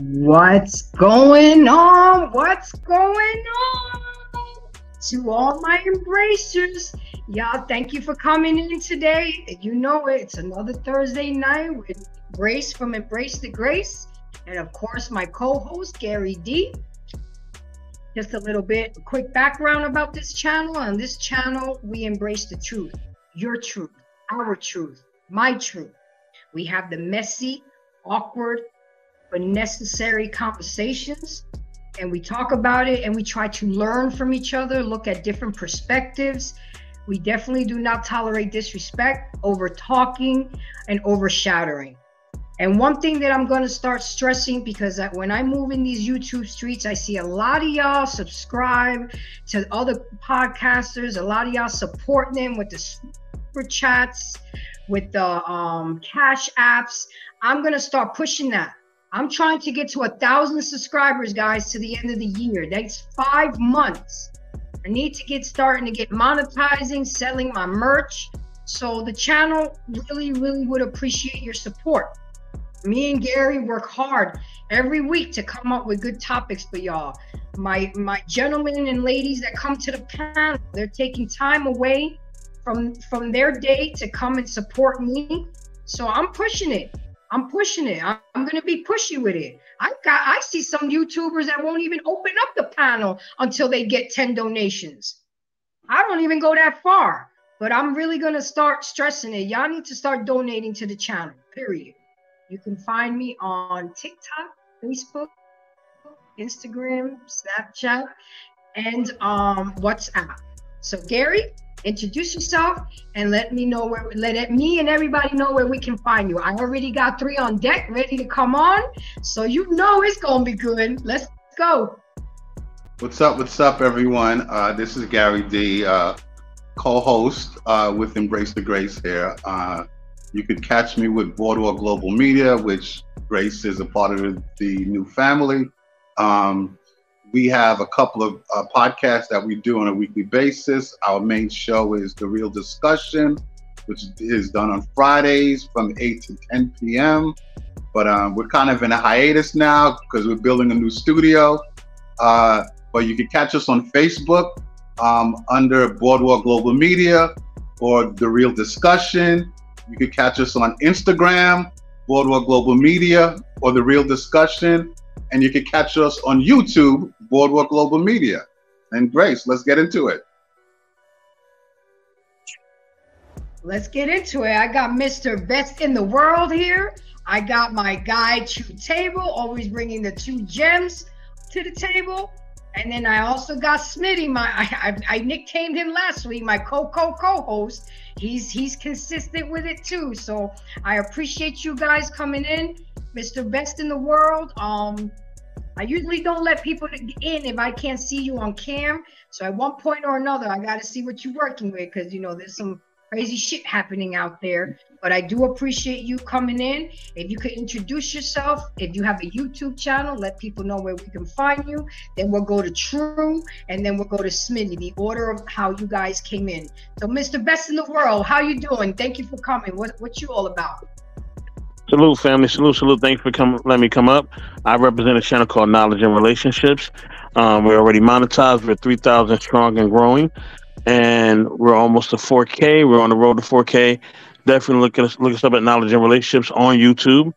What's going on? What's going on? To all my embracers, y'all, thank you for coming in today. You know it, it's another Thursday night with Grace from Embrace the Grace, and of course my co-host Gary D. Just a little bit, a quick background about this channel. On this channel, we embrace the truth, your truth, our truth, my truth. We have the messy, awkward, but necessary conversations, and we talk about it, and we try to learn from each other, look at different perspectives. We definitely do not tolerate disrespect, over talking, and overshadowing. And one thing that I'm going to start stressing, because when I move in these YouTube streets, I see a lot of y'all subscribe to other podcasters, a lot of y'all support them with the super chats, with the cash apps. I'm going to start pushing that. I'm trying to get to 1,000 subscribers, guys, to the end of the year. That's 5 months. I need to get starting to get monetizing, selling my merch. So the channel really, really would appreciate your support. Me and Gary work hard every week to come up with good topics for y'all. My gentlemen and ladies that come to the panel, they're taking time away from their day to come and support me. So I'm pushing it. I'm pushing it. I'm going to be pushy with it. I see some YouTubers that won't even open up the panel until they get 10 donations. I don't even go that far, but I'm really going to start stressing it. Y'all need to start donating to the channel, period. You can find me on TikTok, Facebook, Instagram, Snapchat, and WhatsApp. So Gary, introduce yourself and let me know let me and everybody know where we can find you. I already got 3 on deck ready to come on, so you know it's gonna be good. Let's go. What's up everyone? This is Gary D, co-host with Embrace the Grace here. You can catch me with Boardwalk Global Media, which Grace is a part of the new family. We have a couple of podcasts that we do on a weekly basis. Our main show is The Real Discussion, which is done on Fridays from 8 to 10 p.m. But we're kind of in a hiatus now because we're building a new studio. But you can catch us on Facebook under Boardwalk Global Media or The Real Discussion. You can catch us on Instagram, Boardwalk Global Media or The Real Discussion. And you can catch us on YouTube, Boardwalk Global Media. And Grace, let's get into it. Let's get into it. I got Mr. Best in the World here. I got my guy, Chew Table, always bringing the two gems to the table. And then I also got Smitty, I nicknamed him last week, my co-host. He's consistent with it too. So I appreciate you guys coming in. Mr. Best in the World. I usually don't let people in if I can't see you on cam. So at one point or another, I got to see what you're working with because, you know, there's some crazy shit happening out there. But I do appreciate you coming in. If you could introduce yourself, if you have a YouTube channel, let people know where we can find you. Then we'll go to True, and then we'll go to Smitty, the order of how you guys came in. So Mr. Best in the World, how you doing? Thank you for coming. What you all about? Salute, family. Salute. Thanks for letting me come up. I represent a channel called Knowledge and Relationships. We're already monetized. We're 3,000 strong and growing. And we're almost to 4K. We're on the road to 4K. Definitely look us up at Knowledge and Relationships on YouTube.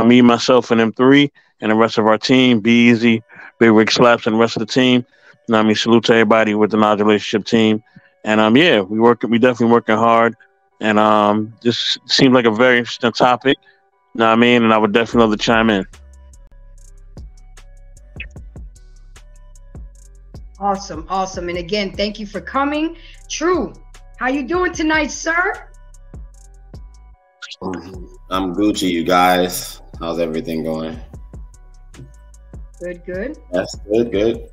Me, myself, and M3, and the rest of our team. Be Easy, Big Rick Slaps, and the rest of the team. And I mean, salute to everybody with the Knowledge and Relationship team. And yeah, we definitely working hard. And this seems like a very interesting topic. You know what I mean? And I would definitely love to chime in. Awesome. And again, thank you for coming. True, how you doing tonight, sir? I'm Gucci, you guys. How's everything going? Good. That's good.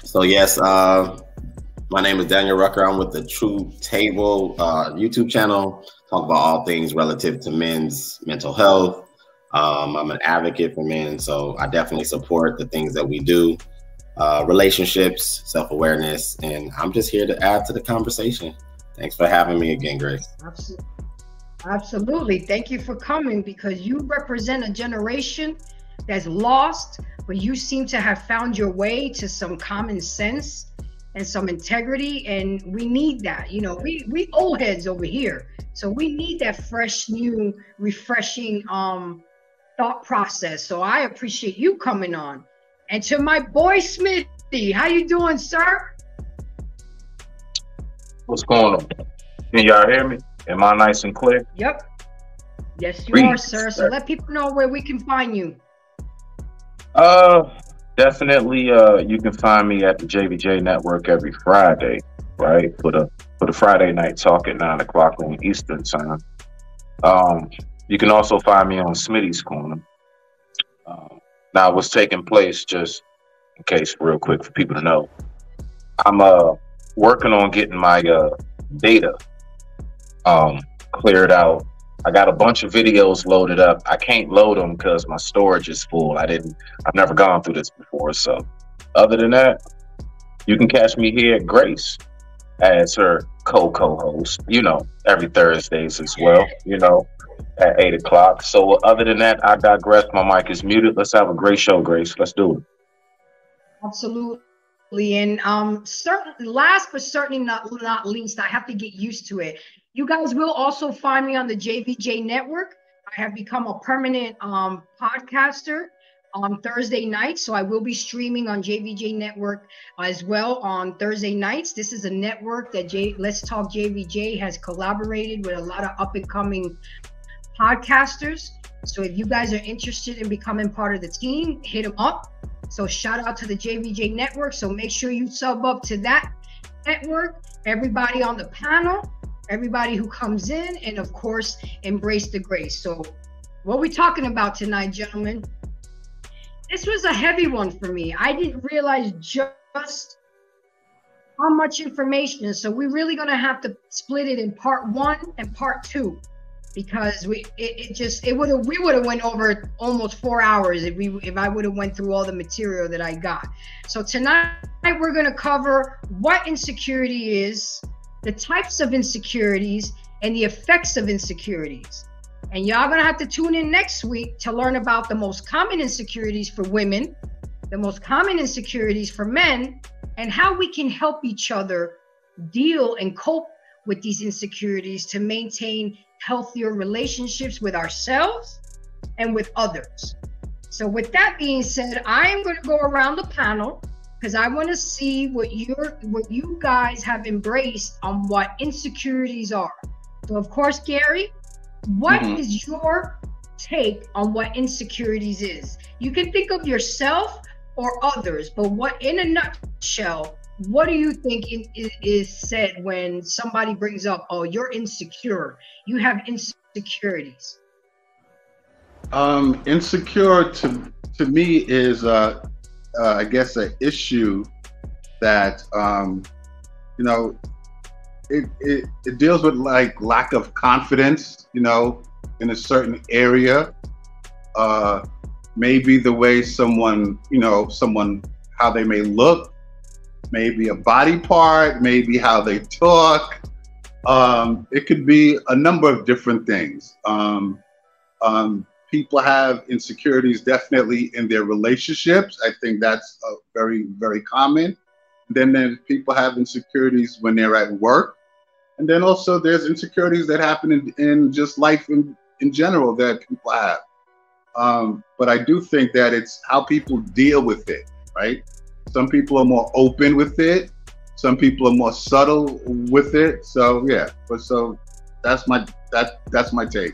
So yes, my name is Daniel Rucker. I'm with the True Table YouTube channel. Talk about all things relative to men's mental health. I'm an advocate for men, so I definitely support the things that we do. Relationships, self-awareness, and I'm just here to add to the conversation. Thanks for having me again, Grace. Absolutely. Thank you for coming because you represent a generation that's lost, but you seem to have found your way to some common sense and some integrity, and we need that. You know, we old heads over here, so we need that fresh, new, refreshing thought process. So I appreciate you coming on. And to my boy Smitty, how you doing, sir? What's going on? Can y'all hear me? Am I nice and clear? Yep. Yes, you are, sir. So let people know where we can find you. Definitely. You can find me at the JVJ Network every Friday, right? For the Friday night talk at 9 o'clock on Eastern time. You can also find me on Smitty's Corner. Now, what's taking place, just in case, real quick for people to know, I'm working on getting my data cleared out. I got a bunch of videos loaded up. I can't load them because my storage is full. I've never gone through this before. So other than that, you can catch me here at Grace as her co-host, you know, every Thursdays as well, you know, at 8 o'clock. So other than that, I digress. My mic is muted. Let's have a great show, Grace. Let's do it. Absolutely. And last but certainly not least, I have to get used to it. You guys will also find me on the JVJ Network. I have become a permanent podcaster on Thursday nights, so I will be streaming on JVJ Network as well on Thursday nights. This is a network that Let's Talk JVJ has collaborated with a lot of up-and-coming podcasters. So if you guys are interested in becoming part of the team, hit them up. So shout out to the JVJ Network. So make sure you sub up to that network. Everybody on the panel, everybody who comes in, and of course, embrace the grace. So what we talking about tonight, gentlemen? This was a heavy one for me. I didn't realize just how much information. So we're really going to have to split it in part 1 and part 2. because we would have went over almost 4 hours if I would have went through all the material that I got. So tonight we're going to cover what insecurity is, the types of insecurities, and the effects of insecurities. And y'all gonna have to tune in next week to learn about the most common insecurities for women, the most common insecurities for men, and how we can help each other deal and cope with these insecurities to maintain healthier relationships with ourselves and with others. So with that being said, I am going to go around the panel because I want to see what you guys have embraced on what insecurities are. So of course, Gary, what is your take on what insecurities is? You can think of yourself or others, but what, in a nutshell, what do you think is said when somebody brings up, oh, you're insecure, you have insecurities? Insecure to me is I guess an issue that you know, it deals with like lack of confidence, you know, in a certain area. Maybe the way someone how they may look, maybe a body part, maybe how they talk. It could be a number of different things. People have insecurities definitely in their relationships. I think that's very, very common. Then people have insecurities when they're at work. And then also there's insecurities that happen in just life in general that people have. But I do think that it's how people deal with it, right? Some people are more open with it. Some people are more subtle with it. So yeah, so that's my take.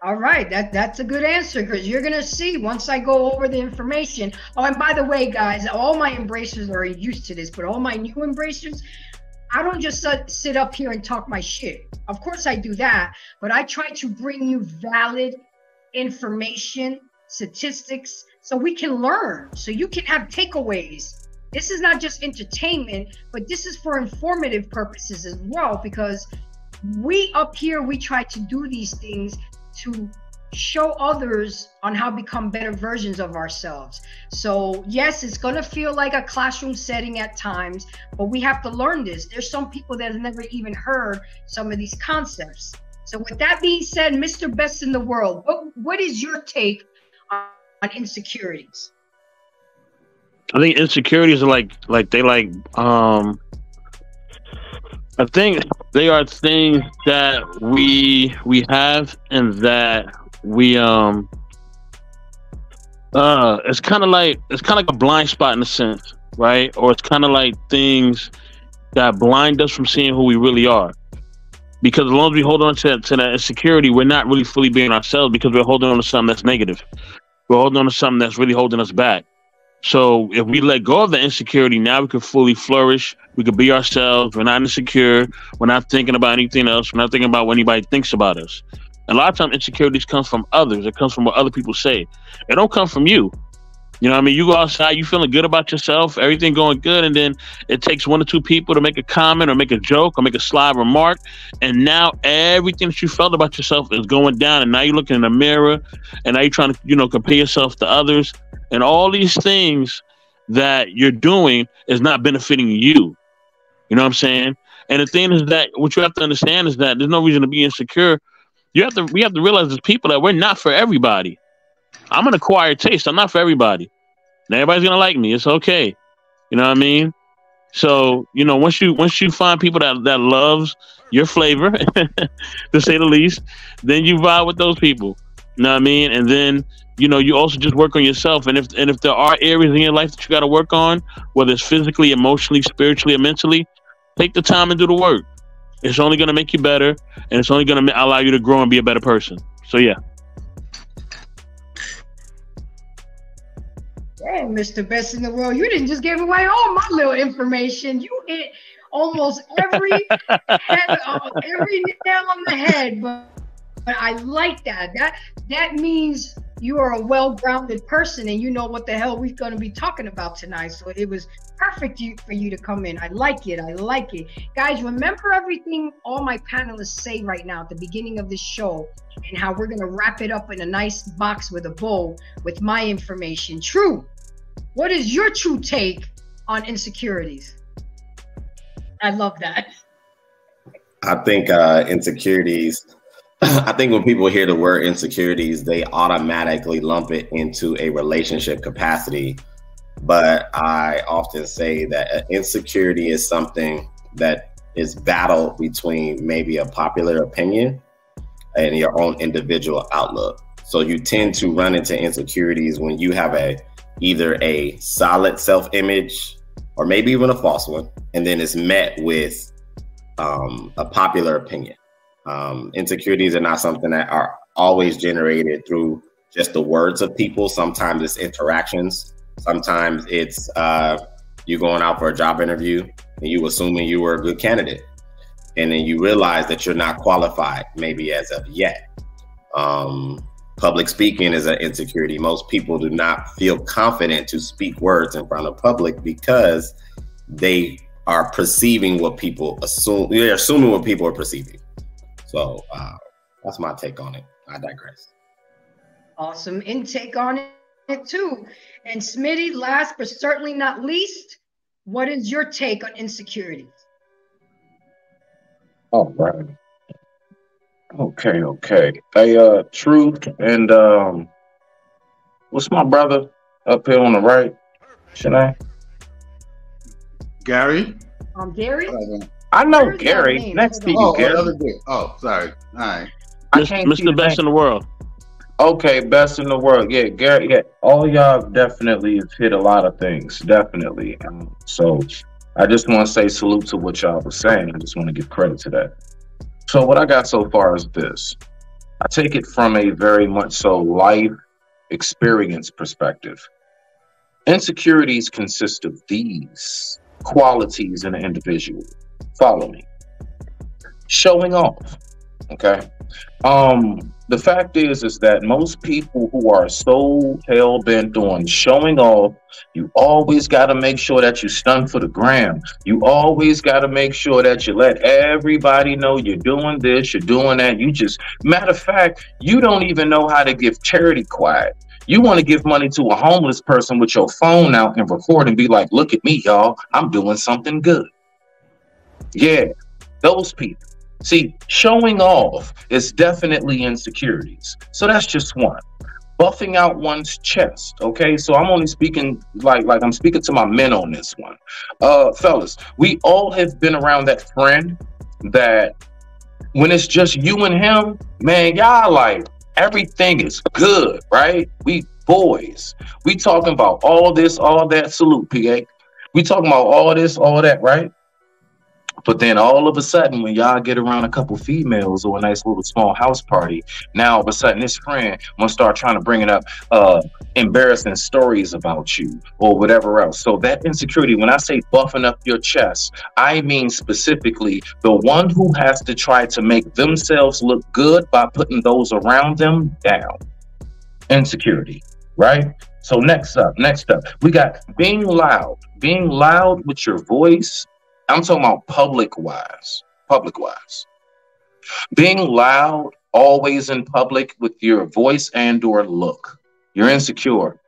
All right, that's a good answer, because you're gonna see once I go over the information. Oh, and by the way, guys, all my embracers are used to this, but all my new embracers, I don't just sit up here and talk my shit. Of course I do that, but I try to bring you valid information, statistics, so we can learn, so you can have takeaways. This is not just entertainment, but this is for informative purposes as well, because we up here, we try to do these things to show others on how to become better versions of ourselves. So yes, it's gonna feel like a classroom setting at times, but we have to learn this. There's some people that have never even heard some of these concepts. So with that being said, Mr. Best in the World, what is your take on insecurities? I think insecurities are I think they are things that we have, and that we it's kind of like a blind spot in a sense, right? Or it's kind of like things that blind us from seeing who we really are. Because as long as we hold on to that insecurity, we're not really fully being ourselves, because we're holding on to something that's negative. We're holding on to something that's really holding us back. So if we let go of the insecurity, now we can fully flourish. We can be ourselves. We're not insecure. We're not thinking about anything else. We're not thinking about what anybody thinks about us. And a lot of times insecurities comes from others. It comes from what other people say. It don't come from you. You know what I mean? You go outside, you feeling good about yourself, everything going good, and then it takes one or two people to make a comment or make a joke or make a sly remark, and now everything that you felt about yourself is going down, and now you're looking in the mirror, and now you're trying to, compare yourself to others, and all these things that you're doing is not benefiting you. You know what I'm saying? And the thing is that what you have to understand is that there's no reason to be insecure. We have to realize as people that we're not for everybody. I'm an acquired taste. I'm not for everybody. And everybody's gonna like me. It's okay. You know what I mean? So, once you find people that loves your flavor, to say the least, then you vibe with those people. You know what I mean? And then, you also just work on yourself. And if there are areas in your life that you got to work on, whether it's physically, emotionally, spiritually, or mentally, take the time and do the work. It's only gonna make you better, and it's only gonna allow you to grow and be a better person. So yeah. Dang, Mr. Best in the World, you didn't just give away all my little information. You hit almost every nail on the head, but I like that. That means you are a well-grounded person and you know what the hell we're going to be talking about tonight. So it was perfect for you to come in. I like it. I like it. Guys, remember everything all my panelists say right now at the beginning of this show, and how we're going to wrap it up in a nice box with a bow with my information. True. What is your true take on insecurities? I love that. I think insecurities, I think when people hear the word insecurities, they automatically lump it into a relationship capacity. But I often say that insecurity is something that is battled between maybe a popular opinion and your own individual outlook. So you tend to run into insecurities when you have either a solid self-image or maybe even a false one, and then it's met with a popular opinion. Insecurities are not something that are always generated through just the words of people. Sometimes it's interactions. Sometimes it's you going out for a job interview and you assuming you were a good candidate, and then you realize that you're not qualified maybe as of yet. Public speaking is an insecurity. Most people do not feel confident to speak words in front of public because they are perceiving what people assume. They're assuming what people are perceiving. So that's my take on it. I digress. Awesome intake on it too. And Smitty, last but certainly not least, what is your take on insecurities? All right. Okay. Hey, Truth and what's my brother up here on the right? Should I? Gary? Gary? I know Gary. Next to you, Gary. Oh, sorry. All right. Mr. Best in the World. Okay, best in the world. Yeah, Gary. Yeah, all y'all definitely have hit a lot of things. Definitely. So I just want to say salute to what y'all were saying. I just want to give credit to that. So what I got so far is this. I take it from a very much so life experience perspective. Insecurities consist of these qualities in an individual. Follow me. Showing off. Okay. The fact is that most people who are so hell-bent on showing off, you always got to make sure that you stun for the gram. You always got to make sure that you let everybody know you're doing this, you're doing that. Matter of fact, you don't even know how to give charity quiet. You want to give money to a homeless person with your phone out and record and be like, look at me, y'all, I'm doing something good. Yeah, those people. See, showing off is definitely insecurities. So that's just one. Buffing out one's chest, okay? So I'm only speaking like I'm speaking to my men on this one. Fellas, we all have been around that friend that when it's just you and him, man, y'all like everything is good, right? We boys. We talking about all this, all that. Salute, PA. We talking about all this, all that, right? But then all of a sudden, when y'all get around a couple females or a nice little small house party, now all of a sudden this friend gonna start trying to bring it up embarrassing stories about you or whatever else. So that insecurity, when I say buffing up your chest, I mean specifically the one who has to try to make themselves look good by putting those around them down. Insecurity, right? So next up, we got being loud with your voice. I'm talking about public wise. Being loud always in public with your voice and or look. You're insecure.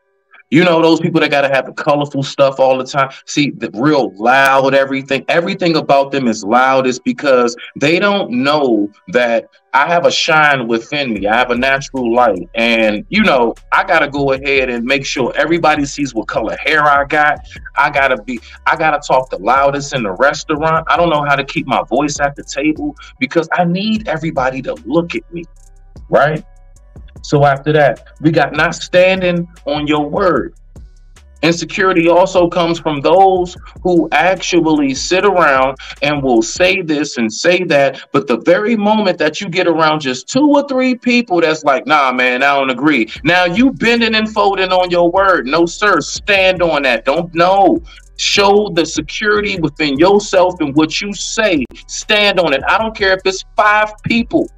You know those people that got to have the colorful stuff all the time. See, the real loud everything about them is loud is because they don't know that I have a shine within me. I have a natural light. And, you know, I got to go ahead and make sure everybody sees what color hair I got. I got to talk the loudest in the restaurant. I don't know how to keep my voice at the table because I need everybody to look at me, right? So after that, we got not standing on your word. Insecurity also comes from those who actually sit around and will say this and say that. But the very moment that you get around just 2 or 3 people that's like, nah, man, I don't agree. Now you bending and folding on your word. No, sir. Stand on that. Don't know. Show the security within yourself and what you say. Stand on it. I don't care if it's 5 people.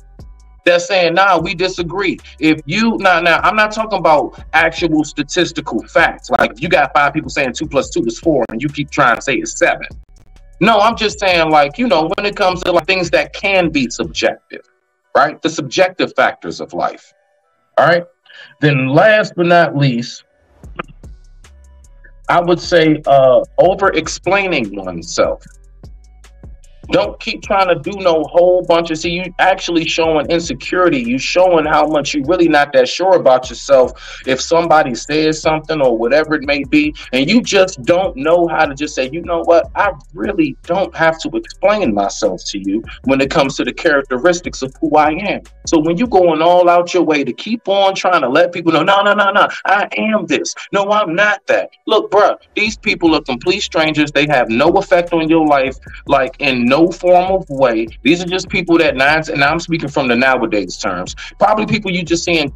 that's saying, nah, we disagree. If you now, I'm not talking about actual statistical facts. Like if you got 5 people saying 2 + 2 is 4, and you keep trying to say it's 7. No, I'm just saying, like, you know, when it comes to like things that can be subjective, right? The subjective factors of life. All right. Then last but not least, I would say over explaining oneself. Don't keep trying to do no whole bunch of, see, you actually showing insecurity. You showing how much you really not that sure about yourself. If somebody says something or whatever it may be, and you just don't know how to just say, you know what, I really don't have to explain myself to you when it comes to the characteristics of who I am. So when you going all out your way to keep on trying to let people know, no, I am this. No, I'm not that. Look, bruh, these people are complete strangers. They have no effect on your life, like in no form of way. These are just people that and I'm speaking from the nowadays terms, probably people you just seeing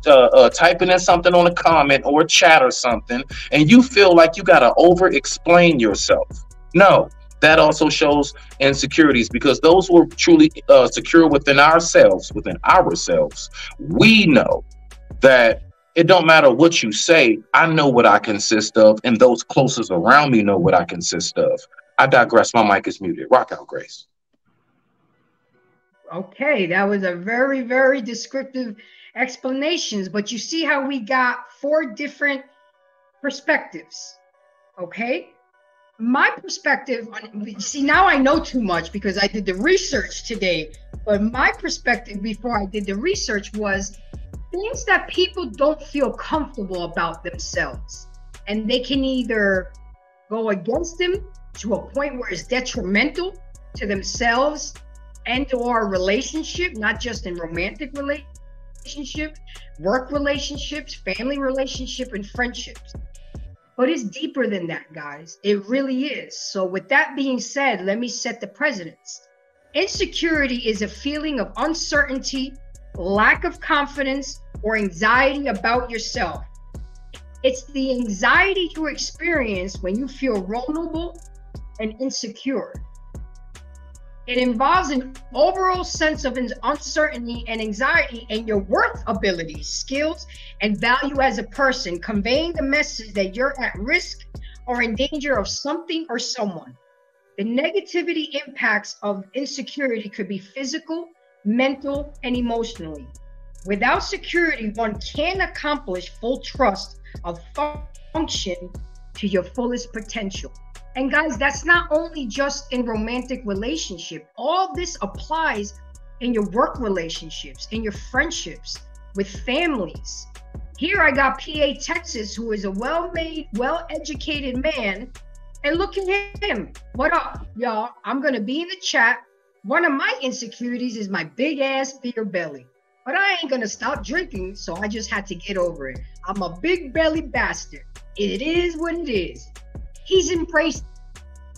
typing in something on a comment or a chat or something, and you feel like you got to over explain yourself. No, that also shows insecurities, because those who are truly secure within ourselves, we know that it don't matter what you say. I know what I consist of, and those closest around me know what I consist of. I digress. My mic is muted. Rock out, Grace. Okay, that was a very, very descriptive explanations, but you see how we got 4 different perspectives. Okay, my perspective, see, now I know too much because I did the research today, but my perspective before I did the research was things that people don't feel comfortable about themselves, and they can either go against them to a point where it's detrimental to themselves and or relationship, not just in romantic relationship, work relationships, family relationship, and friendships. But it's deeper than that, guys. It really is. So with that being said, let me set the precedents. Insecurity is a feeling of uncertainty, lack of confidence, or anxiety about yourself. It's the anxiety you experience when you feel vulnerable and insecure. It involves an overall sense of uncertainty and anxiety in your worth, abilities, skills, and value as a person, conveying the message that you're at risk or in danger of something or someone. The negativity impacts of insecurity could be physical, mental, and emotionally. Without security, one can't accomplish full trust of function to your fullest potential. And guys, that's not only just in romantic relationship. All this applies in your work relationships, in your friendships, with families. Here I got PA Texas, who is a well-made, well-educated man. And look at him. What up, y'all? I'm going to be in the chat. One of my insecurities is my big ass beer belly. But I ain't going to stop drinking, so I just had to get over it. I'm a big belly bastard. It is what it is. He's embraced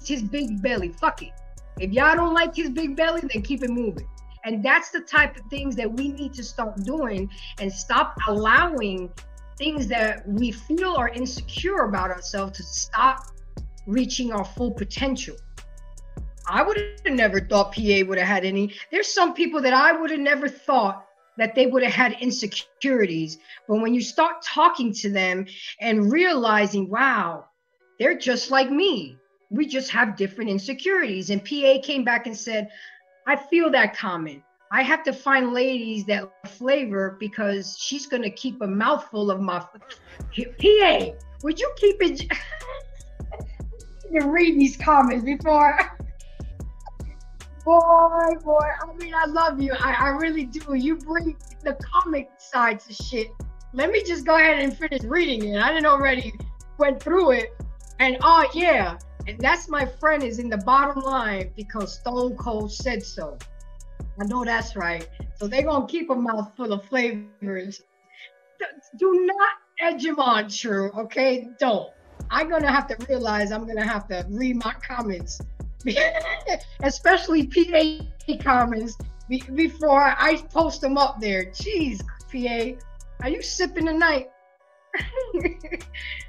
his big belly. Fuck it. If y'all don't like his big belly, then keep it moving. And that's the type of things that we need to start doing and stop allowing things that we feel are insecure about ourselves to stop reaching our full potential. I would have never thought PA would have had any. There's some people that I would have never thought that they would have had insecurities. But when you start talking to them and realizing, wow, they're just like me. We just have different insecurities. And PA came back and said, I feel that comment. I have to find ladies that flavor because she's going to keep a mouthful of my... PA, would you keep it... You can read these comments before... Boy, I mean, I love you. I really do. You bring the comic side to shit. Let me just go ahead and finish reading it. I didn't already went through it. And oh yeah, and that's my friend is in the bottom line because Stone Cold said so. I know that's right. So they're going to keep a mouth full of flavors. Do not edge them on, true, okay? Don't. I'm going to have to realize I'm going to have to read my comments. Especially PA comments before I post them up there. Jeez, PA, are you sipping tonight?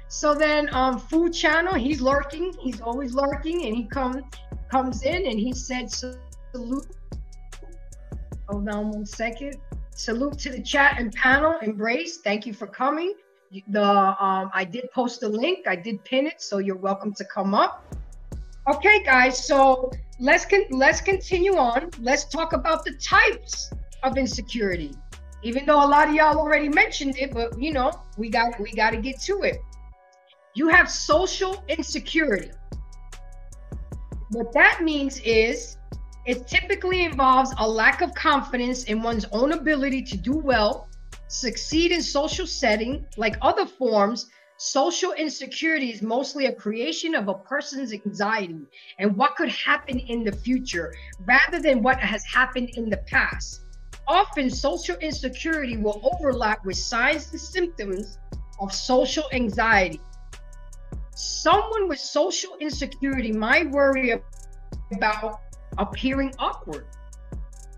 So then Food Channel, he's lurking. He's always lurking, and he comes in and he said salute. Hold on one second. salute to the chat and panel. Embrace, thank you for coming. I did post the link. I did pin it, so you're welcome to come up. Okay, guys, so let's continue on. Let's talk about the types of insecurity. Even though a lot of y'all already mentioned it, but you know, we got to get to it. You have social insecurity. What that means is it typically involves a lack of confidence in one's own ability to do well, succeed in social setting. Like other forms, social insecurity is mostly a creation of a person's anxiety and what could happen in the future rather than what has happened in the past. Often, social insecurity will overlap with signs and symptoms of social anxiety. Someone with social insecurity might worry about appearing awkward,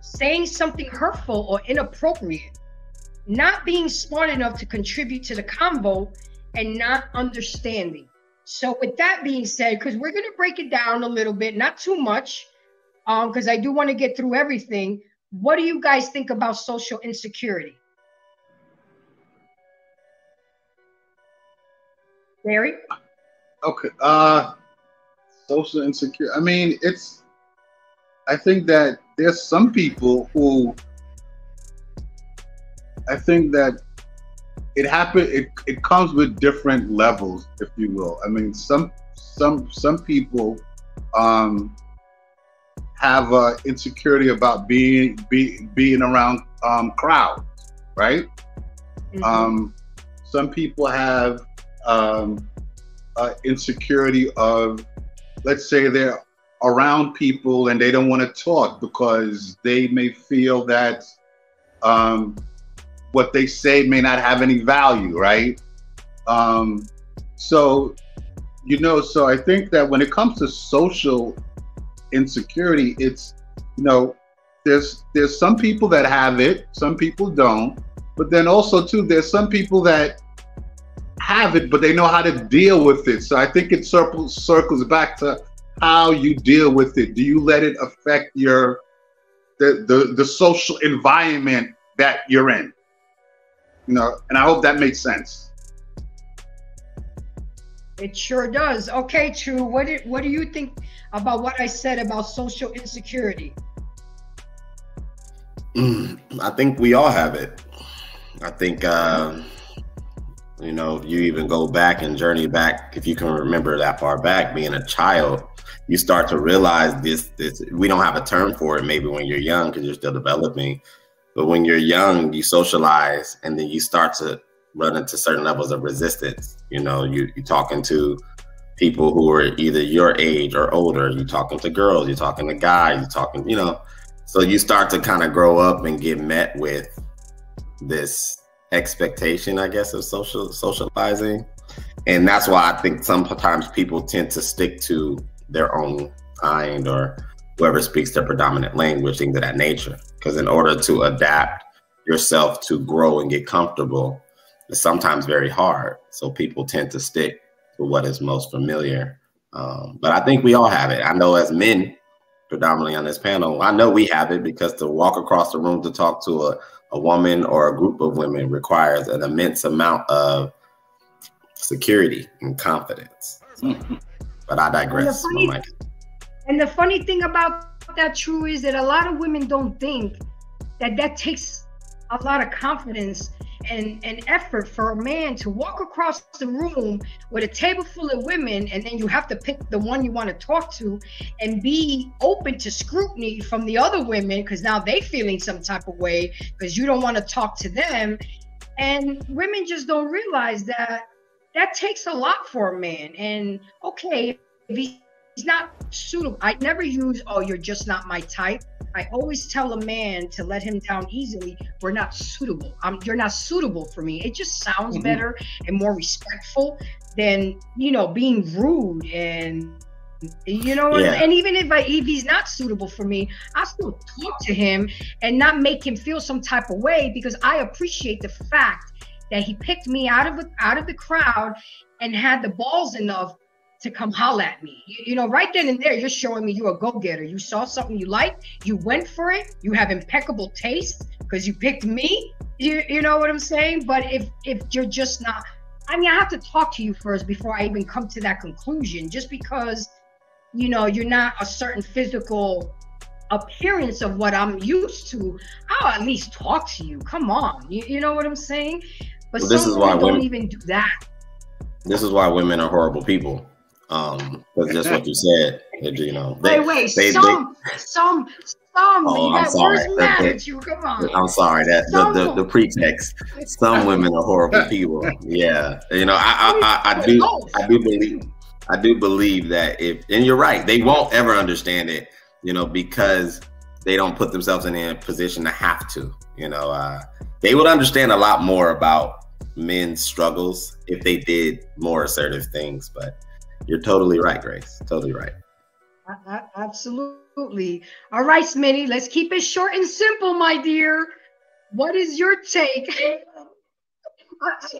saying something hurtful or inappropriate, not being smart enough to contribute to the convo, and not understanding. So with that being said, because we're going to break it down a little bit, not too much, because I do want to get through everything. What do you guys think about social insecurity? Barry? Okay. Social insecurity. I mean, I think that there's some people who, I think that it comes with different levels, if you will. I mean, some people have insecurity about being around crowds, right? Mm-hmm. Some people have insecurity of, let's say they're around people and they don't want to talk because they may feel that what they say may not have any value, right? So I think that when it comes to social insecurity, it's, there's some people that have it, some people don't, but then also too, there's some people that have it, but they know how to deal with it. So I think it circles back to how you deal with it. Do you let it affect the social environment that you're in? And I hope that makes sense. It sure does. Okay, True. What do you think about what I said about social insecurity? I think we all have it. I think you even go back and journey back, if you can remember that far back, being a child, you start to realize this we don't have a term for it maybe when you're young because you're still developing, but when you're young, you socialize and then you start to run into certain levels of resistance. You're talking to people who are either your age or older, you're talking to girls, you're talking to guys, you're talking, so you start to kind of grow up and get met with this expectation, I guess, of socializing. And that's why I think sometimes people tend to stick to their own kind or whoever speaks their predominant language, things of that nature. Because in order to adapt yourself to grow and get comfortable, it's sometimes very hard. So people tend to stick to what is most familiar. But I think we all have it. I know as men, predominantly on this panel, I know we have it because to walk across the room to talk to a woman or a group of women requires an immense amount of security and confidence. So, but I digress. And the funny thing about that, True, is that a lot of women don't think that takes a lot of confidence and effort for a man to walk across the room with a table full of women, and then you have to pick the one you want to talk to and be open to scrutiny from the other women because now they feeling some type of way because you don't want to talk to them. And women just don't realize that takes a lot for a man. And okay, if he's not suitable, I never use, oh, you're just not my type. I always tell a man to let him down easily. We're not suitable. You're not suitable for me. It just sounds better and more respectful than, being rude and, and even if he's not suitable for me, I still talk to him and not make him feel some type of way because I appreciate the fact that he picked me out of the crowd and had the balls enough to come holler at me. Right then and there, you're showing me you're a go-getter. You saw something you liked, you went for it, you have impeccable taste, because you picked me. You know what I'm saying? But if you're just not, I mean, I have to talk to you first before I even come to that conclusion. Just because, you know, you're not a certain physical appearance of what I'm used to, I'll at least talk to you. Come on, you know what I'm saying? But well, this some is why women don't women, even do that. This is why women are horrible people. Because just what you said, you know. Some. Oh, I'm That sorry. words mad at you. Come on. I'm sorry. That the pretext. Some women are horrible people. Yeah, you know, I do believe that and you're right, they won't ever understand it, you know, because they don't put themselves in a position to have to. You know, they would understand a lot more about men's struggles if they did more assertive things. But you're totally right, Grace. Totally right. Absolutely. All right, Smitty, let's keep it short and simple, my dear. What is your take?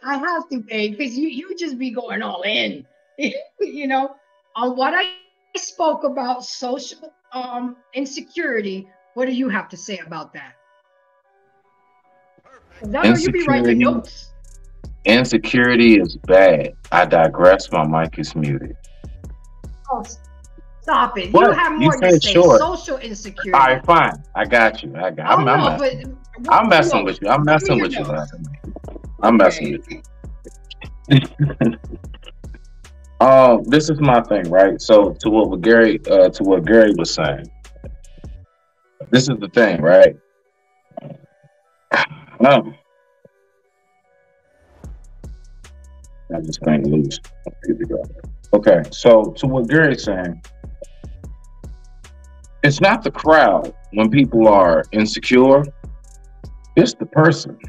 I have to, babe, because you just be going all in, you know, on what I spoke about, social insecurity. What do you have to say about that? I know you be writing notes. Insecurity is bad. I digress. My mic is muted. Oh, stop it. What? You have more to say. Short. Social insecurity. All right, fine. I got you. I'm messing with you. I'm messing with you. I'm messing with you. This is my thing, right? So to what Gary was saying. This is the thing, right? I just can't lose. Here we go. Okay, so to what Gary's saying, it's not the crowd when people are insecure, it's the person.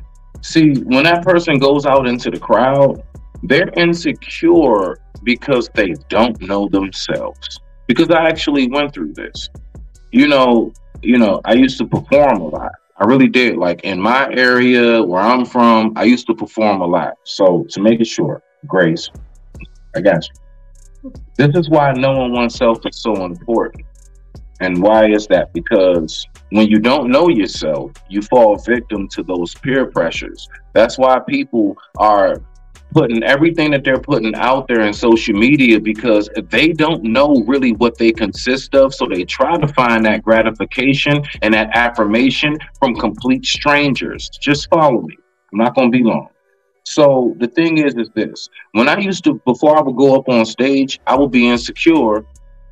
See, when that person goes out into the crowd, they're insecure because they don't know themselves. Because I actually went through this. You know, I used to perform a lot. I really did. Like in my area where I'm from, I used to perform a lot. So to make it short, Grace, I got you. This is why knowing oneself is so important. And why is that? Because when you don't know yourself, you fall victim to those peer pressures. That's why people are putting everything that they're putting out there in social media, because they don't know really what they consist of. So they try to find that gratification and that affirmation from complete strangers. Just follow me. I'm not going to be long. So the thing is this. When I used to, before I would go up on stage, I would be insecure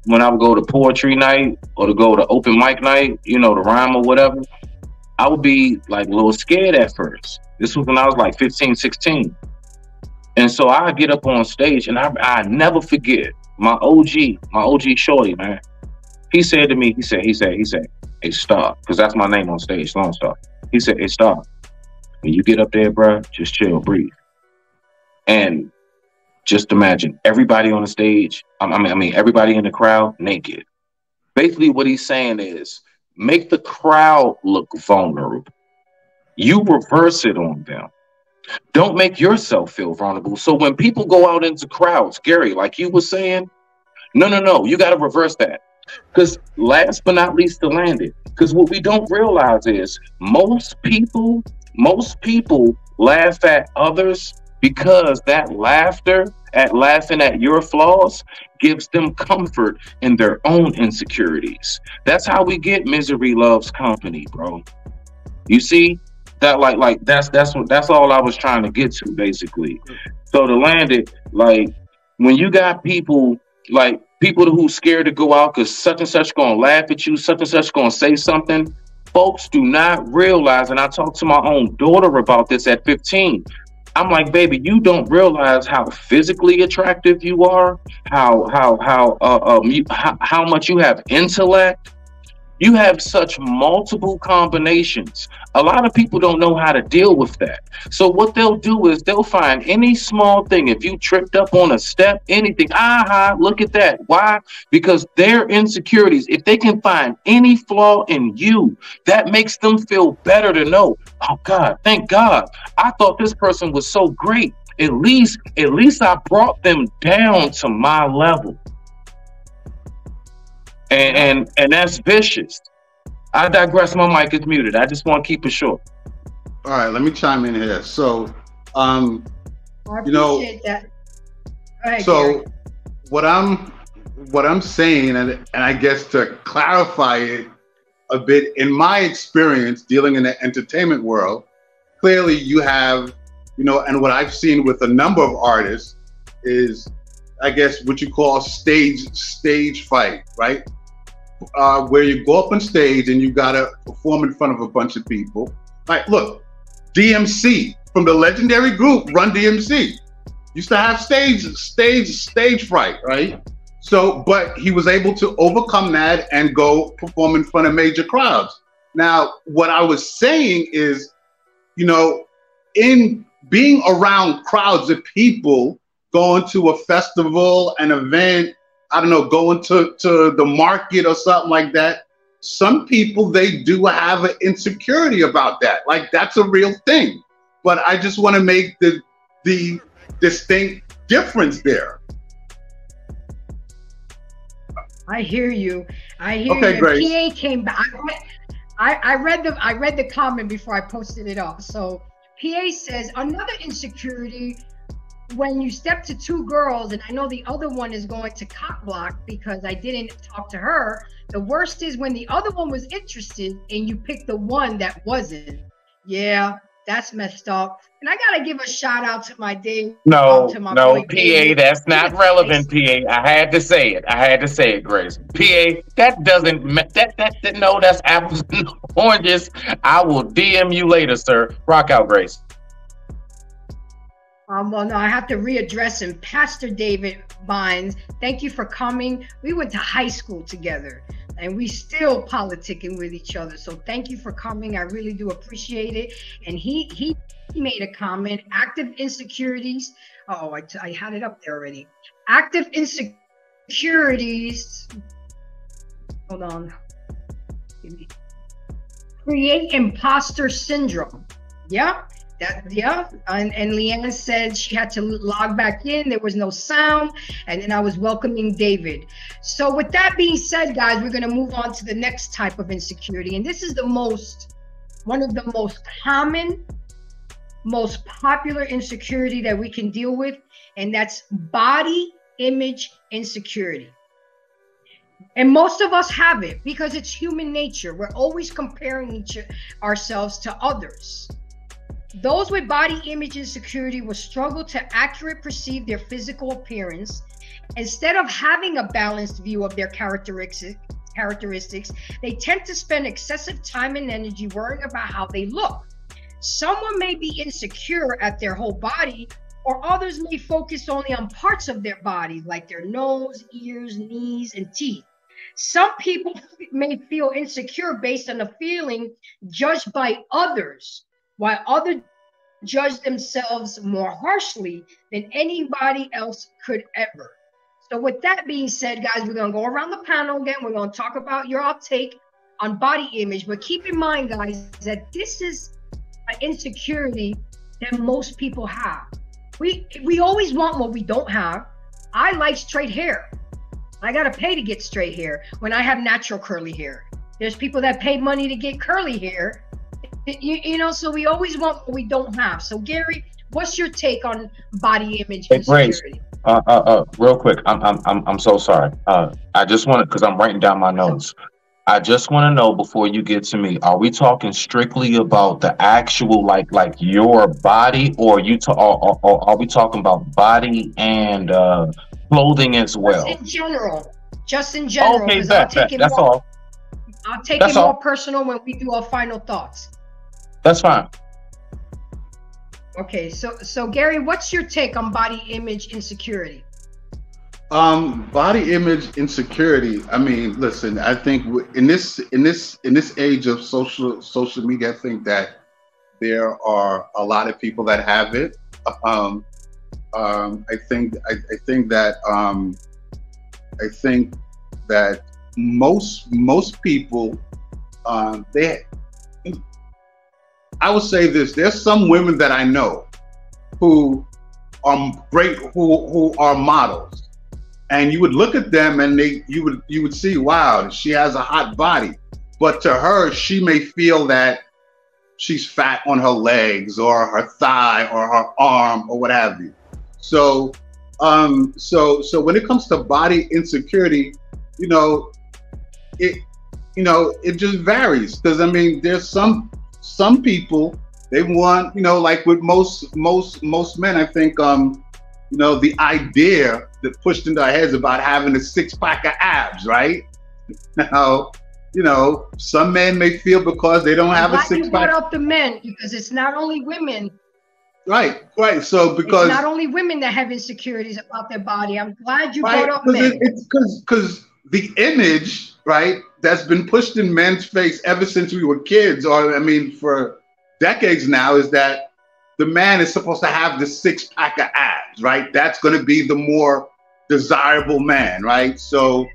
when I would go to poetry night or to go to open mic night, you know, to rhyme or whatever. I would be like a little scared at first. This was when I was like 15, 16. And so I get up on stage and I never forget my OG shorty, man. He said to me, he said, hey, Star, because that's my name on stage, Lone Star. He said, hey, Star, when you get up there, bro, just chill, breathe. And just imagine everybody on the stage, I mean, everybody in the crowd naked. Basically what he's saying is make the crowd look vulnerable. You reverse it on them. Don't make yourself feel vulnerable. So when people go out into crowds, Gary, like you were saying, no, you got to reverse that. Because last but not least, to land it. Because what we don't realize is most people laugh at others because that laughter at laughing at your flaws gives them comfort in their own insecurities. That's how we get misery loves company, bro. You see? That that's all I was trying to get to, basically. So to land it, like when you got people who scared to go out because such and such gonna laugh at you, such and such gonna say something, folks do not realize, and I talked to my own daughter about this at 15. I'm like, baby, you don't realize how physically attractive you are, how much you have intellect. You have such multiple combinations. A lot of people don't know how to deal with that. So what they'll do is they'll find any small thing. If you tripped up on a step, anything, look at that. Why? Because their insecurities, if they can find any flaw in you, that makes them feel better to know, oh God, thank God. I thought this person was so great. At least I brought them down to my level. And that's vicious. I digress. My mic is muted. I just want to keep it short. All right, let me chime in here. So, I appreciate that. Go ahead, so Gary. what I'm saying, and I guess to clarify it a bit, in my experience dealing in the entertainment world, clearly you have, and what I've seen with a number of artists is, I guess, what you call stage fight, right? Where you go up on stage and you gotta perform in front of a bunch of people. Like, look, DMC from the legendary group Run DMC used to have stage fright, right? So, but he was able to overcome that and go perform in front of major crowds. Now, what I was saying is, in being around crowds of people, going to a festival, an event, I don't know, going to the market or something like that, some people, they do have an insecurity about that. Like, that's a real thing. But I just want to make the distinct difference there. I hear you. I hear Okay, you. Grace. PA came back. I read the comment before I posted it up. So PA says another insecurity when you step to two girls, and I know the other one is going to cock block because I didn't talk to her. The worst is when the other one was interested and you picked the one that wasn't. Yeah, that's messed up. And I gotta give a shout out to my Dave. No, to my no, boy, PA, Dave. that's not relevant, PA. I had to say it, Grace. PA, that doesn't, no, that's apples and oranges. I will DM you later, sir. Rock out, Grace. Well, no, I have to readdress him. Pastor David Bynes, thank you for coming. We went to high school together and we still politicking with each other. So thank you for coming. I really do appreciate it. And he made a comment, active insecurities. Oh, I had it up there already. Active insecurities. Hold on. Create imposter syndrome. Yeah. And Leanna said she had to log back in. There was no sound. And then I was welcoming David. So with that being said, guys, we're going to move on to the next type of insecurity. And this is one of the most common, most popular insecurity that we can deal with. And that's body image insecurity. And most of us have it because it's human nature. We're always comparing ourselves to others. Those with body image insecurity will struggle to accurately perceive their physical appearance. Instead of having a balanced view of their characteristics, they tend to spend excessive time and energy worrying about how they look. Someone may be insecure at their whole body, or others may focus only on parts of their body, like their nose, ears, knees, and teeth. Some people may feel insecure based on a feeling judged by others, while others judge themselves more harshly than anybody else could ever. So with that being said, guys, we're going to go around the panel again. We're going to talk about your take on body image. But keep in mind, guys, that this is an insecurity that most people have. We always want what we don't have. I like straight hair. I got to pay to get straight hair when I have natural curly hair. There's people that pay money to get curly hair. So we always want what we don't have. So Gary, what's your take on body image insecurity? Real quick, I'm so sorry. I just want to, because I'm writing down my notes. I just want to know before you get to me, are we talking strictly about the actual like your body, or or are we talking about body and clothing as well? Just in general. Okay, that's all. I'll take it more personal when we do our final thoughts. That's fine. Okay, so Gary, what's your take on body image insecurity? Body image insecurity. I mean, listen, I think in this age of social media, I think that there are a lot of people that have it. I think that most people, I would say this: there's some women that I know who are great, who are models, and you would look at them and you would see, wow, she has a hot body, but to her, she may feel that she's fat on her legs or her thigh or her arm or what have you. So so when it comes to body insecurity, it just varies, because I mean there's some people, they want, like with most men, I think the idea that pushed into our heads about having a 6-pack of abs, right? Now, some men may feel because they don't have a 6-pack. You brought up the men, because it's not only women. Right. So because it's not only women that have insecurities about their body. I'm glad you brought up men. It's because the image, right, that's been pushed in men's face ever since we were kids, or I mean for decades now, is that the man is supposed to have the 6-pack of abs, right? That's going to be the more desirable man, right? So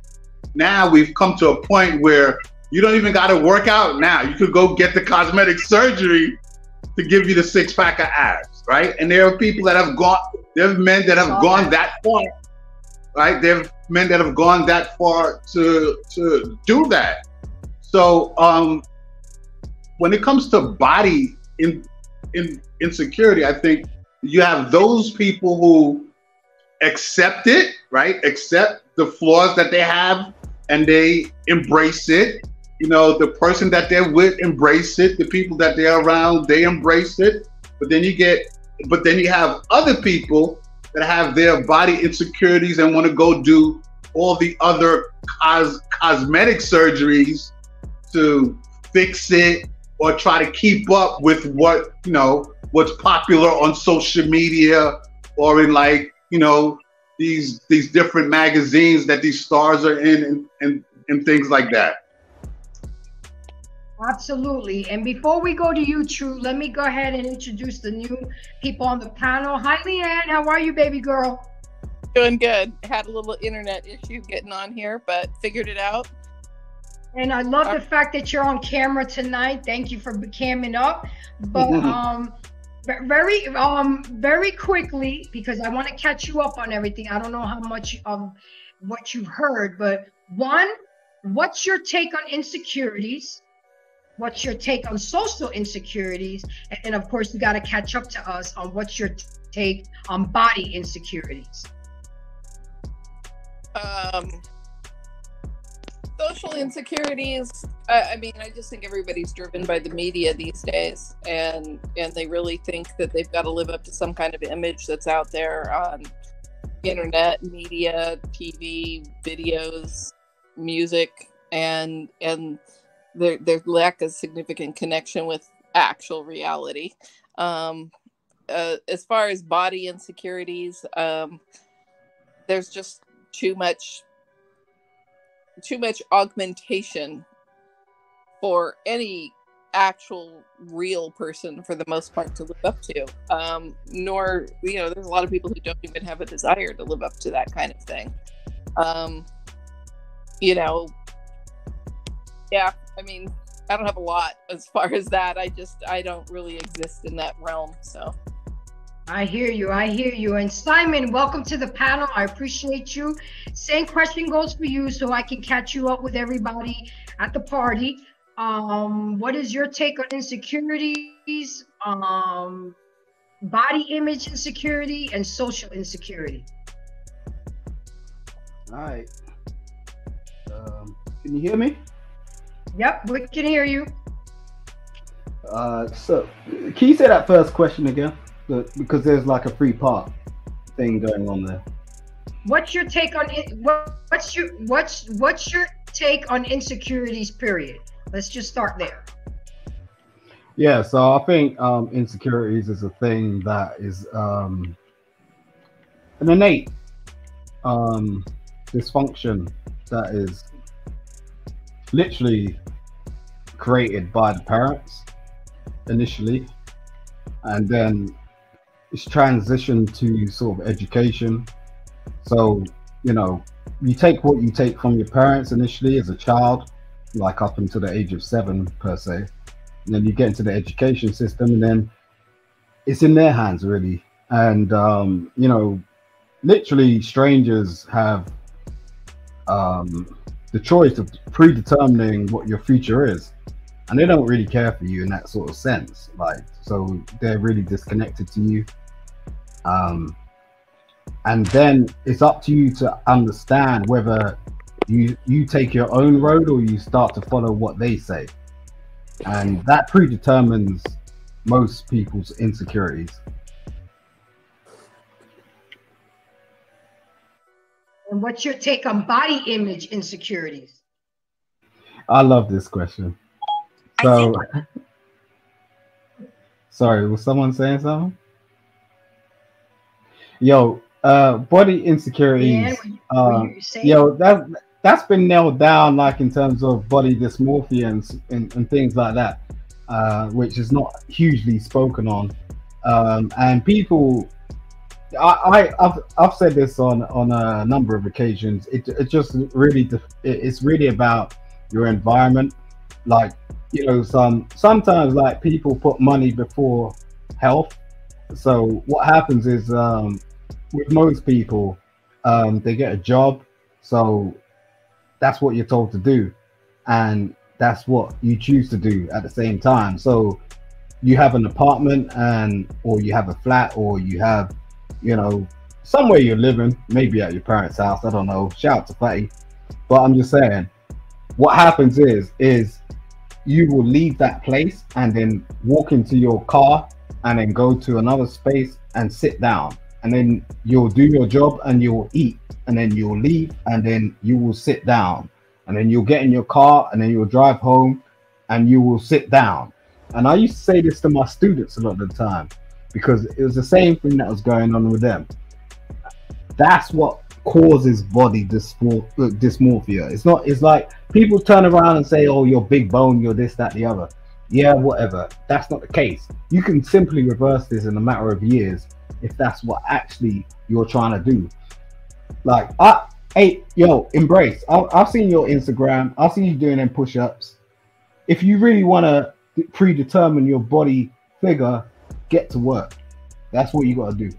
now we've come to a point where you don't even got to work out now. You could go get the cosmetic surgery to give you the 6-pack of abs, right? And there are people that have gone, there are men that have gone that far, right? There are men that have gone that far to do that. So when it comes to body insecurity, I think you have those people who accept it, right? Accept the flaws that they have and they embrace it. The person that they're with embrace it. The people that they're around, they embrace it. But then you have other people that have their body insecurities and want to go do all the other cosmetic surgeries to fix it, or try to keep up with what, what's popular on social media, or in like, these different magazines that these stars are in, and things like that. Absolutely. And before we go to you, True, let me go ahead and introduce the new people on the panel. Hi, Leanne. How are you, baby girl? Doing good. Had a little internet issue getting on here, but figured it out. And I love the fact that you're on camera tonight. Thank you for camming up. But very quickly, because I want to catch you up on everything. I don't know how much of what you've heard, but one, what's your take on insecurities? What's your take on social insecurities? And of course, you got to catch up to us on what's your take on body insecurities. Social insecurities, I mean, I just think everybody's driven by the media these days, and they really think that they've got to live up to some kind of image that's out there on internet, media, TV, videos, music, and their lack of significant connection with actual reality. As far as body insecurities, there's just too much augmentation for any actual real person, for the most part, to live up to. Nor, there's a lot of people who don't even have a desire to live up to that kind of thing. Yeah, I mean, I don't have a lot as far as that. I don't really exist in that realm, so. I hear you. And Simon, welcome to the panel. I appreciate you. Same question goes for you, so I can catch you up with everybody at the party. What is your take on insecurities, body image insecurity, and social insecurity? All right. Can you hear me? Yep, we can hear you. So can you say that first question again? Because there's like a 3-part thing going on there. What's your take on it? What's your take on insecurities, period? Let's just start there. Yeah, so I think insecurities is a thing that is an innate dysfunction that is literally created by the parents initially, and then it's transitioned to sort of education. So, you take what you take from your parents initially as a child, like up until the age of 7 per se, and then you get into the education system, and then it's in their hands really. And literally strangers have the choice of predetermining what your future is. and they don't really care for you in that sort of sense. Like, so they're really disconnected to you. And then it's up to you to understand whether you take your own road or you start to follow what they say, and that predetermines most people's insecurities. And what's your take on body image insecurities? I love this question. So, sorry, was someone saying something? Yo, body insecurities. Yo, that's been nailed down, like in terms of body dysmorphia and things like that, which is not hugely spoken on. And people, I've said this on a number of occasions. It just really it's really about your environment. Like, you know, sometimes like people put money before health. So what happens is with most people, they get a job, so that's what you're told to do, and that's what you choose to do at the same time. So you have an apartment, or you have a flat, or you have, you know, somewhere you're living, maybe at your parents' house, I don't know, shout out to Fatty. But I'm just saying, what happens is you will leave that place and then walk into your car and then go to another space and sit down, and then you'll do your job and you'll eat, and then you'll leave and then you will sit down, and then you'll get in your car and then you'll drive home and you will sit down. And I used to say this to my students a lot of the time, because it was the same thing that was going on with them. That's what causes body dysmorphia. It's like people turn around and say, oh, you're big bone, you're this, that, the other. Yeah, whatever. That's not the case. You can simply reverse this in a matter of years if that's what actually you're trying to do. Like, hey, yo, embrace. I've seen your Instagram. I've seen you doing them push-ups. If you really want to predetermine your body figure, get to work. That's what you got to do.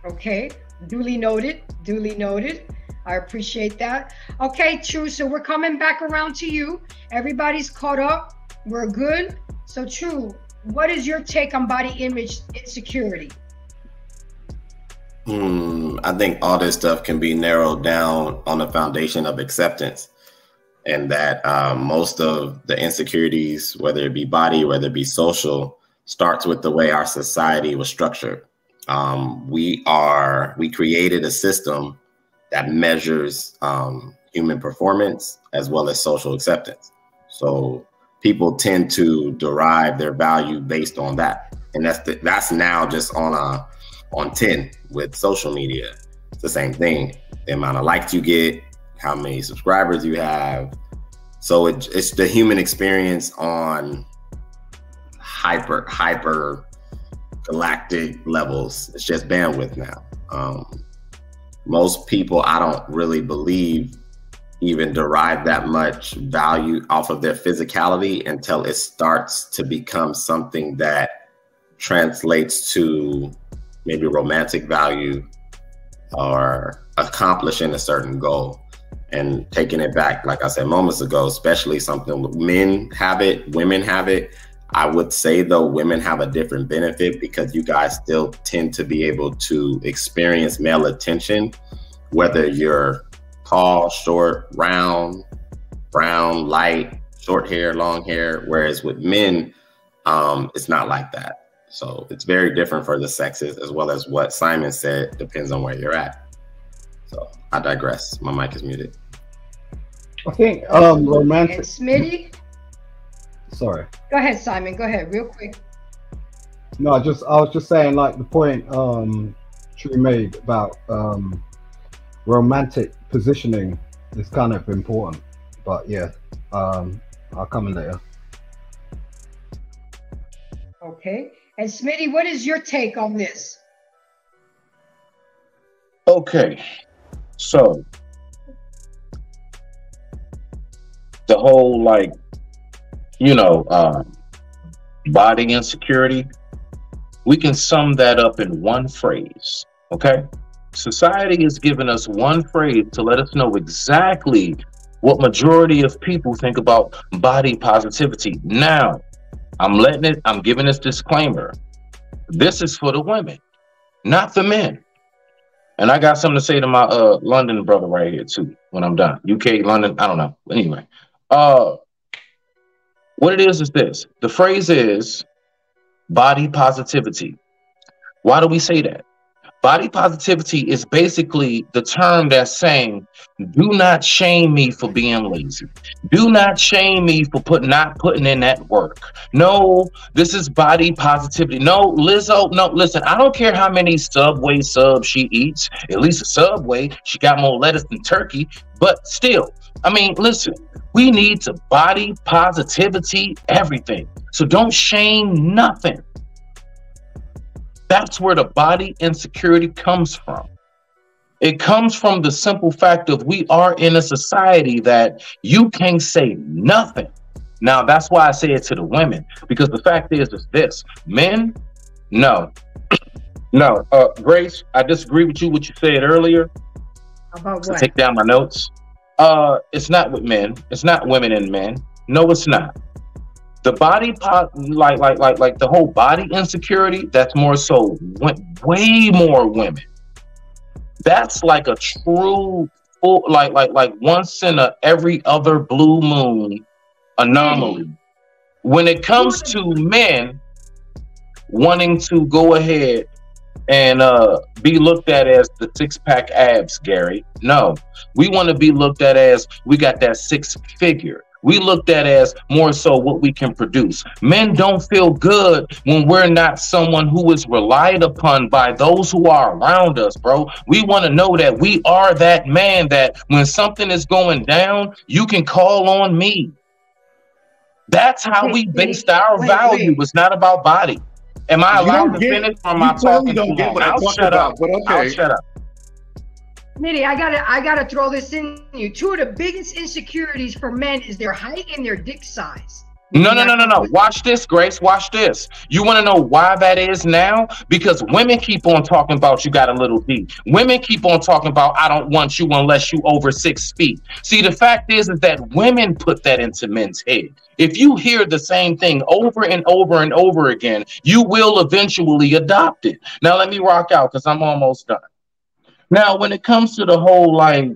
Okay, duly noted, duly noted. I appreciate that. Okay, True, so we're coming back around to you. Everybody's caught up. We're good. So True, what is your take on body image insecurity? I think all this stuff can be narrowed down on the foundation of acceptance, and that most of the insecurities, whether it be body, whether it be social, starts with the way our society was structured. We created a system that measures human performance as well as social acceptance. So people tend to derive their value based on that, and that's now just on 10 with social media. It's the same thing. The amount of likes you get, how many subscribers you have. So it's the human experience on hyper galactic levels. It's just bandwidth now. Most people, I don't really believe, even derive that much value off of their physicality until it starts to become something that translates to maybe romantic value or accomplishing a certain goal. And taking it back, like I said moments ago, especially something men have it, women have it. I would say though, women have a different benefit because you guys still tend to be able to experience male attention, whether you're tall, short, round, brown, light, short hair, long hair. Whereas with men, it's not like that. So it's very different for the sexes, as well as what Simon said, depends on where you're at. So I digress. My mic is muted. I think romantic. And Smitty? Sorry. Go ahead, Simon. Go ahead, real quick. No, I was just saying, like the point True made about romantic positioning is kind of important. But yeah, I'll come in later. Okay. And Smitty, what is your take on this? Okay, so the whole, like, you know, body insecurity, we can sum that up in one phrase, okay? Society has given us one phrase to let us know exactly what majority of people think about body positivity. Now, I'm giving this disclaimer. This is for the women, not the men. And I got something to say to my London brother right here too when I'm done. UK, London, I don't know. Anyway, what it is this. The phrase is body positivity. Why do we say that? Body positivity is basically the term that's saying, do not shame me for being lazy. Do not shame me for not putting in that work. No, this is body positivity. No, Lizzo, no, listen, I don't care how many Subway subs she eats. At least a Subway, she got more lettuce than turkey. But still, I mean, listen, we need to body positivity everything. So don't shame nothing. That's where the body insecurity comes from. It comes from the simple fact of we are in a society that you can't say nothing. Now, that's why I say it to the women, because the fact is this. Men, no. No, Grace, I disagree with you what you said earlier. About what? Take down my notes. It's not with men. It's not women and men. No, it's not. The body like the whole body insecurity, that's more so way more women. That's like a true full like once in a every other blue moon anomaly. When it comes to men wanting to go ahead and be looked at as the six-pack abs, Gary. No, we want to be looked at as we got that six figure. We looked at as more so what we can produce. Men don't feel good when we're not someone who is relied upon by those who are around us, bro. We want to know that we are that man that when something is going down, you can call on me. That's how we based our value. It's not about body. Am I allowed to finish or am I talking too long? I'll shut up. I'll shut up. Mitty, I gotta throw this in you. Two of the biggest insecurities for men is their height and their dick size. No. Watch this, Grace. Watch this. You want to know why that is now? Because women keep on talking about you got a little D. Women keep on talking about I don't want you unless you over 6 feet. See, the fact is that women put that into men's head. If you hear the same thing over and over and over again, you will eventually adopt it. Now, let me rock out because I'm almost done. Now, when it comes to the whole, like,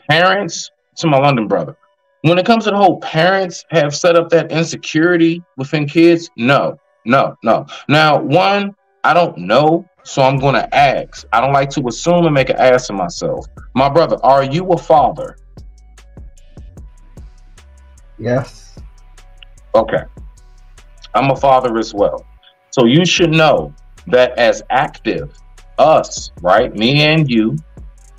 parents, to my London brother, when it comes to the whole parents have set up that insecurity within kids, no. Now, one, I don't know, so I'm going to ask. I don't like to assume and make an ass of myself. My brother, are you a father? Yes. Okay. I'm a father as well. So you should know that as active, us, right, me and you,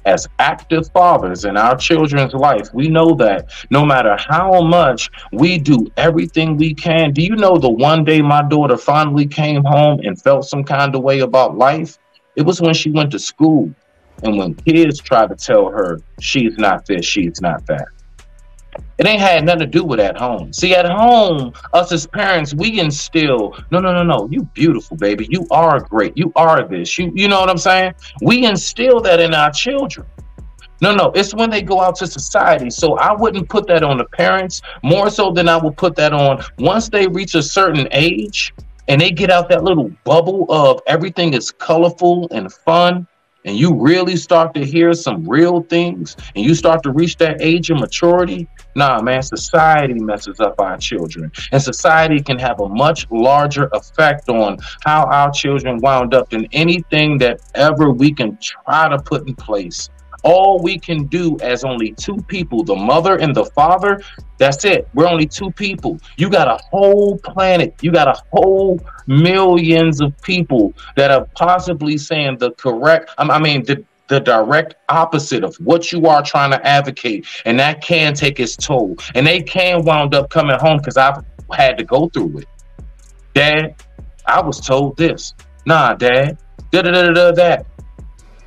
as active fathers in our children's life, we know that no matter how much we do everything we can. Do you know the one day my daughter finally came home and felt some kind of way about life? It was when she went to school and when kids tried to tell her she's not this, she's not that. It ain't had nothing to do with at home. See, at home, us as parents, we instill, no, you beautiful, baby. You are great. You are this. You know what I'm saying? We instill that in our children. No, it's when they go out to society. So I wouldn't put that on the parents more so than I would put that on once they reach a certain age and they get out that little bubble of everything is colorful and fun. And you really start to hear some real things and you start to reach that age of maturity, nah, man, society messes up our children. And society can have a much larger effect on how our children wound up than anything that ever we can try to put in place. All we can do as only two people, the mother and the father, that's it. We're only two people. You got a whole planet. You got a whole millions of people that are possibly saying the correct, the direct opposite of what you are trying to advocate. And that can take its toll. And they can wound up coming home because I've had to go through it. Dad, I was told this. Nah, Dad, that.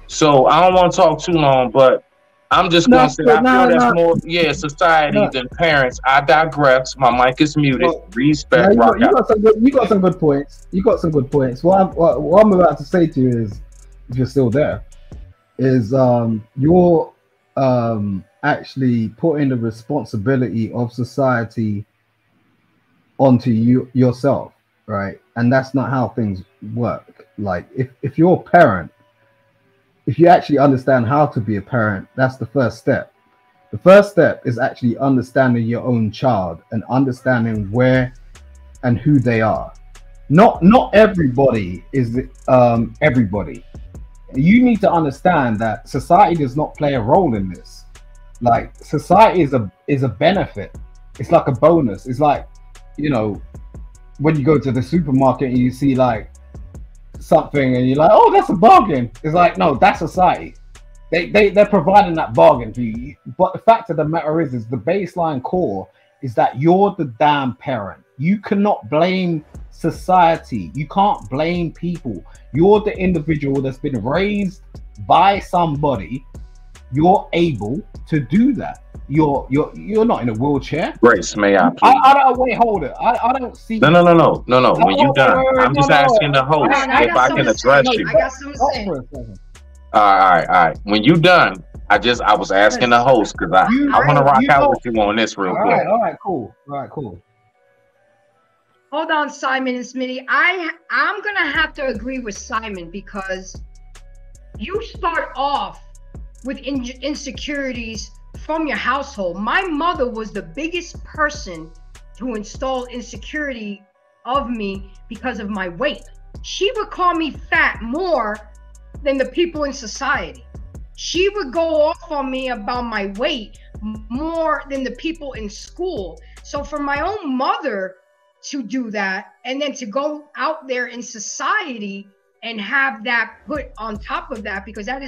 So I don't want to talk too long, but I'm just going to say I feel that's more, society than parents. I digress. My mic is muted. Respect. You got some good points. You got some good points. What I'm about to say to you is, if you're still there, is your actually putting the responsibility of society onto you yourself, right? And that's not how things work. Like if you're a parent, if you actually understand how to be a parent, that's the first step. The first step is actually understanding your own child and understanding where and who they are. Not everybody is everybody. You need to understand that society does not play a role in this. Like society is a benefit. It's like a bonus. It's like, you know, when you go to the supermarket and you see like something and you're like, oh, that's a bargain. It's like, no, that's society. They're providing that bargain for you. But the fact of the matter is the baseline core is that you're the damn parent. You cannot blame society. You can't blame people. You're the individual that's been raised by somebody. You're able to do that. You're not in a wheelchair. Grace, may I? I don't wait. Hold it. I don't see. No. When you done, I'm just asking the host if I can address you. I got something to say. All right. When you done, I was asking the host because I want to rock out with you on this real quick. All right, cool. Hold on, Simon and Smitty. I'm gonna have to agree with Simon because you start off with insecurities from your household. My mother was the biggest person to install insecurity of me because of my weight. She would call me fat more than the people in society. She would go off on me about my weight more than the people in school. So for my own mother to do that and then to go out there in society and have that put on top of that, because that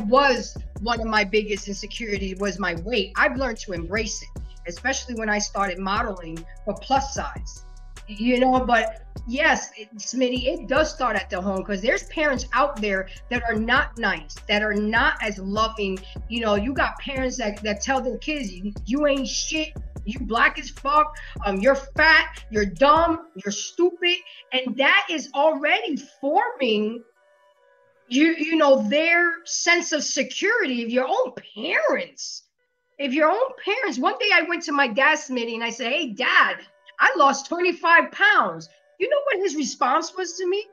was one of my biggest insecurities, was my weight. I've learned to embrace it, especially when I started modeling for plus size, you know. But yes, Smitty, it does start at the home, because there's parents out there that are not nice, that are not as loving. You know, you got parents that tell their kids, you ain't shit, you black as fuck, you're fat, you're dumb, you're stupid. And that is already forming you know, their sense of security of your own parents. One day I went to my dad's Smitty and I said, hey Dad, I lost 25 pounds. You know what his response was to me?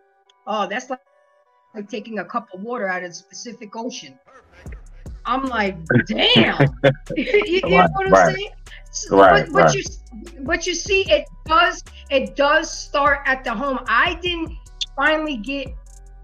Oh, that's like taking a cup of water out of the Pacific Ocean. I'm like, damn. you know what I'm saying? But you see, it does start at the home. I didn't finally get,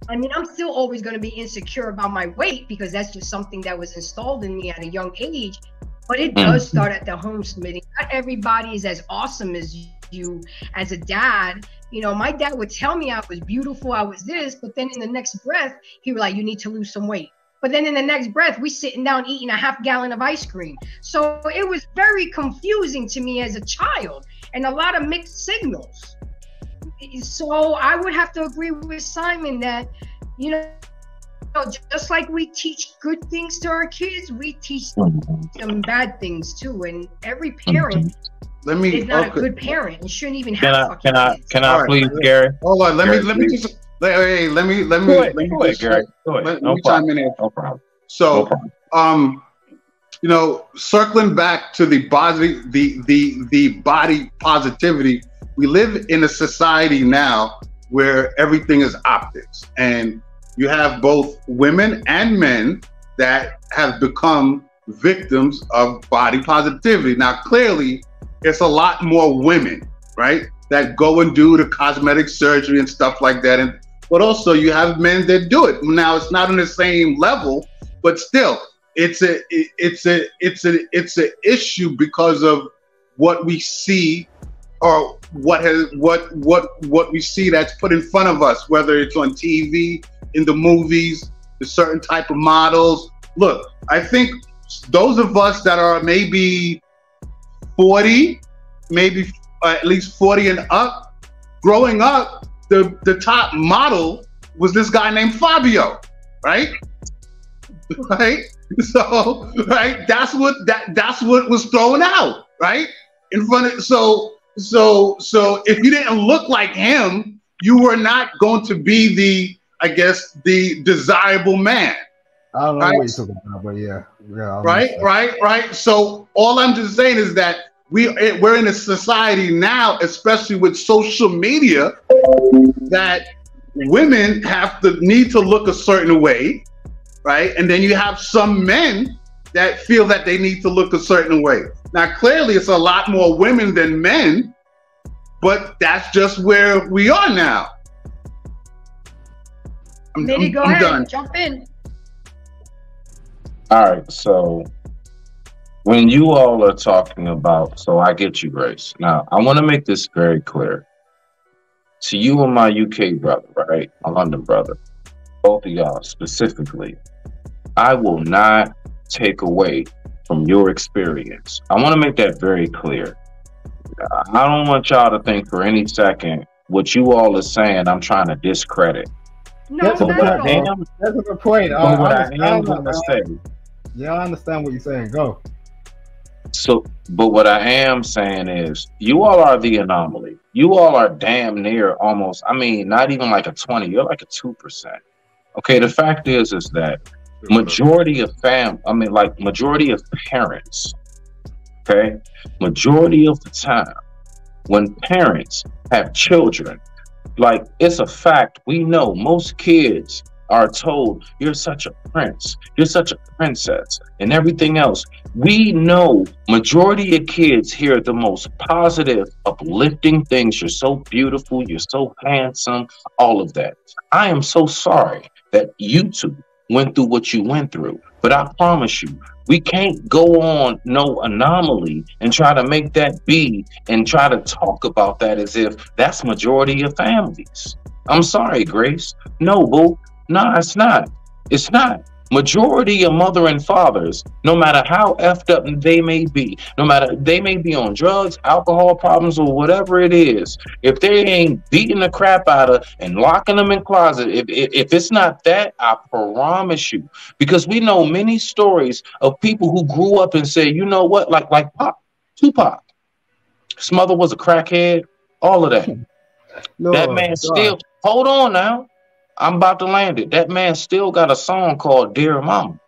I mean, I'm still always going to be insecure about my weight because that's just something that was installed in me at a young age. But it does start at the home, Smitty. Not everybody is as awesome as you as a dad. You know, my dad would tell me I was beautiful, I was this, but then in the next breath, he was like, you need to lose some weight. But then in the next breath, we sitting down eating a half gallon of ice cream. So it was very confusing to me as a child and a lot of mixed signals. So I would have to agree with Simon that, you know, just like we teach good things to our kids, we teach them bad things too. And every parent is not a good parent and shouldn't even have Can I please, Gary? Hold on, let me just Hey, let me Go ahead, Gary. Go ahead. Let me chime in here. No problem. So, you know, circling back to the body positivity, we live in a society now where everything is optics, and you have both women and men that have become victims of body positivity. Now, clearly, it's a lot more women, right, that go and do the cosmetic surgery and stuff like that, but also you have men that do it. Now it's not on the same level, but still, it's an issue because of what we see, or what we see that's put in front of us, whether it's on TV, in the movies, the certain type of models. Look, I think those of us that are maybe 40, maybe at least 40 and up, growing up, the top model was this guy named Fabio, right? Right? So, right, that's what was thrown out, right? In front of, so if you didn't look like him, you were not going to be the desirable man. I don't know Right. what you're talking about, but yeah. Right. So all I'm just saying is that we're in a society now, especially with social media, that women need to look a certain way, right? And then you have some men that feel that they need to look a certain way. Now, clearly, it's a lot more women than men, but that's just where we are now. Go ahead, done. Jump in. All right, so when you all are talking about, so I get you, Grace. Now, I want to make this very clear. To you and my UK brother, right? My London brother, both of y'all specifically, I will not take away from your experience. I want to make that very clear. I don't want y'all to think for any second what you all are saying I'm trying to discredit. No, that's a good point. What I am going to say. Yeah, I understand what you're saying. Go. So, but what I am saying is, you all are the anomaly. You all are damn near almost, I mean, not even like a 20, you're like a 2%. Okay, the fact is that majority of majority of parents, okay, majority of the time, when parents have children, like, it's a fact, we know most kids are told, you're such a prince, you're such a princess, and everything else. We know majority of kids hear the most positive, uplifting things. You're so beautiful, you're so handsome, all of that. I am so sorry that you two went through what you went through, but I promise you, we can't go on no anomaly and try to make that be and try to talk about that as if that's majority of families. I'm sorry, Grace. No, boo. No, it's not. It's not. Majority of mother and fathers, no matter how effed up they may be, no matter they may be on drugs, alcohol problems, or whatever it is, if they ain't beating the crap out of and locking them in closet, if it's not that, I promise you, because we know many stories of people who grew up and said, you know what, like Pop, Tupac, his mother was a crackhead, all of that. That man still, hold on now. I'm about to land it. That man still got a song called Dear Mama.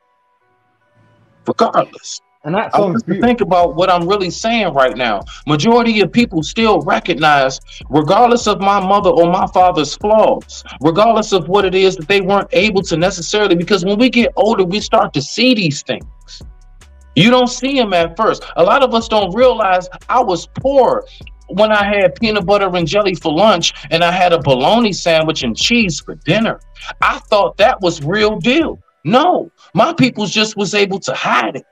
Regardless. And that song's beautiful. Think about what I'm really saying right now. Majority of people still recognize, regardless of my mother or my father's flaws, regardless of what it is that they weren't able to necessarily, because when we get older, we start to see these things. You don't see them at first. A lot of us don't realize I was poor when I had peanut butter and jelly for lunch and I had a bologna sandwich and cheese for dinner. I thought that was real deal. No, my people just was able to hide it.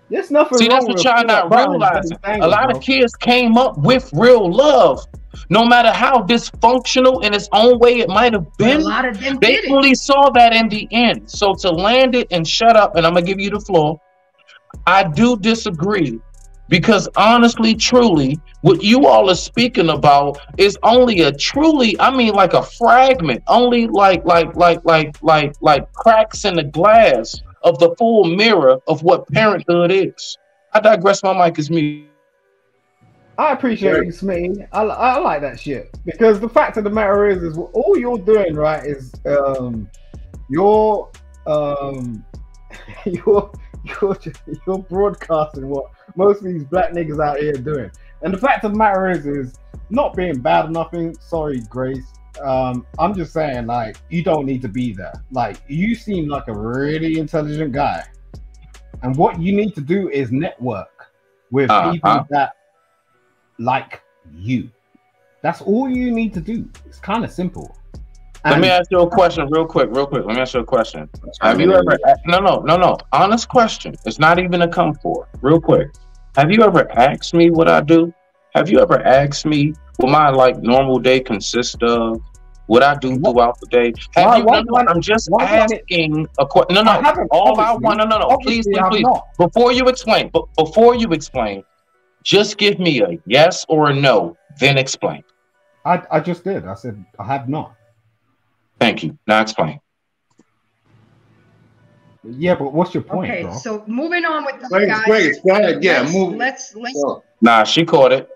There's nothing See, that's what y'all not realizing. A lot of kids came up with real love. No matter how dysfunctional in its own way it might have been, a lot of them they only saw that in the end. So to land it and shut up, and I'm going to give you the floor, I do disagree. Because honestly, truly, what you all are speaking about is only a truly, I mean, like a fragment, only like cracks in the glass of the full mirror of what parenthood is. I digress. My mic is mute. I appreciate you, Smitty. I like that shit, because the fact of the matter is all you're doing, right, is you're broadcasting what most of these black niggas out here are doing. And the fact of the matter is not being bad or nothing. Sorry, Grace. I'm just saying, like, you don't need to be there. Like, you seem like a really intelligent guy, and what you need to do is network with people that like you. That's all you need to do. It's kind of simple. Let me ask you a question real quick. Let me ask you a question. Have you ever, no, honest question. It's not even a come for. Real quick. Have you ever asked me what I do? Have you ever asked me what my like normal day consists of? What I do throughout the day? I'm just asking a question. No. All I want, no. Please. Before you explain, just give me a yes or a no, then explain. I just did. I said I have not. Thank you. Now explain. Yeah, but what's your point, okay, bro? so moving on with the Grace, go ahead. Yeah, let's Nah, she caught it.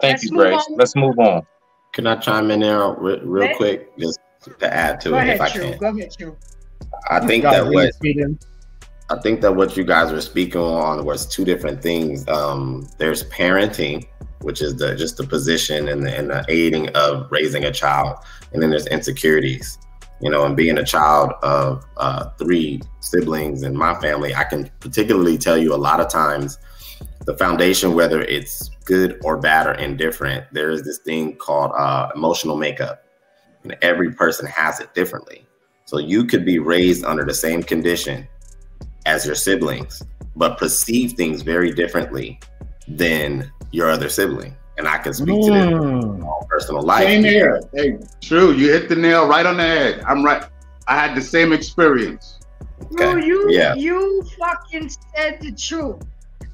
Thank you, Grace. Let's move on. Can I chime in there real quick, just to add to it, if I can? Go ahead, Drew. I think that what you guys were speaking on was two different things. There's parenting, which is just the position and the aiding of raising a child, and then there's insecurities. You know, and being a child of 3 siblings in my family, I can particularly tell you a lot of times the foundation, whether it's good or bad or indifferent, there is this thing called emotional makeup, and every person has it differently. So you could be raised under the same condition as your siblings, but perceive things very differently than your other sibling. And I can speak to this in all personal life. Same here. Hey, true. You hit the nail right on the head. I'm right. I had the same experience. Okay. No, you fucking said the truth.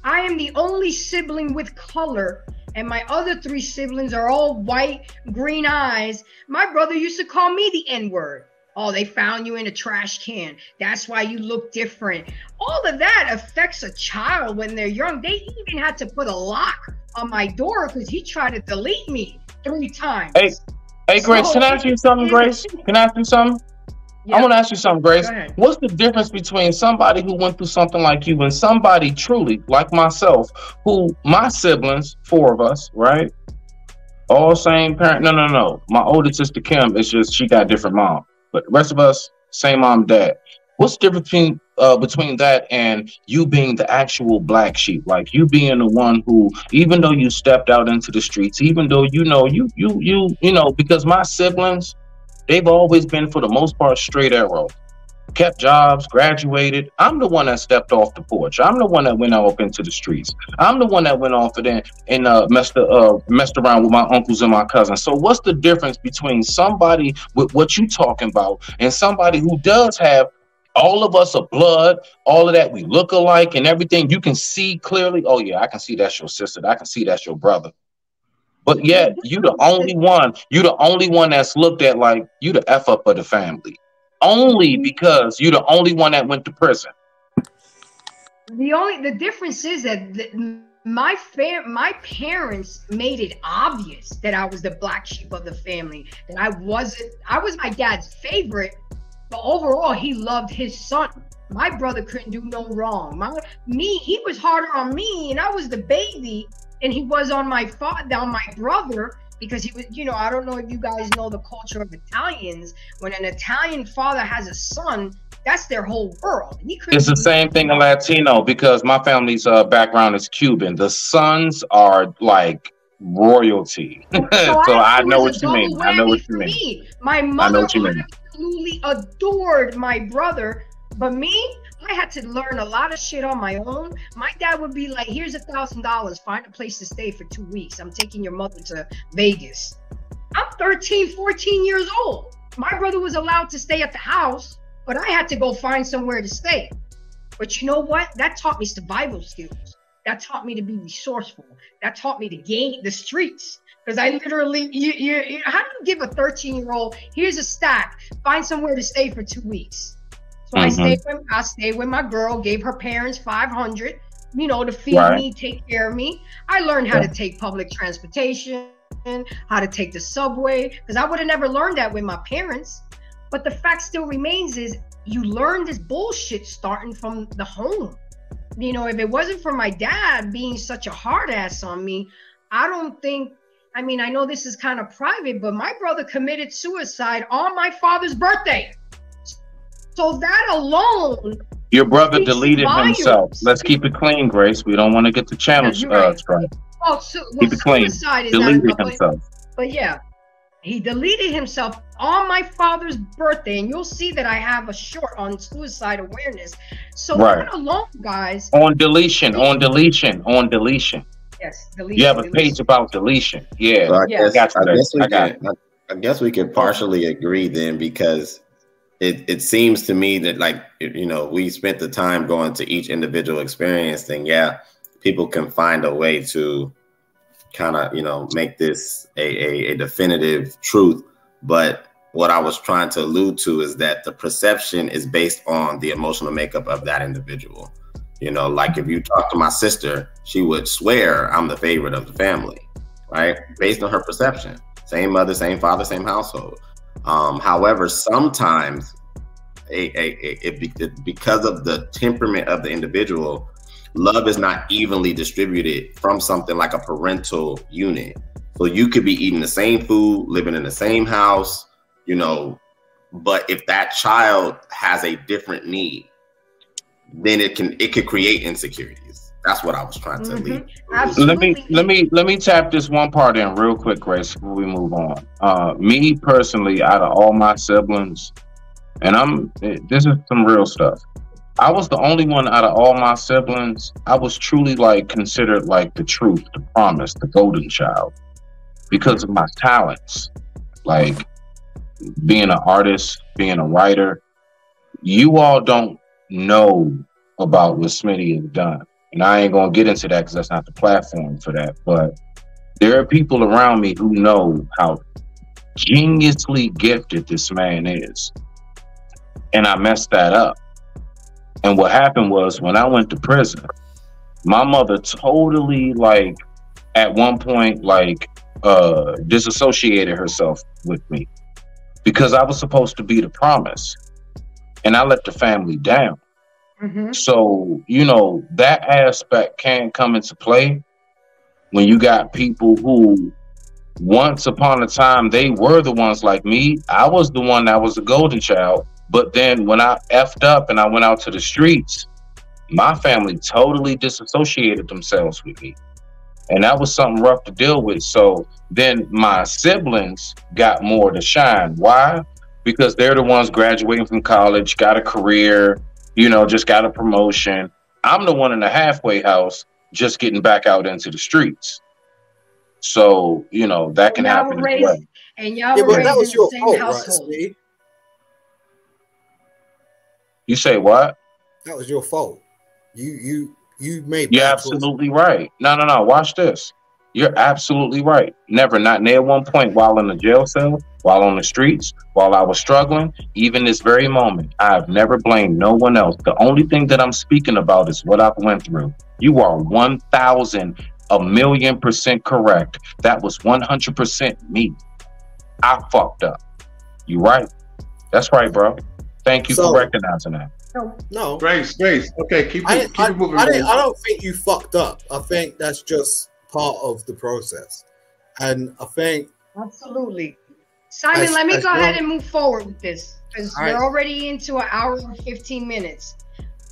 I am the only sibling with color, and my other 3 siblings are all white, green eyes. My brother used to call me the N-word. Oh, they found you in a trash can. That's why you look different. All of that affects a child when they're young. They even had to put a lock on my door because he tried to delete me 3 times. Hey, Grace, can I ask you something, Grace? Can I ask you something? Yep. I want to ask you something, Grace. What's the difference between somebody who went through something like you and somebody truly like myself, who my siblings, 4 of us, right? All same parent. No. My older sister, Kim, it's just she got a different mom. But the rest of us, same mom, dad. What's the difference between that and you being the actual black sheep? Like you being the one who, even though you stepped out into the streets, even though you know, because my siblings, they've always been, for the most part, straight arrow. Kept jobs, graduated. I'm the one that stepped off the porch. I'm the one that went off into the streets. I'm the one that went off and messed around with my uncles and my cousins. So what's the difference between somebody with what you talking about and somebody who does have all of us are blood, all of that, we look alike and everything? You can see clearly, oh yeah, I can see that's your sister. I can see that's your brother. But yet you the only one that's looked at like you the F up of the family. Only because you're the only one that went to prison. The difference is that my parents made it obvious that I was the black sheep of the family. That I was my dad's favorite, but overall he loved his son. My brother couldn't do no wrong. He was harder on me, and I was the baby, and he was on my brother. Because he was, I don't know if you guys know the culture of Italians. When an Italian father has a son, that's their whole world. It's the same thing in Latino, because my family's background is Cuban. The sons are like royalty. So I know what you mean. I know what you mean. My mother absolutely adored my brother, but me, I had to learn a lot of shit on my own. My dad would be like, here's $1,000, find a place to stay for 2 weeks. I'm taking your mother to Vegas. I'm 13, 14 years old. My brother was allowed to stay at the house, but I had to go find somewhere to stay. But you know what? That taught me survival skills. That taught me to be resourceful. That taught me to gain the streets. Because I literally, how do you give a 13-year-old, here's a stack, find somewhere to stay for 2 weeks? So I stayed with my girl, gave her parents $500, to feed me, take care of me. I learned how to take public transportation, how to take the subway, because I would have never learned that with my parents. But the fact still remains is you learn this bullshit starting from the home. If it wasn't for my dad being such a hard ass on me, I know this is kind of private, but my brother committed suicide on my father's birthday. So that alone, your brother deleted himself. Let's keep it clean, Grace. We don't want to get the channel right. Keep it clean. Deleted himself. But yeah, he deleted himself on my father's birthday, and you'll see that I have a short on suicide awareness. So that alone, guys. On deletion. Yes, deletion. You have a page about deletion. Yeah. So I guess we could partially agree then, because it seems to me that, like, we spent the time going to each individual experience thing. Yeah, people can find a way to kind of, make this a definitive truth. But what I was trying to allude to is that the perception is based on the emotional makeup of that individual. Like if you talk to my sister, she would swear I'm the favorite of the family, right? Based on her perception. Same mother, same father, same household. However, sometimes because of the temperament of the individual, love is not evenly distributed from something like a parental unit. So you could be eating the same food, living in the same house, you know, but if that child has a different need, then it could create insecurities. That's what I was trying to lead. Let me tap this one part in real quick, Grace, before we move on. Me personally, out of all my siblings, and this is some real stuff. I was the only one out of all my siblings. I was truly like considered like the truth, the promise, the golden child, because of my talents, like being an artist, being a writer. You all don't know about what Smitty has done, and I ain't gonna get into that because that's not the platform for that. But there are people around me who know how geniusly gifted this man is, and I messed that up. And what happened was, when I went to prison, my mother totally, like, at one point, like, disassociated herself with me because I was supposed to be the promise, and I let the family down. So, you know, that aspect can come into play when you got people who, once upon a time, they were the ones like me. I was the one that was the golden child. But then when I effed up and I went out to the streets, my family totally disassociated themselves with me. And that was something rough to deal with. So then my siblings got more to shine. Why? Because they're the ones graduating from college, got a career, you know, just got a promotion. I'm the one in the halfway house just getting back out into the streets. So, you know, that can happen as well. And y'all were raised in the same household. Right, You say what? that was your fault. You made. You're absolutely right. No. Watch this. You're absolutely right. Never, not near one point while in the jail cell, while on the streets, while I was struggling, even this very moment, I've never blamed no one else. The only thing that I'm speaking about is what I've went through. You are 1,000,000,000% correct. That was 100% me. I fucked up. You right. That's right, bro. Thank you for recognizing that. No. Grace. Okay, keep it moving. I don't think you fucked up. I think that's just part of the process. And I think... Absolutely. Simon, let me go ahead and move forward with this, because we're already into an hour and 15 minutes.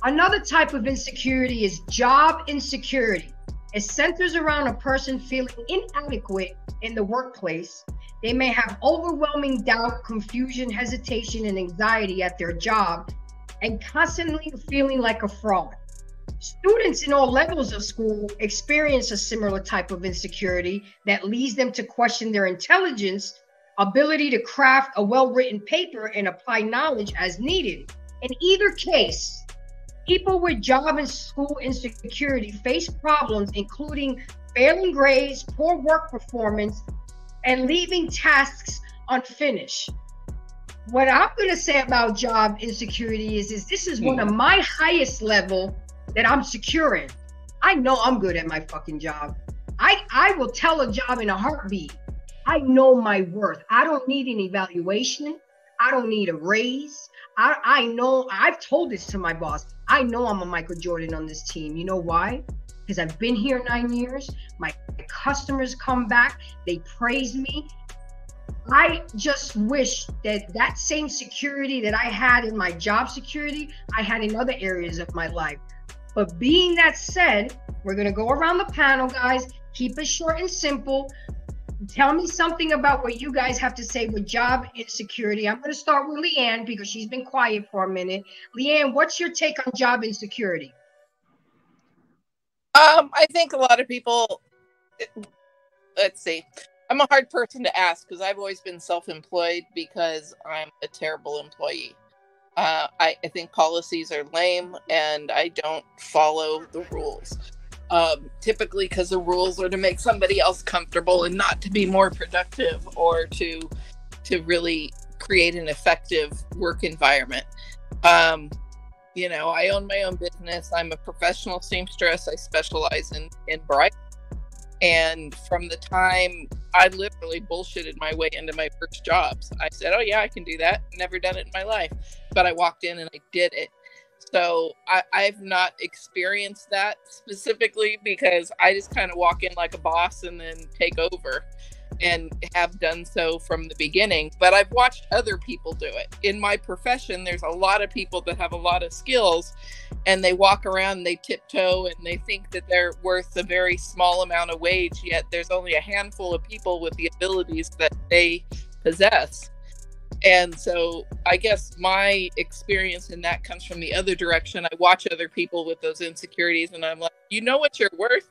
Another type of insecurity is job insecurity. It centers around a person feeling inadequate in the workplace. They may have overwhelming doubt, confusion, hesitation, and anxiety at their job, and constantly feeling like a fraud. Students in all levels of school experience a similar type of insecurity that leads them to question their intelligence, ability to craft a well-written paper and apply knowledge as needed. In either case, people with job and school insecurity face problems including failing grades, poor work performance, and leaving tasks unfinished. What I'm going to say about job insecurity is this is one of my highest level that I'm secure in. I know I'm good at my fucking job. I will tell a job in a heartbeat. I know my worth. I don't need an evaluation. I don't need a raise. I know, I've told this to my boss. I know I'm a Michael Jordan on this team. You know why? Because I've been here 9 years. My customers come back. They praise me. I just wish that that same security that I had in my job security, I had in other areas of my life. But being that said, we're going to go around the panel, guys. Keep it short and simple. Tell me something about what you guys have to say with job insecurity. I'm going to start with Leanne because she's been quiet for a minute. Leanne, what's your take on job insecurity? I think a lot of people, let's see. I'm a hard person to ask because I've always been self-employed because I'm a terrible employee. I think policies are lame and I don't follow the rules. Typically because the rules are to make somebody else comfortable and not to be more productive or to really create an effective work environment. You know, I own my own business. I'm a professional seamstress. I specialize in bridal. And from the time I literally bullshitted my way into my first jobs, I said, oh yeah, I can do that. Never done it in my life. but I walked in and I did it. So I've not experienced that specifically, because I just kind of walk in like a boss and then take over, and have done so from the beginning. But I've watched other people do it. In my profession, there's a lot of people that have a lot of skills, and they walk around and they tiptoe and they think that they're worth a very small amount of wage, yet there's only a handful of people with the abilities that they possess. And so I guess my experience in that comes from the other direction. I watch other people with those insecurities and I'm like, you know what you're worth?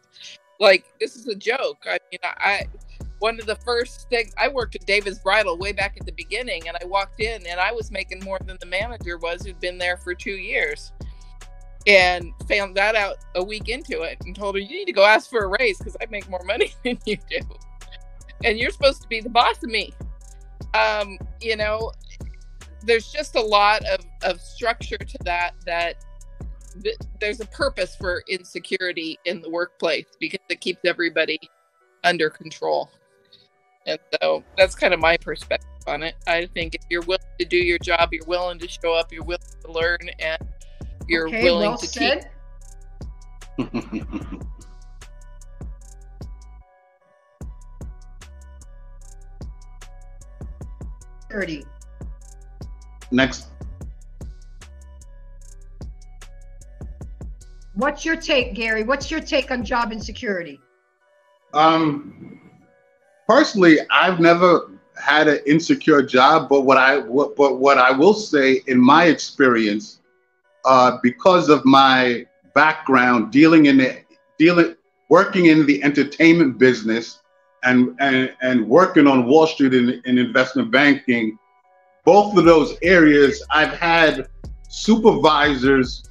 Like, this is a joke. I mean, one of the first things, I worked at David's Bridal way back at the beginning, and I walked in and I was making more than the manager was, who'd been there for 2 years, and found that out a week into it and told her, you need to go ask for a raise because I make more money than you do. And you're supposed to be the boss of me. You know, there's just a lot of structure to that there's a purpose for insecurity in the workplace, because it keeps everybody under control. And so that's kind of my perspective on it. I think if you're willing to do your job, you're willing to show up, you're willing to learn, and you're willing to said. keep. 30. Next. What's your take, Gary? What's your take on job insecurity? Personally, I've never had an insecure job, but what I will say, in my experience, because of my background working in the entertainment business and working on Wall Street in investment banking, both of those areas, I've had supervisors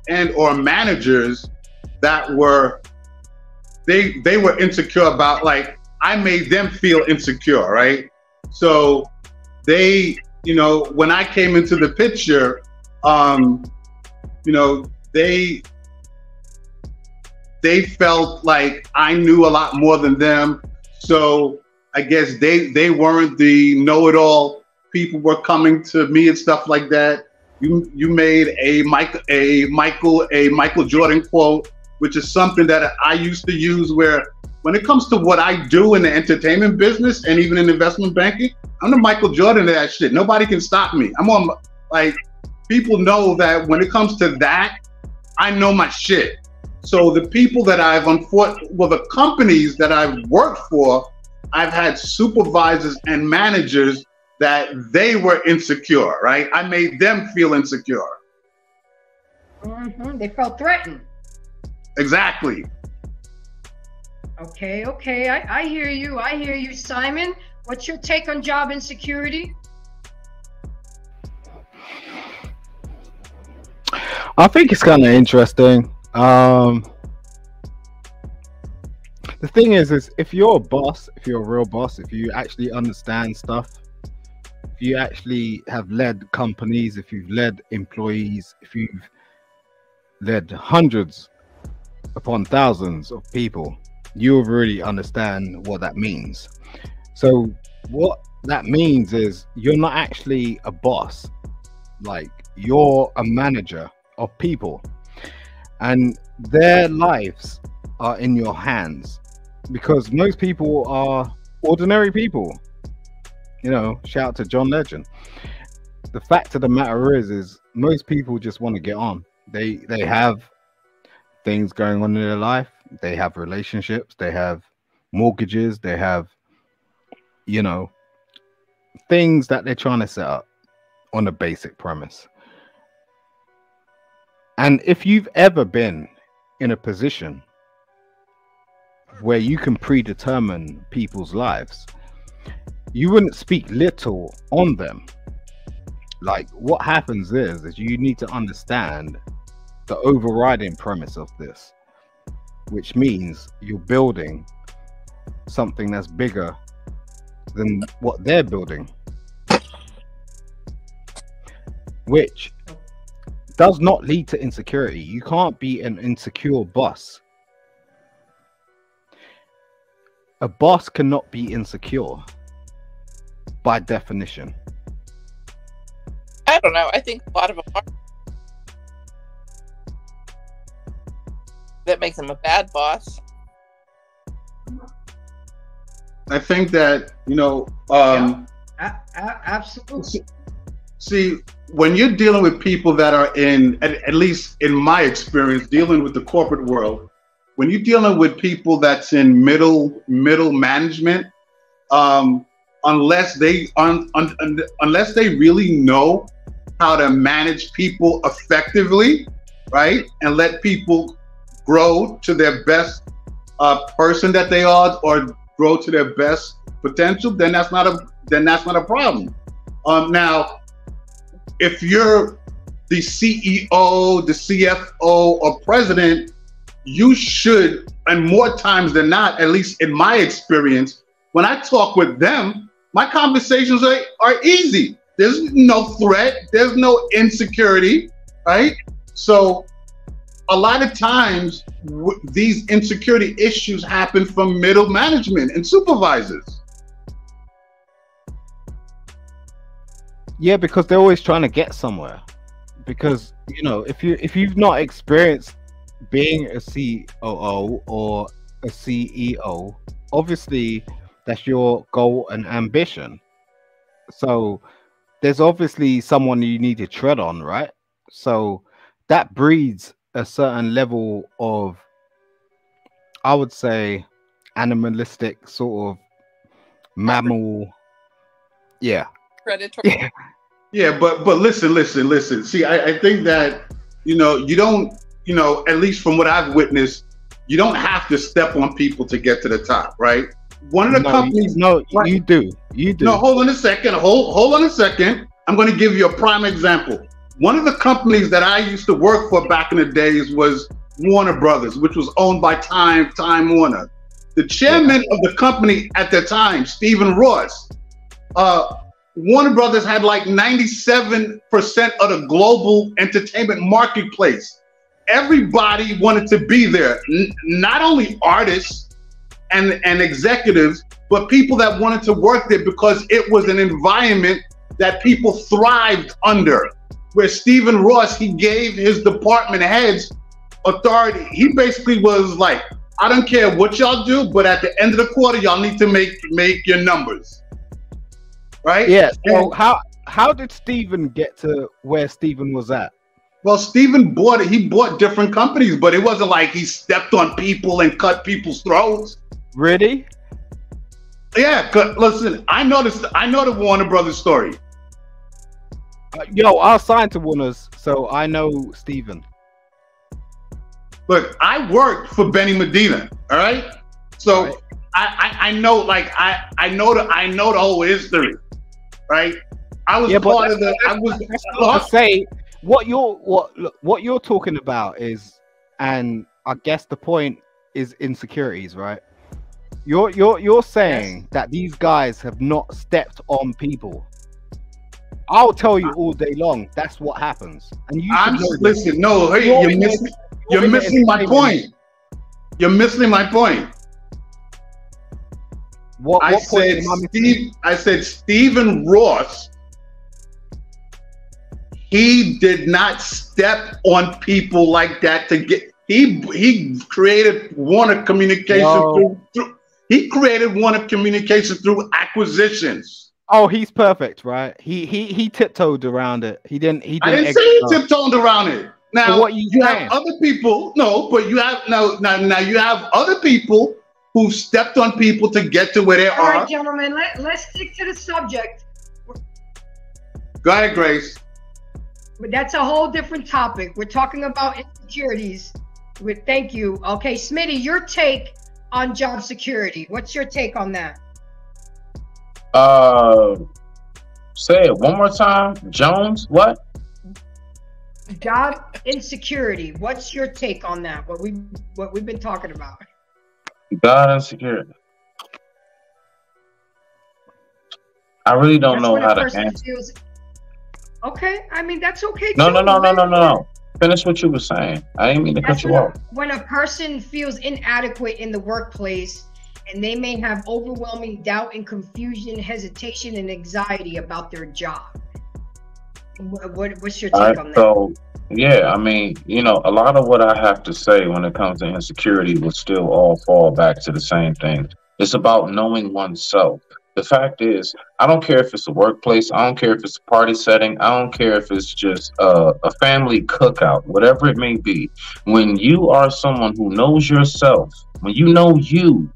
and or managers that were they were insecure about, like, I made them feel insecure, right? So they, you know, when I came into the picture, you know, they felt like I knew a lot more than them. So I guess they weren't the know-it-all. People were coming to me and stuff like that. You made a Michael Jordan quote, which is something that I used to use, where when it comes to what I do in the entertainment business and even in investment banking, I'm the Michael Jordan of that shit. Nobody can stop me. I'm on, like, people know that when it comes to that, I know my shit. So the people that the companies that I've worked for, I've had supervisors and managers that they were insecure, right? I made them feel insecure. Mm-hmm. They felt threatened. Exactly. Okay. I hear you. I hear you, Simon. What's your take on job insecurity? I think it's kind of interesting. The thing is if you're a boss, if you're a real boss, if you actually understand stuff, if you actually have led companies, if you've led employees, if you've led hundreds upon thousands of people, you'll really understand what that means. So what that means is you're not actually a boss, like, you're a manager of people, and their lives are in your hands, because most people are ordinary people. You know, shout out to John Legend. The fact of the matter is most people just want to get on. They have things going on in their life. They have relationships. They have mortgages. They have, you know, things that they're trying to set up on a basic premise. And if you've ever been in a position where you can predetermine people's lives, you wouldn't speak little on them. Like, what happens is you need to understand the overriding premise of this, which means you're building something that's bigger than what they're building, which does not lead to insecurity. You can't be an insecure boss. A boss cannot be insecure by definition. I don't know. I think a lot of them are. That makes him a bad boss. I think that, absolutely. See, when you're dealing with people that are at least in my experience, dealing with the corporate world, when you're dealing with people that's in middle management, unless they really know how to manage people effectively, right, and let people grow to their best person that they are, or grow to their best potential, then that's not a problem. Now, if you're the CEO, the CFO, or president, you should, and more times than not, at least in my experience, when I talk with them, my conversations are easy. There's no threat, there's no insecurity, right? So a lot of times these insecurity issues happen from middle management and supervisors. Yeah, because they're always trying to get somewhere. Because, if you've not experienced being a COO or a CEO, obviously that's your goal and ambition. So there's obviously someone you need to tread on, right? So that breeds a certain level of, I would say, animalistic sort of mammal. Yeah. Predatory. Yeah, but listen. See, I think that, you don't, at least from what I've witnessed, you don't have to step on people to get to the top, right? One of the companies. No, you do. No, hold on a second. Hold on a second. I'm going to give you a prime example. One of the companies that I used to work for back in the days was Warner Brothers, which was owned by Time Warner. The chairman of the company at the time, Stephen Ross, Warner Brothers had like 97% of the global entertainment marketplace. Everybody wanted to be there, not only artists and executives, but people that wanted to work there because it was an environment that people thrived under. Where Stephen Ross, he gave his department heads authority. He basically was like, I don't care what y'all do, but at the end of the quarter, y'all need to make your numbers. Right? Yeah. So how did Stephen get to where Stephen was at? Well, Stephen bought different companies, but it wasn't like he stepped on people and cut people's throats. Really? Yeah, listen, I know the Warner Brothers story. Yo, I signed to Warner's, so I know Stephen. Look, I worked for Benny Medina, all right? So right. I know, like I know the whole history, right? I was part of the. I was to say what you're talking about is, and I guess the point is insecurities, right? You're saying that these guys have not stepped on people. I'll tell you all day long. That's what happens. And you listen. No, hey, you're missing my point. You're missing my point. What point I said Stephen Ross. He did not step on people like that to get. He created Warner Communication He created Warner Communication through acquisitions. Oh, he's perfect, right? He tiptoed around it. He didn't. I didn't say he tiptoed around it. Now, what you have other people. No, but you have now you have other people who stepped on people to get to where they are. All right, gentlemen, let's stick to the subject. Go ahead, Grace. But that's a whole different topic. We're talking about insecurities. Thank you. Okay, Smitty, your take on job security. What's your take on that? Say it one more time. Jones, what? Job insecurity. What's your take on that? What we've been talking about. Job insecurity. I really don't know how to answer. Okay, I mean that's okay. No. Finish what you were saying. I didn't mean to cut you off. When a person feels inadequate in the workplace, and they may have overwhelming doubt and confusion, hesitation, and anxiety about their job. What's your All take right, on that? so yeah, I mean, a lot of what I have to say when it comes to insecurity will still all fall back to the same thing. It's about knowing oneself. The fact is, I don't care if it's a workplace, I don't care if it's a party setting, I don't care if it's just a family cookout, whatever it may be. When you are someone who knows yourself, when you know you,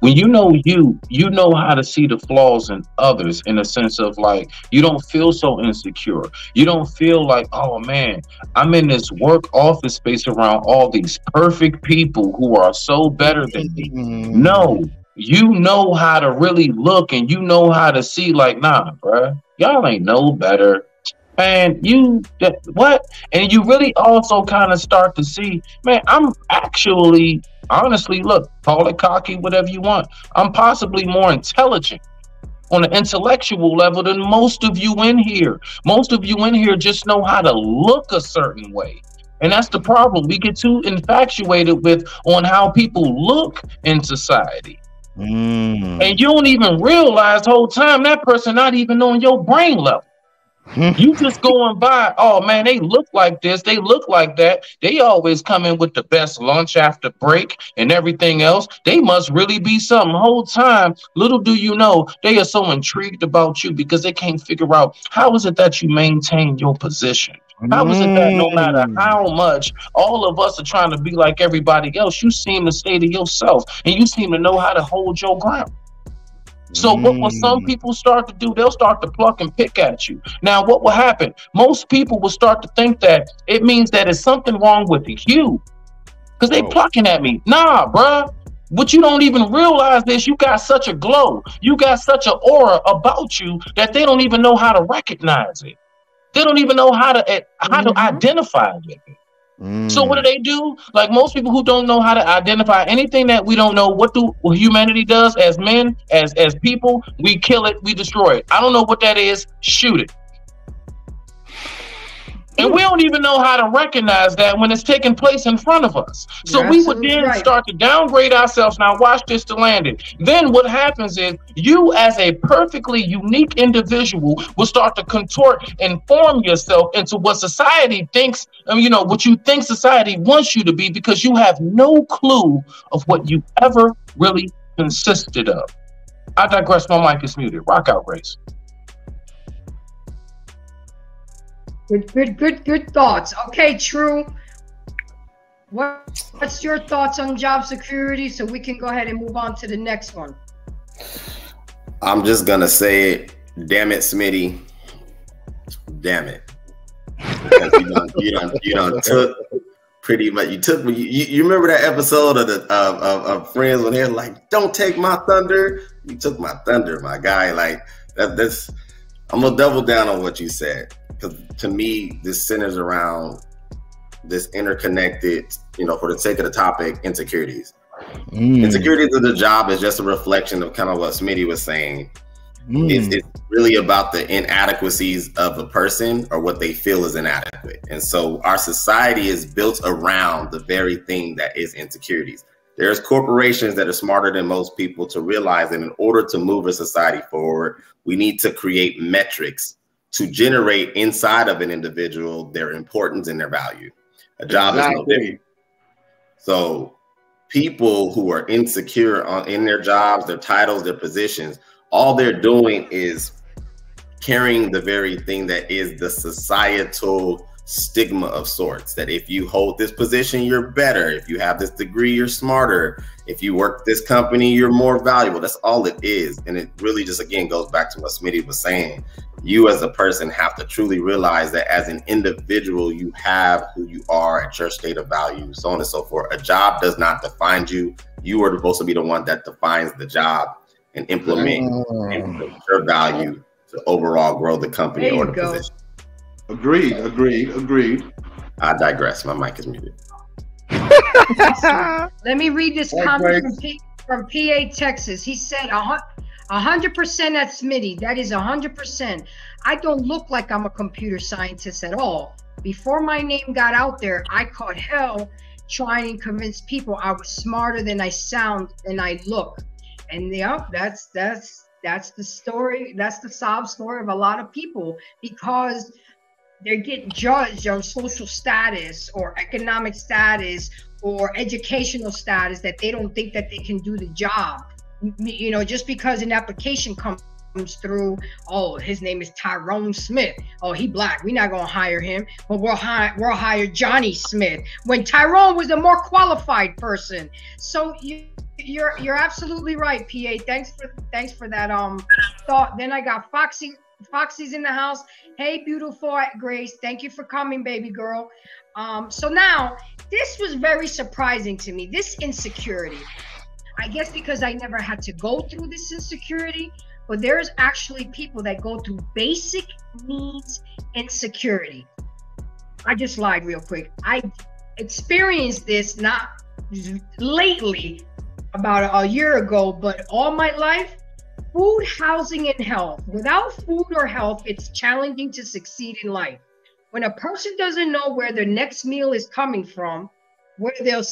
when you know how to see the flaws in others, in a sense of like, you don't feel so insecure. You don't feel like, oh man, I'm in this work office space around all these perfect people who are so better than me. No, you know how to really look, and you know how to see like, nah, bruh, y'all ain't no better. And what? And you really also kind of start to see, man, I'm actually, honestly, look, call it cocky, whatever you want. I'm possibly more intelligent on an intellectual level than most of you in here. Most of you in here just know how to look a certain way. And that's the problem. We get too infatuated with on how people look in society. And you don't even realize the whole time that person not even on your brain level. You just going by, oh man, they look like this, they look like that. They always come in with the best lunch after break and everything else. They must really be something. The whole time, little do you know, they are so intrigued about you because they can't figure out how is it that you maintain your position. How is it that no matter how much all of us are trying to be like everybody else, you seem to stay to yourself and you seem to know how to hold your ground. So what will some people start to do? They'll start to pluck and pick at you. Now, what will happen? Most people will start to think that it means that there's something wrong with you because they plucking at me. Nah, bruh. What you don't even realize is you got such a glow. You got such an aura about you that they don't even know how to recognize it. They don't even know how to identify with it. So what do? Like most people who don't know how to identify anything that we don't know, what humanity does as men, as people, we kill it, we destroy it. I don't know what that is. Shoot it. And we don't even know how to recognize that when it's taking place in front of us. So we would then start to downgrade ourselves. Now watch this to land it. Then what happens is you as a perfectly unique individual will start to contort and form yourself into what society thinks, what you think society wants you to be, because you have no clue of what you ever really consisted of. I digress. My mic is muted. Rock out, Grace. Good thoughts. Okay, True. What's your thoughts on job security so we can go ahead and move on to the next one? I'm just gonna say it. Damn it, Smitty. Damn it. Because you done took pretty much. You remember that episode of Friends when they're like, "Don't take my thunder." You took my thunder, my guy. Like that's. I'm gonna double down on what you said. Because to me, this centers around this interconnected, for the sake of the topic, insecurities. Insecurities of the job is just a reflection of kind of what Smitty was saying. It's really about the inadequacies of a person or what they feel is inadequate. And so our society is built around the very thing that is insecurities. There's corporations that are smarter than most people to realize that in order to move a society forward, we need to create metrics to generate inside of an individual their importance and their value. A job is no different. So people who are insecure in their jobs, their titles, their positions, all they're doing is carrying the very thing that is the societal stigma of sorts, that if you hold this position, you're better. If you have this degree, you're smarter. If you work this company, you're more valuable. That's all it is. And it really just, again, goes back to what Smitty was saying. You as a person have to truly realize that as an individual, you have who you are at your state of value, so on and so forth. A job does not define you. You are supposed to be the one that defines the job and implement your value to overall grow the company or the position. Agreed. I digress. My mic is muted. Let me read this comment from PA, Texas. He said 100% at Smitty. That is 100%. I don't look like I'm a computer scientist at all. Before my name got out there, I caught hell trying to convince people I was smarter than I sound and I look. And yeah, that's That's the story. That's the sob story of a lot of people, because they get judged on social status or economic status or educational status, that they don't think that they can do the job. You know, just because an application comes through, oh, his name is Tyrone Smith. Oh, he black. We're not gonna hire him, but we'll hire Johnny Smith, when Tyrone was a more qualified person. So you're absolutely right, PA. Thanks for that thought. Then I got Foxy's in the house. Hey, beautiful Grace. Thank you for coming, baby girl. So now this was very surprising to me. This insecurity. I guess because I never had to go through this insecurity, but there's actually people that go through basic needs insecurity. I just lied real quick. I experienced this not lately, about a year ago, but all my life. Food, housing, and health. Without food or health, it's challenging to succeed in life. When a person doesn't know where their next meal is coming from, where they'll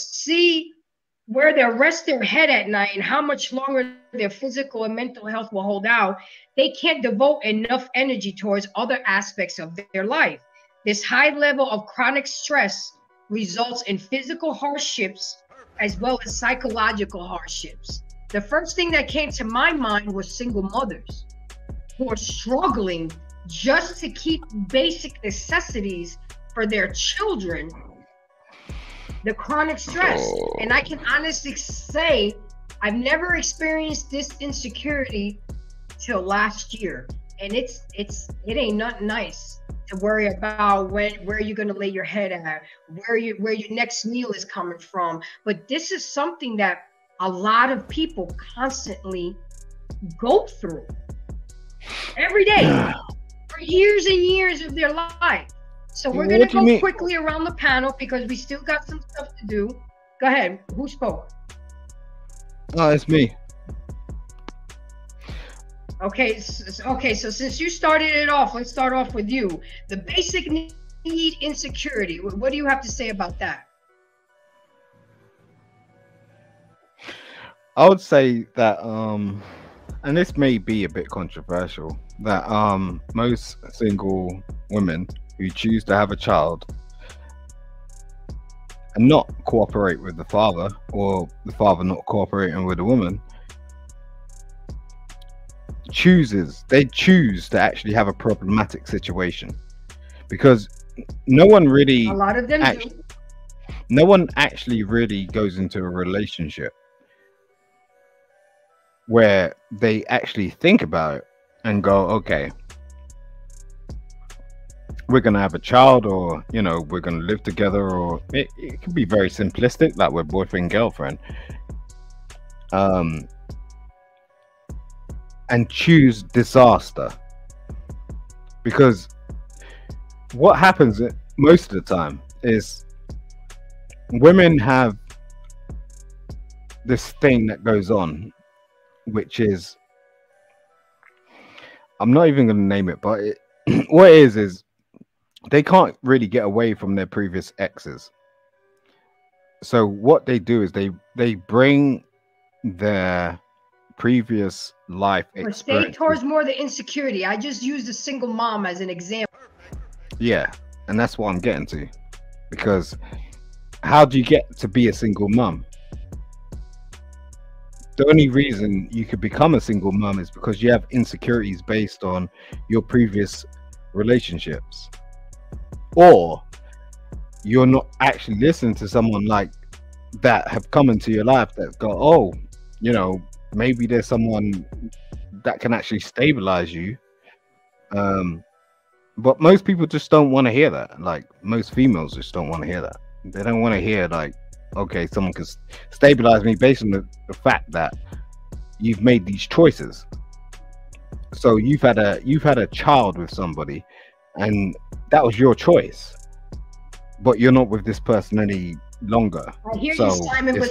rest their head at night, and how much longer their physical and mental health will hold out, they can't devote enough energy towards other aspects of their life. This high level of chronic stress results in physical hardships as well as psychological hardships. The first thing that came to my mind was single mothers who are struggling just to keep basic necessities for their children. The chronic stress. And I can honestly say I've never experienced this insecurity till last year. And it ain't nothing nice to worry about where you're gonna lay your head at, where your next meal is coming from. But this is something that a lot of people constantly go through every day for years and years of their life. So we're going to go quickly around the panel because we still got some stuff to do. Go ahead. Who spoke? Oh, it's me. Okay. So since you started it off, let's start off with you. The basic need insecurity. What do you have to say about that? I would say that, and this may be a bit controversial, that most single women who choose to have a child and not cooperate with the father, or the father not cooperating with the woman, choose to actually have a problematic situation, because no one really, a lot of them do. No one actually really goes into a relationship where they actually think about it and go, okay, we're gonna have a child, or we're gonna live together, or it can be very simplistic, like we're boyfriend girlfriend, and choose disaster. Because what happens most of the time is women have this thing that goes on, which is, I'm not even going to name it, but what it is they can't really get away from their previous exes. So what they do is they bring their previous life experience. But stay towards more the insecurity. I just used a single mom as an example. Yeah, and that's what I'm getting to. Because how do you get to be a single mom? The only reason you could become a single mom is because you have insecurities based on your previous relationships, or you're not actually listening to someone like that have come into your life that go, oh, maybe there's someone that can actually stabilize you. But most people just don't want to hear that. Like, most females just don't want to hear that. They don't want to hear, like, okay, someone can stabilize me based on the fact that you've made these choices. So you've had a child with somebody, and that was your choice, but you're not with this person any longer. I hear you, Simon, but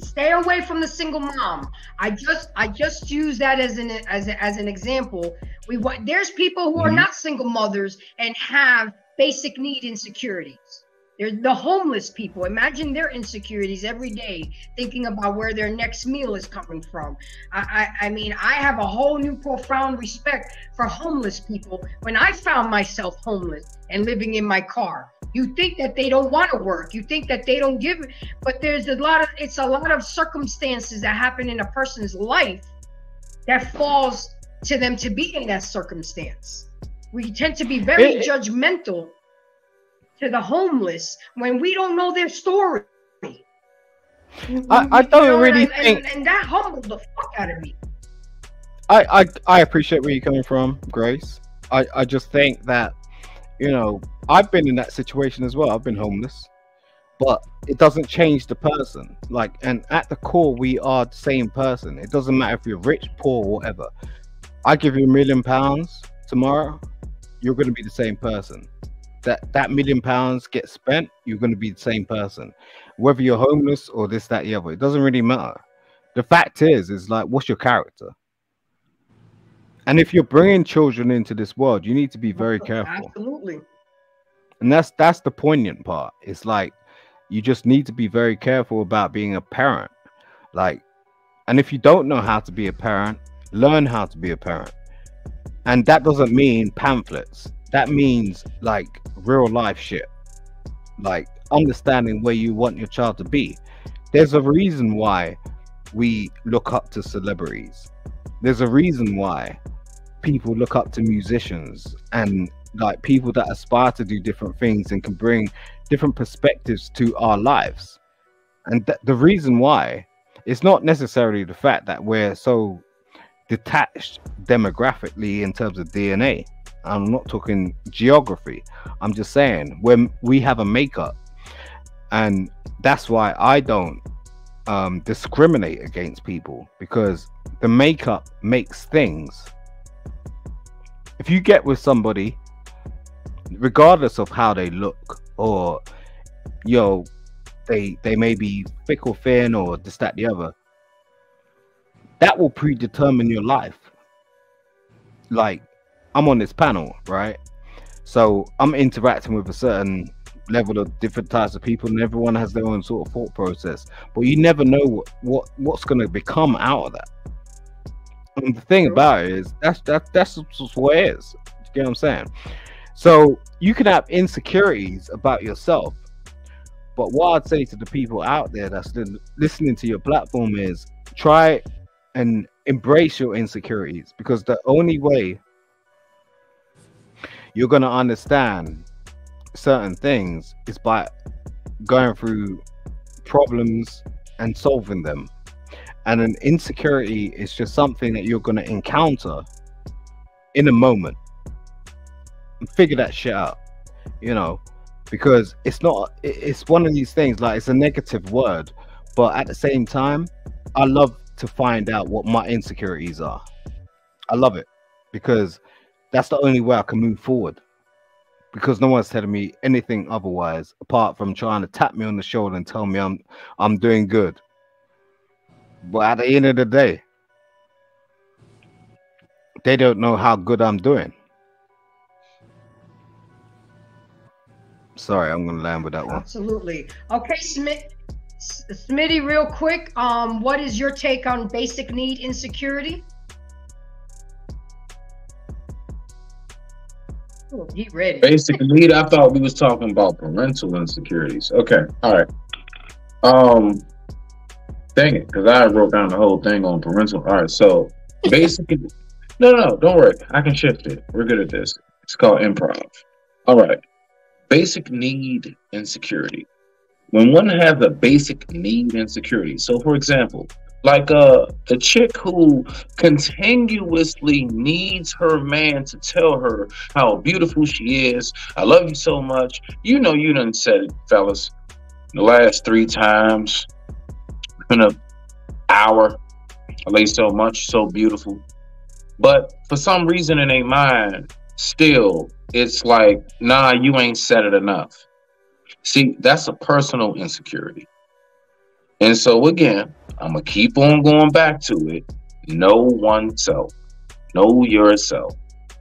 stay away from the single mom. I just use that as an example. There's people who are not single mothers and have basic need insecurities. There's the homeless people. Imagine their insecurities every day, thinking about where their next meal is coming from. I mean, I have a whole new profound respect for homeless people. When I found myself homeless and living in my car, you think that they don't want to work. You think that they don't give it, but it's a lot of circumstances that happen in a person's life that falls to them to be in that circumstance. We tend to be very judgmental to the homeless when we don't know their story. I don't really think, and that humbled the fuck out of me. I appreciate where you're coming from, Grace. I just think that, you know, I've been in that situation as well. I've been homeless, but it doesn't change the person. Like, and at the core, we are the same person. It doesn't matter if you're rich, poor, whatever. I give you £1 million tomorrow, you're going to be the same person. That £1 million gets spent, you're going to be the same person, whether you're homeless or this, that, the other. It doesn't really matter. The fact is like, what's your character? And if you're bringing children into this world, you need to be very careful. Absolutely. And that's the poignant part. It's like, you just need to be very careful about being a parent. Like, and if you don't know how to be a parent, learn how to be a parent. And that doesn't mean pamphlets. That means like real life shit. Like understanding where you want your child to be. There's a reason why we look up to celebrities. There's a reason why people look up to musicians and like people that aspire to do different things and can bring different perspectives to our lives. And the reason why, it's not necessarily the fact that we're so detached demographically in terms of DNA. I'm not talking geography. I'm just saying when we have a makeup, and that's why I don't discriminate against people, because the makeup makes things. If you get with somebody, regardless of how they look, or they may be thick or thin or this, that, the other, that will predetermine your life. Like, I'm on this panel, right? So I'm interacting with a certain level of different types of people, and everyone has their own sort of thought process. But you never know what's going to become out of that. And the thing about it is that's just what it is. You get what I'm saying? So you can have insecurities about yourself, but what I'd say to the people out there that's listening to your platform is try and embrace your insecurities, because the only way you're going to understand certain things is by going through problems and solving them. And an insecurity is just something that you're going to encounter in a moment and figure that shit out, you know, because it's one of these things, like, it's a negative word, but at the same time, I love to find out what my insecurities are. I love it, because that's the only way I can move forward, because no one's telling me anything otherwise apart from trying to tap me on the shoulder and tell me I'm doing good. But at the end of the day, they don't know how good I'm doing. Sorry, I'm gonna land with that one. Absolutely. Okay, Smitty, real quick, what is your take on basic need insecurity? Oh, he ready. Basic need. I thought we was talking about parental insecurities. Okay, all right. Dang it, because I wrote down the whole thing on parental. All right, so basic. No, don't worry. I can shift it. We're good at this. It's called improv. All right. Basic need insecurity. When one has a basic need insecurity, so for example, like a chick who continuously needs her man to tell her how beautiful she is. I love you so much. You know, you done said it, fellas, the last 3 times in an hour. I love you so much, so beautiful. But for some reason in their mind, still, it's like, nah, you ain't said it enough. See, that's a personal insecurity. And so again, I'm going to keep on going back to it. Know oneself. Know yourself.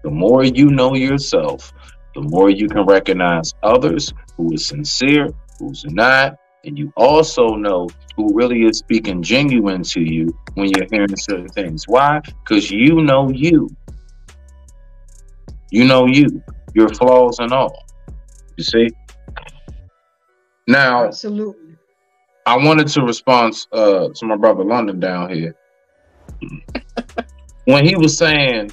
The more you know yourself, the more you can recognize others who is sincere, who's not, and you also know who really is speaking genuine to you when you're hearing certain things. Why? Because you know you. You know you, your flaws and all. You see? Now, Absolutely. I wanted to respond to my brother London down here. When he was saying,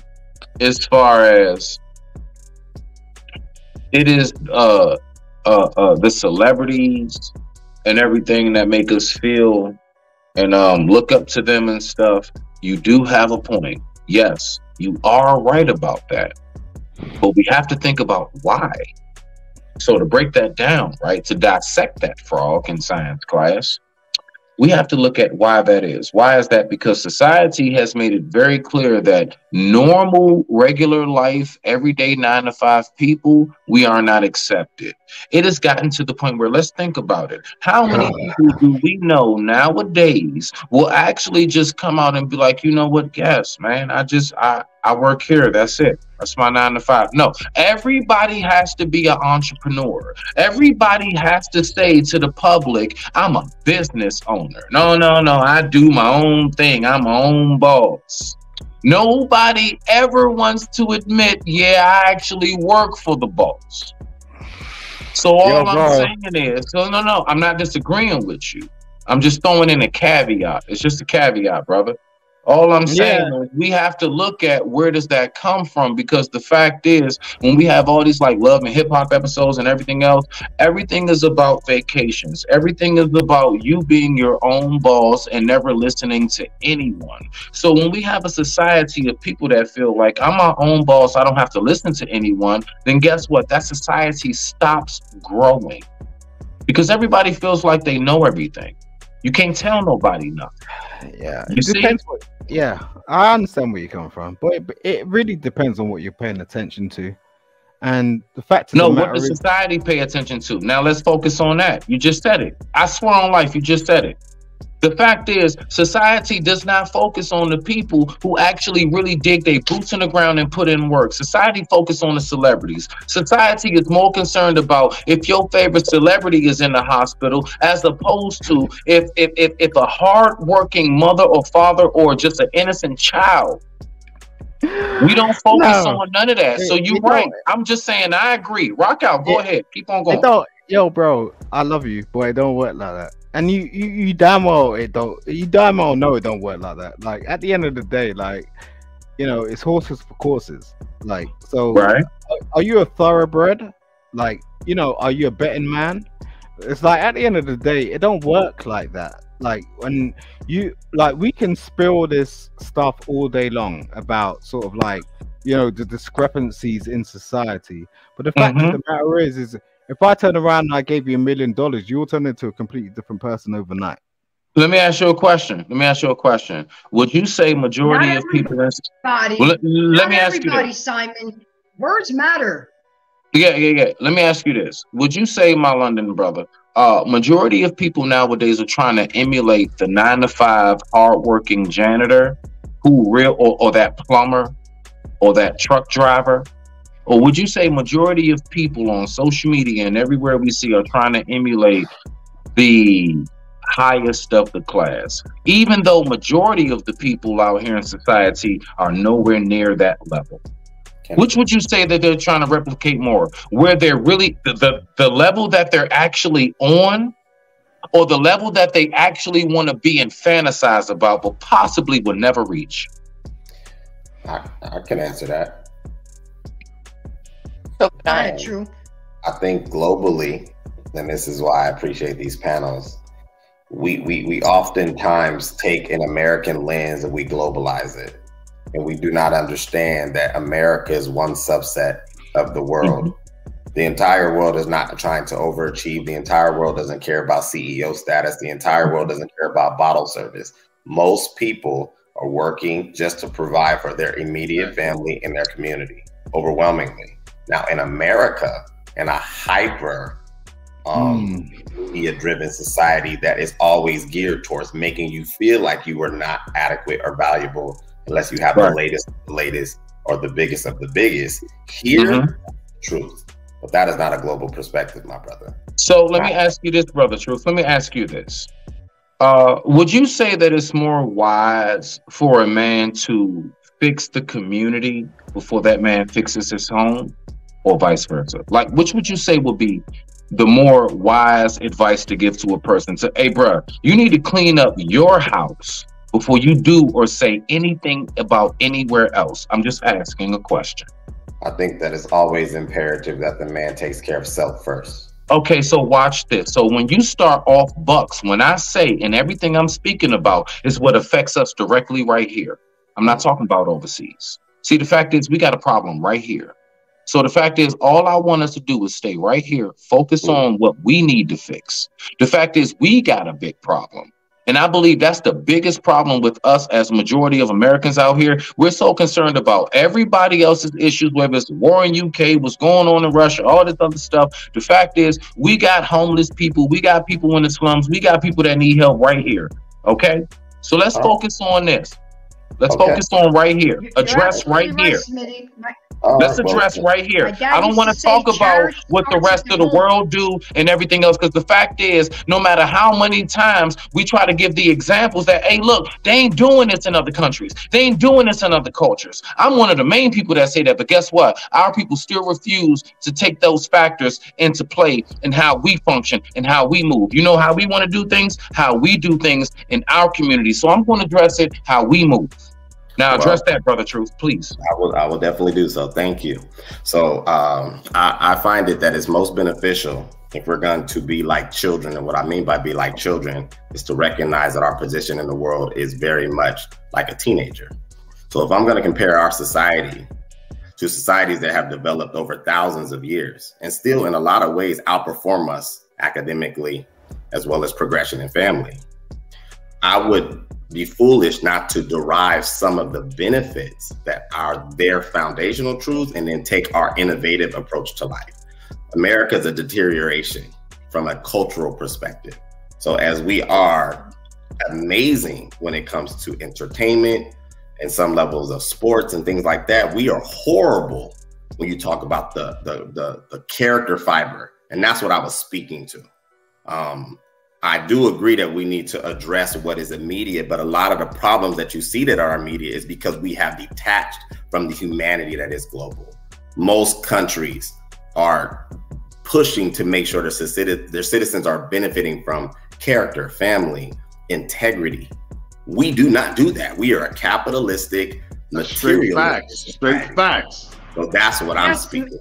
as far as it is the celebrities and everything that make us feel and look up to them and stuff, you do have a point. Yes, you are right about that. But we have to think about why. So to break that down, right, to dissect that frog in science class, we have to look at why that is. Why is that? Because society has made it very clear that normal, regular life, everyday 9-to-5 people, we are not accepted. It has gotten to the point where, let's think about it. How many people do we know nowadays will actually just come out and be like, you know what? Yes, man, I work here. That's it. That's my 9-to-5. No, everybody has to be an entrepreneur. Everybody has to say to the public, I'm a business owner. No, I do my own thing. I'm my own boss. Nobody ever wants to admit, yeah, I actually work for the boss. So all I'm saying is, no, I'm not disagreeing with you. I'm just throwing in a caveat. It's just a caveat, brother. All I'm saying is we have to look at where does that come from, because the fact is, when we have all these like love and hip hop episodes and everything else, everything is about vacations. Everything is about you being your own boss and never listening to anyone. So when we have a society of people that feel like I'm my own boss, I don't have to listen to anyone, then guess what? That society stops growing because everybody feels like they know everything. You can't tell nobody nothing. Yeah, You it see? depends. I understand where you're coming from, but it really depends on what you're paying attention to. And the fact of the No, matter what does is, society pay attention to? Now let's focus on that. You just said it. I swear on life, you just said it. The fact is, society does not focus on the people who actually really dig their boots in the ground and put in work. Society focuses on the celebrities. Society is more concerned about if your favorite celebrity is in the hospital, as opposed to if a hard-working mother or father or just an innocent child. We don't focus on none of that. So you're right. I'm just saying, I agree. Rock out. Go ahead. Keep on going. Yo, bro, I love you, but it don't work like that. And you damn well it don't. You damn well know it don't work like that. Like at the end of the day, like, you know, it's horses for courses. Like, so, right? Are you a thoroughbred? Like, you know, are you a betting man? It's like at the end of the day, it don't work like that. Like when you we can spill this stuff all day long about sort of like, you know, the discrepancies in society. But the fact of the matter is if I turn around and I gave you $1 million, you'll turn into a completely different person overnight. Let me ask you a question. Would you say majority of people? Let me ask you this, Simon. Words matter. Yeah. Let me ask you this. Would you say, my London brother, majority of people nowadays are trying to emulate the 9-to-5 hardworking janitor or that plumber or that truck driver? Or would you say majority of people on social media and everywhere we see are trying to emulate the highest of the class, even though majority of the people out here in society are nowhere near that level? Which would you say that they're trying to replicate more? Where they're really the level that they're actually on, or the level that they actually want to be and fantasize about, but possibly will never reach? I can answer that. True. I think globally, and this is why I appreciate these panels, we oftentimes take an American lens and we globalize it. And we do not understand that America is one subset of the world. The entire world is not trying to overachieve. The entire world doesn't care about CEO status. The entire world doesn't care about bottle service. Most people are working just to provide for their immediate family and their community, overwhelmingly. Now, in America, in a hyper media-driven society that is always geared towards making you feel like you are not adequate or valuable unless you have the latest, or the biggest of the biggest. Here, truth. But that is not a global perspective, my brother. So let me ask you this, Brother Truth. Let me ask you this. Would you say that it's more wise for a man to fix the community before that man fixes his home, or vice versa? Like, which would you say would be the more wise advice to give to a person? So, hey, bro, you need to clean up your house before you do or say anything about anywhere else. I'm just asking a question. I think that it's always imperative that the man takes care of self first. Okay, so watch this. So when you start off bucks, when I say, and everything I'm speaking about is what affects us directly right here. I'm not talking about overseas. See, the fact is we got a problem right here. So the fact is, all I want us to do is stay right here, focus on what we need to fix. The fact is we got a big problem. And I believe that's the biggest problem with us as a majority of Americans out here. We're so concerned about everybody else's issues, whether it's the war in UK, what's going on in Russia, all this other stuff. The fact is, we got homeless people. We got people in the slums. We got people that need help right here. Okay? So let's focus on this. Let's focus on right here. Address right here. Let's address right here. I don't want to talk about what the rest of the world do and everything else, because the fact is, no matter how many times we try to give the examples that, hey, look, they ain't doing this in other countries. They ain't doing this in other cultures. I'm one of the main people that say that, but guess what? Our people still refuse to take those factors into play in how we function and how we move. You know how we want to do things? How we do things in our community. So I'm going to address it how we move. Now address that, Brother Truth, please. I will definitely do so. Thank you. So I find it that it's most beneficial if we're going to be like children. And what I mean by be like children is to recognize that our position in the world is very much like a teenager. So if I'm going to compare our society to societies that have developed over thousands of years and still in a lot of ways outperform us academically, as well as progression in family, I would be foolish not to derive some of the benefits that are their foundational truths and then take our innovative approach to life. America is a deterioration from a cultural perspective. So as we are amazing when it comes to entertainment and some levels of sports and things like that, we are horrible when you talk about the character fiber. And that's what I was speaking to. I do agree that we need to address what is immediate, but a lot of the problems that you see that are immediate is because we have detached from the humanity that is global. Most countries are pushing to make sure their citizens are benefiting from character, family, integrity. We do not do that. We are a capitalistic, materialistic. Straight facts. So that's what I'm speaking.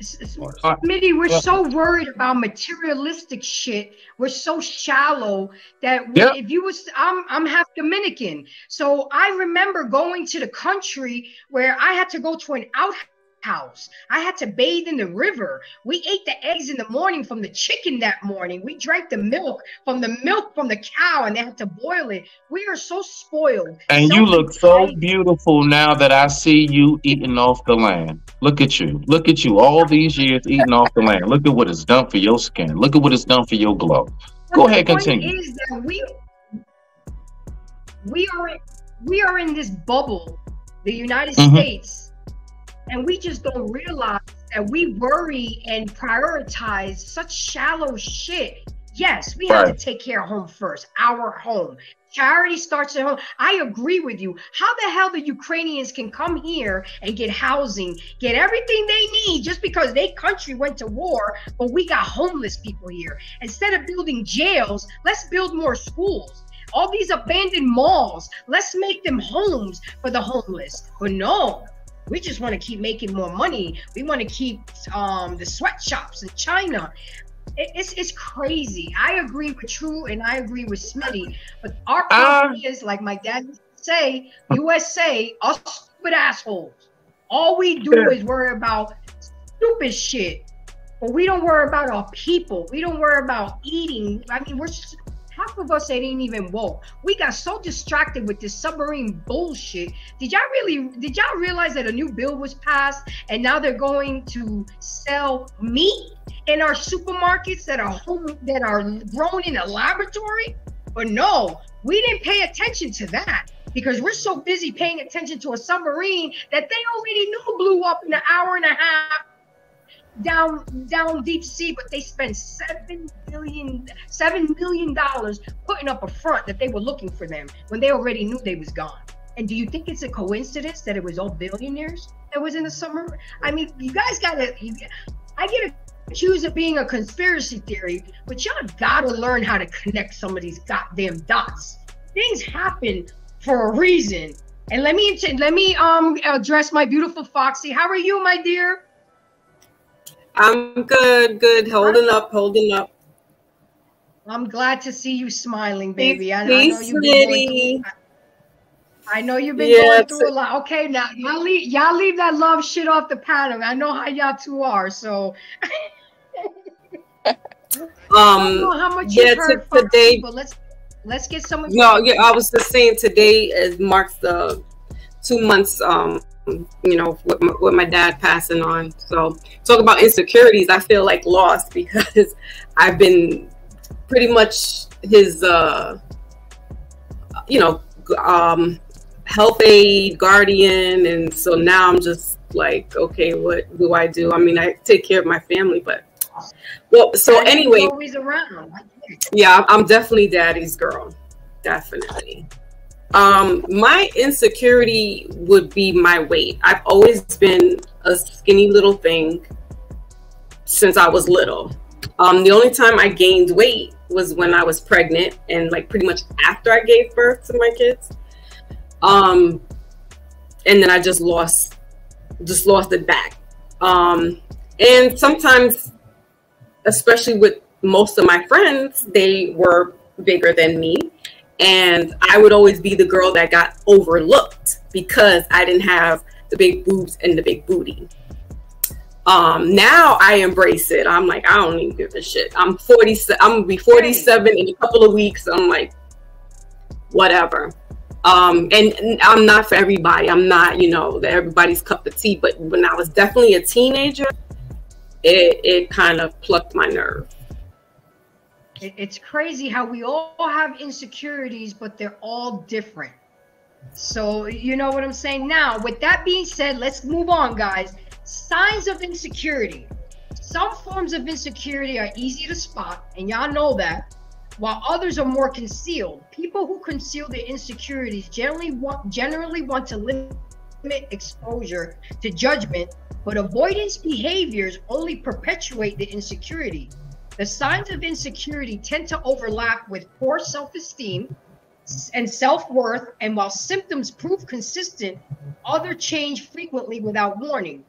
Smitty, we're so worried about materialistic shit. We're so shallow that if you was, I'm half Dominican. So I remember going to the country where I had to go to an outhouse. I had to bathe in the river. We ate the eggs in the morning from the chicken that morning. We drank the milk from the cow, and they had to boil it. We are so spoiled. And you look so beautiful now that I see you eating off the land. Look at you. Look at you. All these years eating off the land. Look at what it's done for your skin. Look at what it's done for your glow. Go ahead, continue. The point is that we are in this bubble, the United States. And we just don't realize that we worry and prioritize such shallow shit. Yes, we have to take care of home first, our home. Charity starts at home. I agree with you. How the hell the Ukrainians can come here and get housing, get everything they need just because their country went to war, but we got homeless people here. Instead of building jails, let's build more schools. All these abandoned malls, let's make them homes for the homeless. But no. We just want to keep making more money. We want to keep the sweatshops in China. It's crazy. I agree with True and I agree with Smitty. But our problem is, like my dad used to say, USA, us stupid assholes. All we do is worry about stupid shit. But we don't worry about our people. We don't worry about eating. I mean, half of us ain't even woke. We got so distracted with this submarine bullshit. Did y'all realize that a new bill was passed and now they're going to sell meat in our supermarkets that are grown in a laboratory? But no, we didn't pay attention to that because we're so busy paying attention to a submarine that they already knew blew up in an hour and a half. down deep sea, but they spent $7 million putting up a front that they were looking for them when they already knew they was gone. And do you think it's a coincidence that it was all billionaires that was in the summer? I mean, you guys gotta. I get accused of being a conspiracy theory, but y'all gotta learn how to connect some of these goddamn dots. Things happen for a reason. And let me address my beautiful Foxy. How are you, my dear? I'm good. Holding up. I'm glad to see you smiling, baby. I know you've been going through a lot. Okay, now y'all leave that love shit off the panel. I know how y'all two are. So I don't know how much you've heard from today, but let's get some of I was just saying today marks the 2 months with my dad passing on. So talk about insecurities, I feel like lost because I've been pretty much his health aid, guardian, and so now I'm just like, okay, what do I do? I mean, I take care of my family, but anyway, always around. Yeah, I'm definitely daddy's girl, definitely. My insecurity would be my weight. I've always been a skinny little thing since I was little. The only time I gained weight was when I was pregnant and like pretty much after I gave birth to my kids. And then I just lost it back. And sometimes, especially with most of my friends, they were bigger than me. And I would always be the girl that got overlooked because I didn't have the big boobs and the big booty. Now I embrace it. I'm like, I don't even give a shit. I'm gonna be 47 in a couple of weeks. I'm like, whatever. And I'm not for everybody. I'm not, everybody's cup of tea. But when I was definitely a teenager, it kind of plucked my nerve. It's crazy how we all have insecurities, but they're all different. So you know what I'm saying? Now, with that being said, let's move on, guys. Signs of insecurity. Some forms of insecurity are easy to spot, and y'all know that, while others are more concealed. People who conceal their insecurities generally want to limit exposure to judgment, but avoidance behaviors only perpetuate the insecurity. The signs of insecurity tend to overlap with poor self-esteem and self-worth, and while symptoms prove consistent, others change frequently without warning.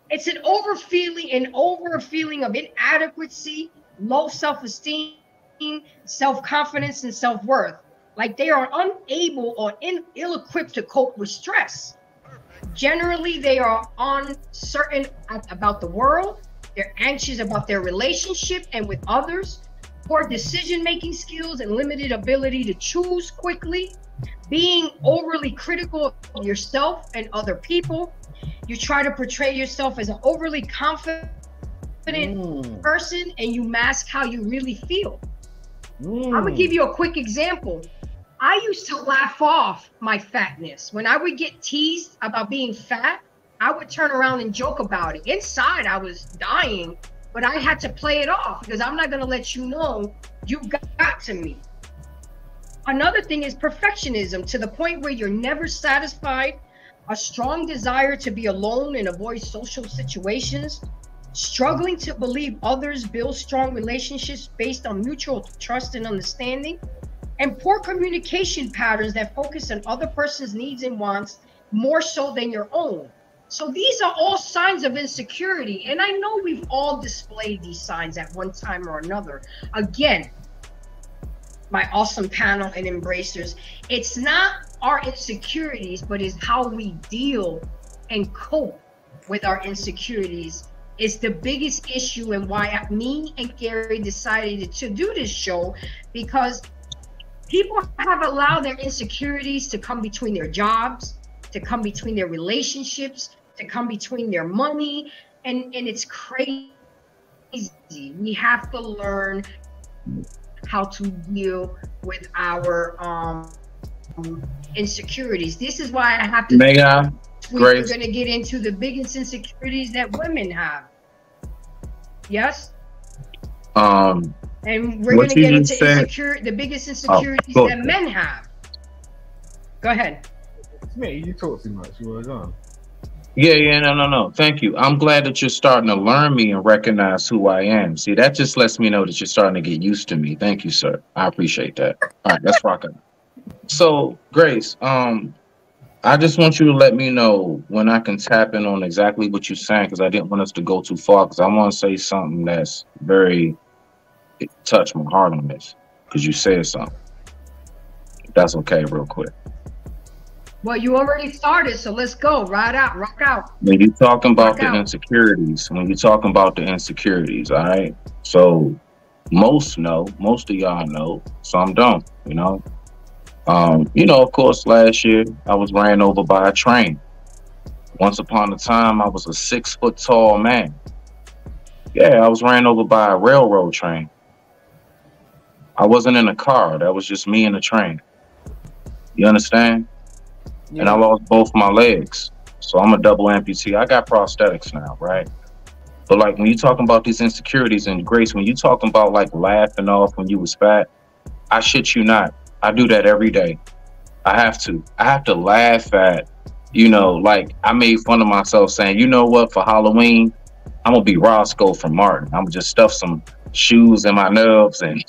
It's an over feeling of inadequacy, low self-esteem, self-confidence, and self-worth. Like they are unable or ill-equipped to cope with stress. Generally, they are uncertain about the world. They're anxious about their relationship and with others. Poor decision-making skills and limited ability to choose quickly. Being overly critical of yourself and other people. You try to portray yourself as an overly confident person, and you mask how you really feel. I'm gonna give you a quick example. I used to laugh off my fatness. When I would get teased about being fat, I would turn around and joke about it. Inside, I was dying, but I had to play it off because I'm not gonna let you know you got to me. Another thing is perfectionism, to the point where you're never satisfied. A strong desire to be alone and avoid social situations. Struggling to believe others build strong relationships based on mutual trust and understanding. And poor communication patterns that focus on other person's needs and wants more so than your own. So these are all signs of insecurity. And I know we've all displayed these signs at one time or another. Again, my awesome panel and embracers, it's not our insecurities, but it's how we deal and cope with our insecurities is the biggest issue, and why me and Gary decided to do this show, because people have allowed their insecurities to come between their jobs, to come between their relationships, to come between their money, and it's crazy. We have to learn how to deal with our insecurities. This is why I have to next week Grace. we're going to get into the biggest insecurities that women have. Yes? And we're going to get into the biggest insecurities that men have. Go ahead. Me, you talk too much. You were gone. Yeah, no. Thank you. I'm glad that you're starting to learn me and recognize who I am. See, that just lets me know that you're starting to get used to me. Thank you, sir. I appreciate that. All right, let's rock it. So, Grace, I just want you to let me know when I can tap in on exactly what you're saying, because I didn't want us to go too far, because I want to say something that's very touched my heart on this, because you said something. That's okay, real quick. Well, you already started, so let's go. Rock out. When you're talking about the insecurities, all right? So most of y'all know, some don't, you know? Of course, last year I was ran over by a train. Once upon a time, I was a 6 foot tall man. Yeah, I was ran over by a railroad train. I wasn't in a car. That was just me and the train. You understand? Yeah. And I lost both my legs. So I'm a double amputee. I got prosthetics now, right? But like when you're talking about these insecurities, and Grace, when you're talking about like laughing off when you was fat, I shit you not. I do that every day. I have to laugh at, like I made fun of myself saying, you know what, for Halloween, I'm gonna be Roscoe from Martin. I'm gonna just stuff some shoes in my nerves, and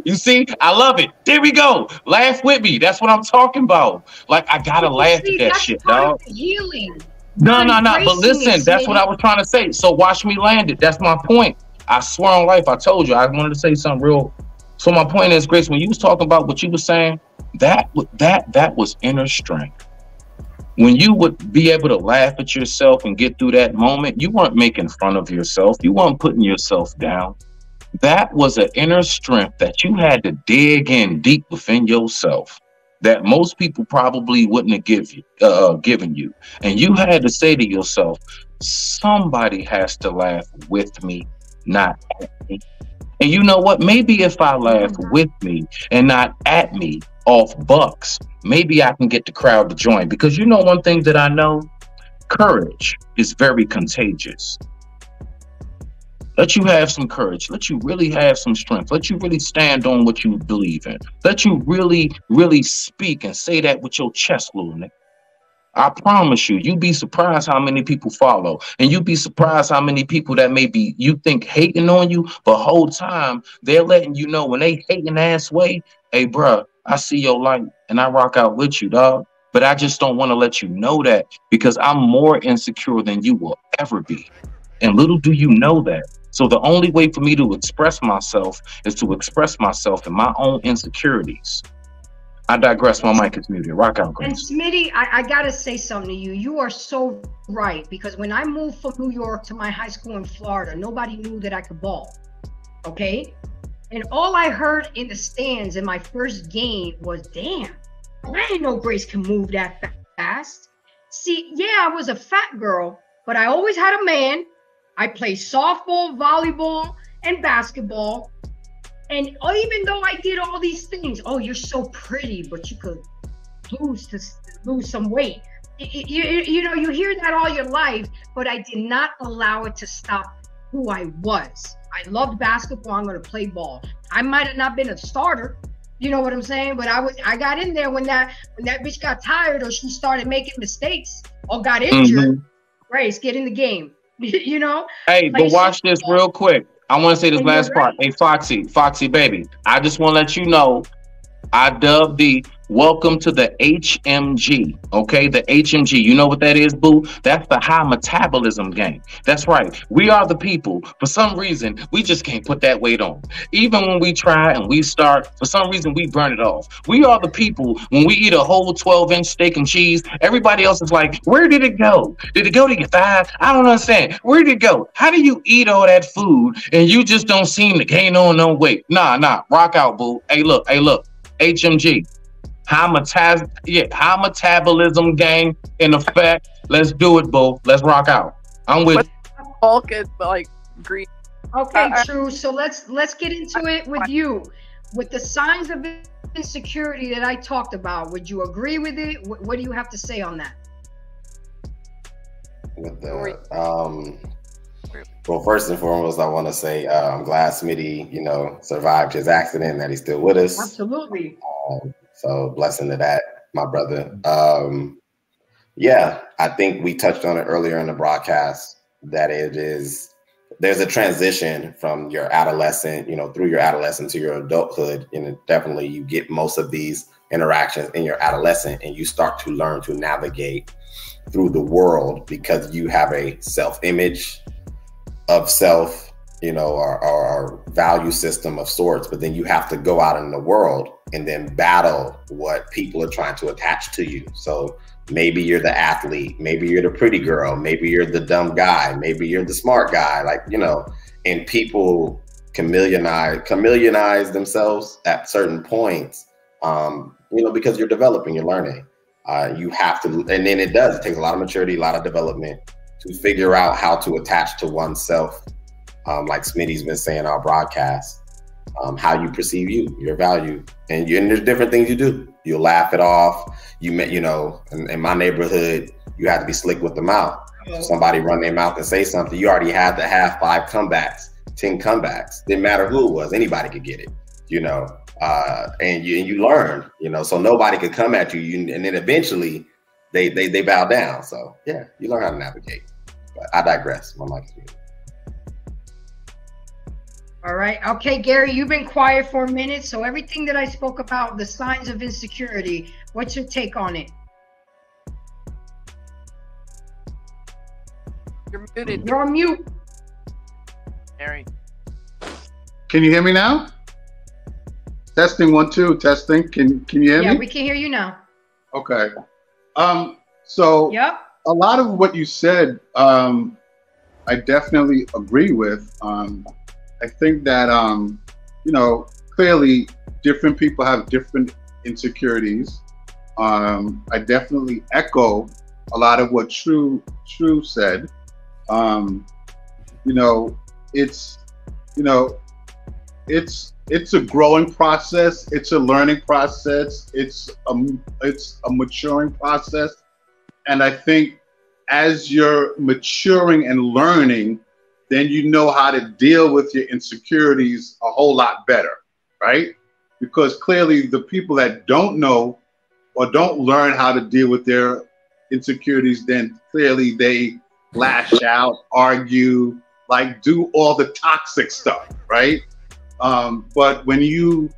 you see, I love it. There we go. Laugh with me. That's what I'm talking about. Like I gotta laugh at that shit, dog. Healing. No. But listen, that's what I was trying to say. So watch me land it. That's my point. I swear on life, I told you I wanted to say something real. So my point is, Grace, when you was talking about what you were saying, that was inner strength. When you would be able to laugh at yourself and get through that moment, you weren't making fun of yourself. You weren't putting yourself down. That was an inner strength that you had to dig in deep within yourself that most people probably wouldn't have given you. And you had to say to yourself, somebody has to laugh with me, not at me. And you know what? Maybe if I laugh with me and not at me off bucks, maybe I can get the crowd to join. Because you know one thing that I know? Courage is very contagious. Let you have some courage. Let you really have some strength. Let you really stand on what you believe in. Let you really, really speak and say that with your chest, little nigga. I promise you, you'd be surprised how many people follow. And you'd be surprised how many people that maybe you think hating on you, but whole time they're letting you know when they hating ass way, hey, bruh, I see your light and I rock out with you, dog. But I just don't want to let you know that because I'm more insecure than you will ever be. And little do you know that. So the only way for me to express myself is to express myself in my own insecurities. I digress. My mic is muted. Rock out, Grace. And Smitty, I gotta say something to you. You are so right, because when I moved from New York to my high school in Florida, nobody knew that I could ball. Okay? And all I heard in the stands in my first game was, damn, I didn't know Grace can move that fast. See, yeah, I was a fat girl, but I always had a man. I played softball, volleyball, and basketball. And even though I did all these things, oh, you're so pretty, but you could lose some weight. You know, you hear that all your life, but I did not allow it to stop who I was. I loved basketball. I'm going to play ball. I might have not been a starter. You know what I'm saying? But I got in there when that bitch got tired or she started making mistakes or got injured. Grace, get in the game. You know? Hey, but watch this real quick. I want to say this last part. Hey, Foxy, baby. I just want to let you know, I dubbed the welcome to the HMG. Okay, the HMG. You know what that is, boo? That's the high metabolism gang. That's right. We are the people. For some reason, we just can't put that weight on. Even when we try and we start, for some reason, we burn it off. We are the people. When we eat a whole 12-inch steak and cheese, everybody else is like, where did it go? Did it go to your thighs? I don't understand. Where did it go? How do you eat all that food and you just don't seem to gain on no weight? Nah. Rock out, boo. Hey, look. HMG. High metabolism gang in effect. Let's do it, boo. Let's rock out. I'm with bulk and like green. Okay, true. So let's get into it with you. With the signs of insecurity that I talked about, would you agree with it? What do you have to say on that? with the well, first and foremost, I want to say I'm glad Smitty, survived his accident, that he's still with us. Absolutely. So blessing to that, my brother. Yeah, I think we touched on it earlier in the broadcast that there's a transition from your adolescent, through your adolescence to your adulthood. And definitely you get most of these interactions in your adolescent, and you start to learn to navigate through the world because you have a self-image of self, or value system of sorts, but then you have to go out in the world and then battle what people are trying to attach to you. So maybe you're the athlete, maybe you're the pretty girl, maybe you're the dumb guy, maybe you're the smart guy, and people chameleonize themselves at certain points, because you're developing, you're learning. You have to, and then it takes a lot of maturity, a lot of development to figure out how to attach to oneself, like Smitty's been saying on our broadcast, how you perceive your value. And there's different things you do. You'll laugh it off. In my neighborhood, you have to be slick with the mouth. So somebody run their mouth and say something, you already had to have 5 comebacks, 10 comebacks. Didn't matter who it was, anybody could get it, and you learn, so nobody could come at you, and then eventually they bow down. So yeah, you learn how to navigate. But I digress. My mic is muted. All right. Okay, Gary, you've been quiet for a minute. So everything that I spoke about, the signs of insecurity, what's your take on it? You're muted. You're on mute. Gary. Can you hear me now? Testing 1 2 testing. Can you hear me? Yeah, we can hear you now. Okay. So yep. A lot of what you said, I definitely agree with. I think that clearly different people have different insecurities. I definitely echo a lot of what True said. It's a growing process. It's a learning process. It's a maturing process. And I think as you're maturing and learning, then you know how to deal with your insecurities a whole lot better, right? Because clearly the people that don't know or don't learn how to deal with their insecurities, then clearly they lash out, argue, do all the toxic stuff, right? But when you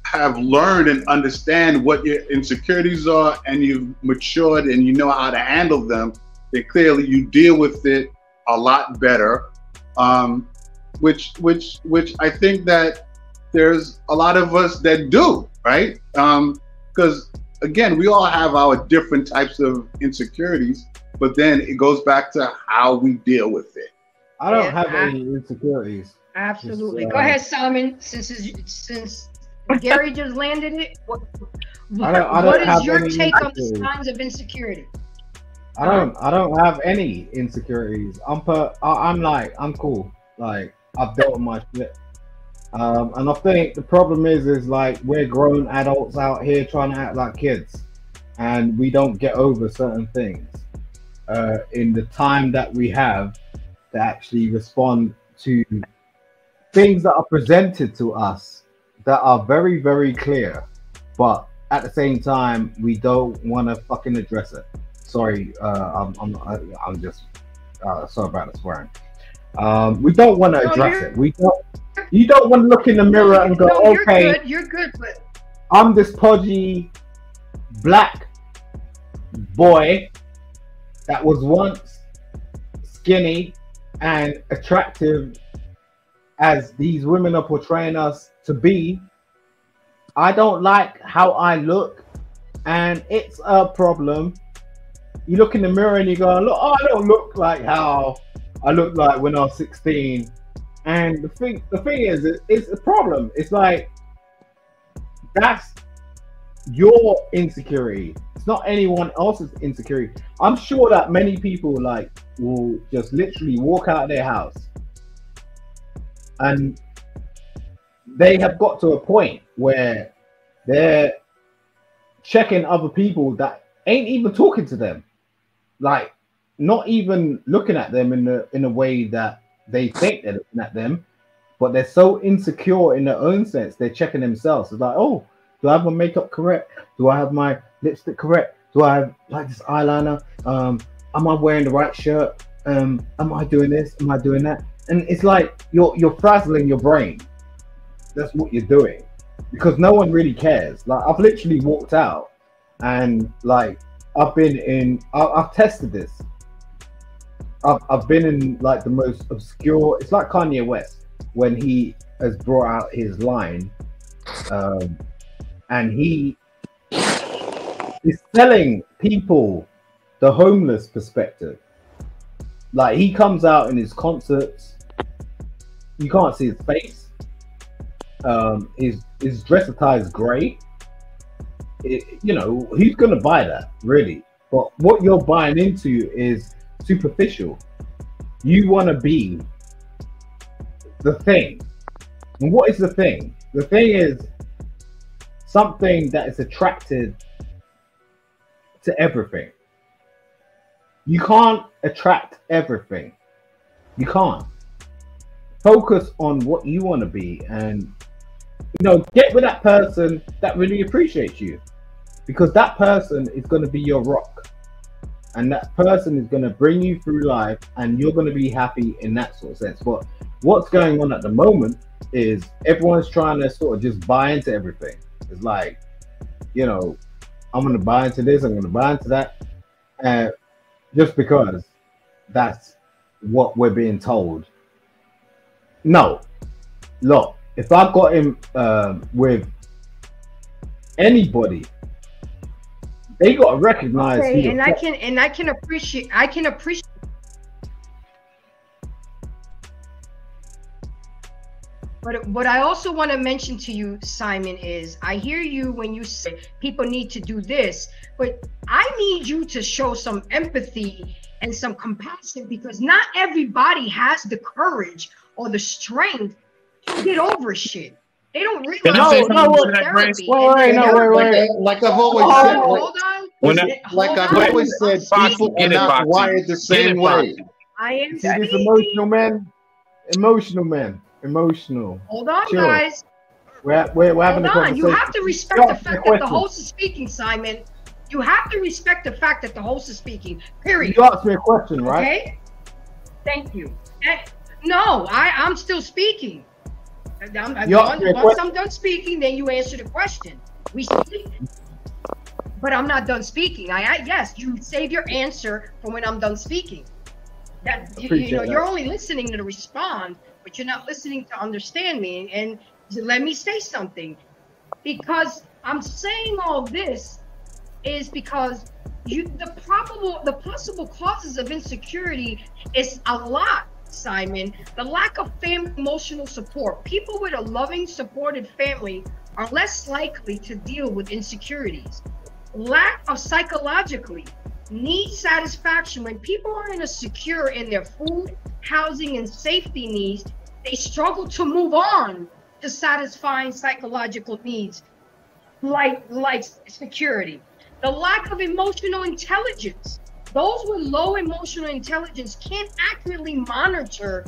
have learned and understand what your insecurities are, and you've matured and you know how to handle them, then clearly you deal with it a lot better. Which I think that there's a lot of us that do, right? Because again, we all have our different types of insecuriries, but then it goes back to how we deal with it. I don't have any insecurities. Absolutely. Go ahead, Simon. Since Gary just landed it, what is your take on the signs of insecurity? I don't have any insecurities. I'm cool. I've dealt with my shit. And I think the problem is we're grown adults out here trying to act like kids, and we don't get over certain things in the time that we have to actually respond to things that are presented to us that are very, very clear, but at the same time we don't want to fucking address it. Sorry, I'm just sorry about the swearing. We don't want to address it. You don't want to look in the mirror and go, okay, you're good, but I'm this podgy black boy that was once skinny and attractive as these women are portraying us to be. I don't like how I look, and it's a problem. You look in the mirror and you go, look, I don't look like how I looked like when I was 16. And the thing is, it's a problem. It's that's your insecurity. It's not anyone else's insecurity. I'm sure that many people will just literally walk out of their house and they have got to a point where they're checking other people that ain't even talking to them. not even looking at them in a way that they think they're looking at them, but they're so insecure in their own sense. They're checking themselves. It's like, oh, do I have my makeup correct? Do I have my lipstick correct? Do I have like this eyeliner? Am I wearing the right shirt? Am I doing this? Am I doing that? And it's like you're frazzling your brain. That's what you're doing, because no one really cares. Like, I've literally walked out, and like I've tested this. I've been in like the most obscure. It's like Kanye West when he has brought out his line, and he is telling people the homeless perspective. Like, he comes out in his concerts, you can't see his face. His dress attire is great. You know, who's gonna buy that, really? But what you're buying into is superficial. You want to be the thing. And what is the thing? The thing is something that is attracted to everything. You can't attract everything. You can't. Focus on what you want to be, and, you know, get with that person that really appreciates you, because that person is going to be your rock, and that person is going to bring you through life, and you're going to be happy in that sort of sense. But what's going on at the moment is everyone's trying to sort of just buy into everything. It's like, you know, I'm going to buy into this, I'm going to buy into that, just because that's what we're being told. No, look, if I got him with anybody, they got to recognize. Okay, and I can appreciate. But what I also want to mention to you, Simon, is I hear you when you say people need to do this, but I need you to show some empathy and some compassion, because not everybody has the courage or the strength to get over shit. They don't realize. Can I say something to that, Grace? Like I've always said. Hold on. Like I've always said, people are not wired the same way. I am See, these emotional men. Emotional. Hold on, guys. We're having a conversation. You have to respect the fact that the host is speaking, Simon. You have to respect the fact that the host is speaking. Period. You asked me a question, right? Okay. Thank you. No, I'm still speaking. Once I'm done speaking, then you answer the question. We speak. But I'm not done speaking. Yes, you save your answer for when I'm done speaking. You're only listening to respond, but you're not listening to understand me. And let me say something, because I'm saying all this is because the possible causes of insecurity is a lot, Simon. The lack of family emotional support. People with a loving, supported family are less likely to deal with insecurities. Lack of psychologically need satisfaction. When people are insecure in their food, housing, and safety needs, they struggle to move on to satisfying psychological needs like security. The lack of emotional intelligence. Those with low emotional intelligence can't accurately monitor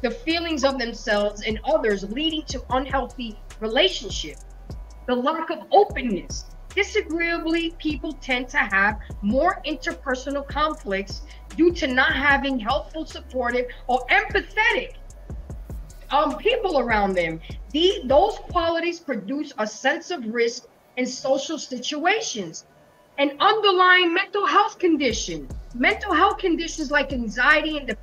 the feelings of themselves and others, leading to unhealthy relationships. The lack of openness. Disagreeably, people tend to have more interpersonal conflicts due to not having helpful, supportive, or empathetic people around them. Those qualities produce a sense of risk in social situations. An underlying mental health condition. Mental health conditions like anxiety and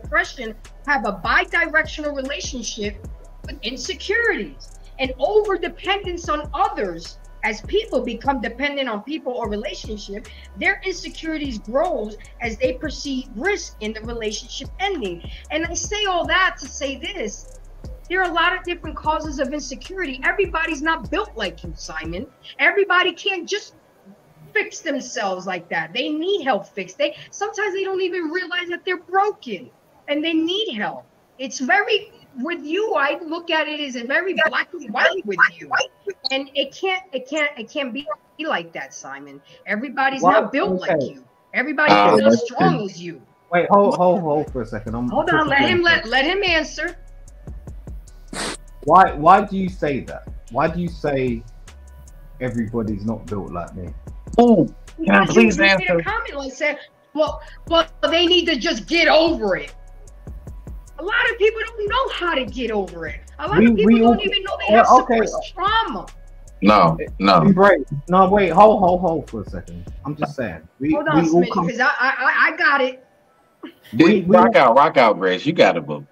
depression have a bi-directional relationship with insecurities and over-dependence on others. As people become dependent on people or relationship, their insecurities grows as they perceive risk in the relationship ending. And I say all that to say this: there are a lot of different causes of insecurity. Everybody's not built like you, Simon. Everybody can't just fix themselves like that. They need help fixed. Sometimes they don't even realize that they're broken and they need help. It's very, with you, I look at it as a very black and white with you, and it can't be like that, Simon. Everybody's not built like you. Everybody's not as strong as you. Wait, hold for a second. Hold on, let him answer. Why do you say that? Why do you say everybody's not built like me? Oh, can I please made answer? a comment like said, well, they need to just get over it. A lot of people don't know how to get over it. A lot of people don't even know they have suppressed trauma. No. No, wait, hold for a second. I'm just saying. Hold on, Smitty, because I got it. Rock out, Grace. You got it, boo.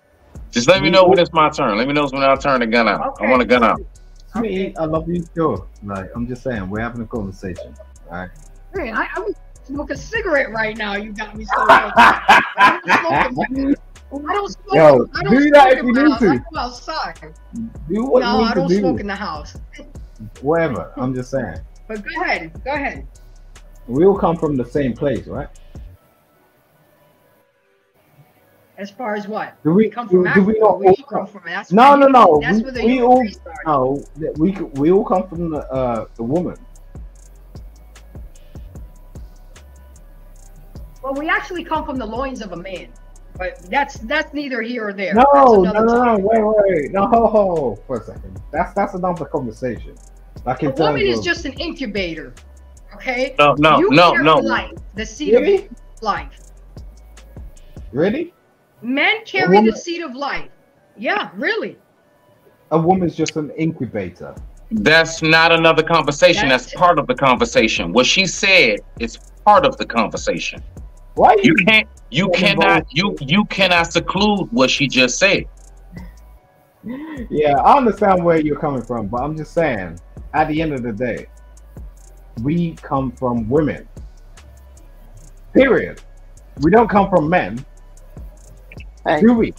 Just let me know when it's my turn. Let me know when I'll turn the gun out. Okay. I want to gun out. Smitty, I love you, sure. Like, I'm just saying, we're having a conversation. All right. Hey, I'm smoking a cigarette right now. You got me so I don't smoke. Yo, I don't do smoke that if in you my need house. to. I go outside. Do what No, you need I don't to do. smoke in the house. Whatever. I'm just saying. But go ahead. We all come from the same place, right? As far as what? Do we come from do we not Where all you come from? That's No. That's where the we human all race started. no. We all come from the woman. Well, we actually come from the loins of a man, but that's neither here or there. No, That's wait. No, for a second. That's another conversation. Like a woman is just an incubator. Okay. No. Life, the seed of life. Really? Men carry the seed of life. Yeah, really. A woman's just an incubator. That's not another conversation. That's part of the conversation. What she said is part of the conversation. Why you cannot seclude what she just said. Yeah, I understand where you're coming from, but I'm just saying, at the end of the day, we come from women. Period. We don't come from men. Do we?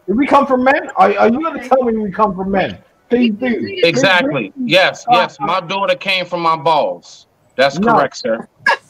Do we come from men? Are you going to tell me we come from men? Please do. Exactly. Yes. My daughter came from my balls. That's correct, sir.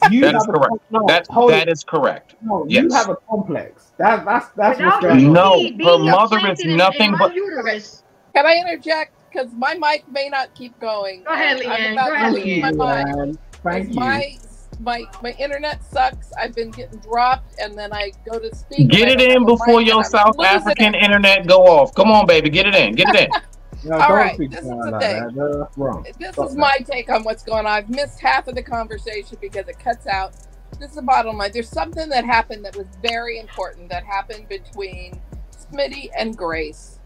That is correct. That is correct. No, yes. You have a complex. That's what's no, going on. her mother is nothing but. Uterus. Can I interject? Because my mic may not keep going. Go ahead, Leanne. Go ahead, Leanne. Thank you. My internet sucks. I've been getting dropped, and then I go to speak. Get it in before your South African internet go off. Come on, baby, get it in. Get it in. No, all right, this is the thing. This is my take on what's going on. I've missed half of the conversation because it cuts out. This is the bottom line. There's something that happened that was very important that happened between Smitty and Grace.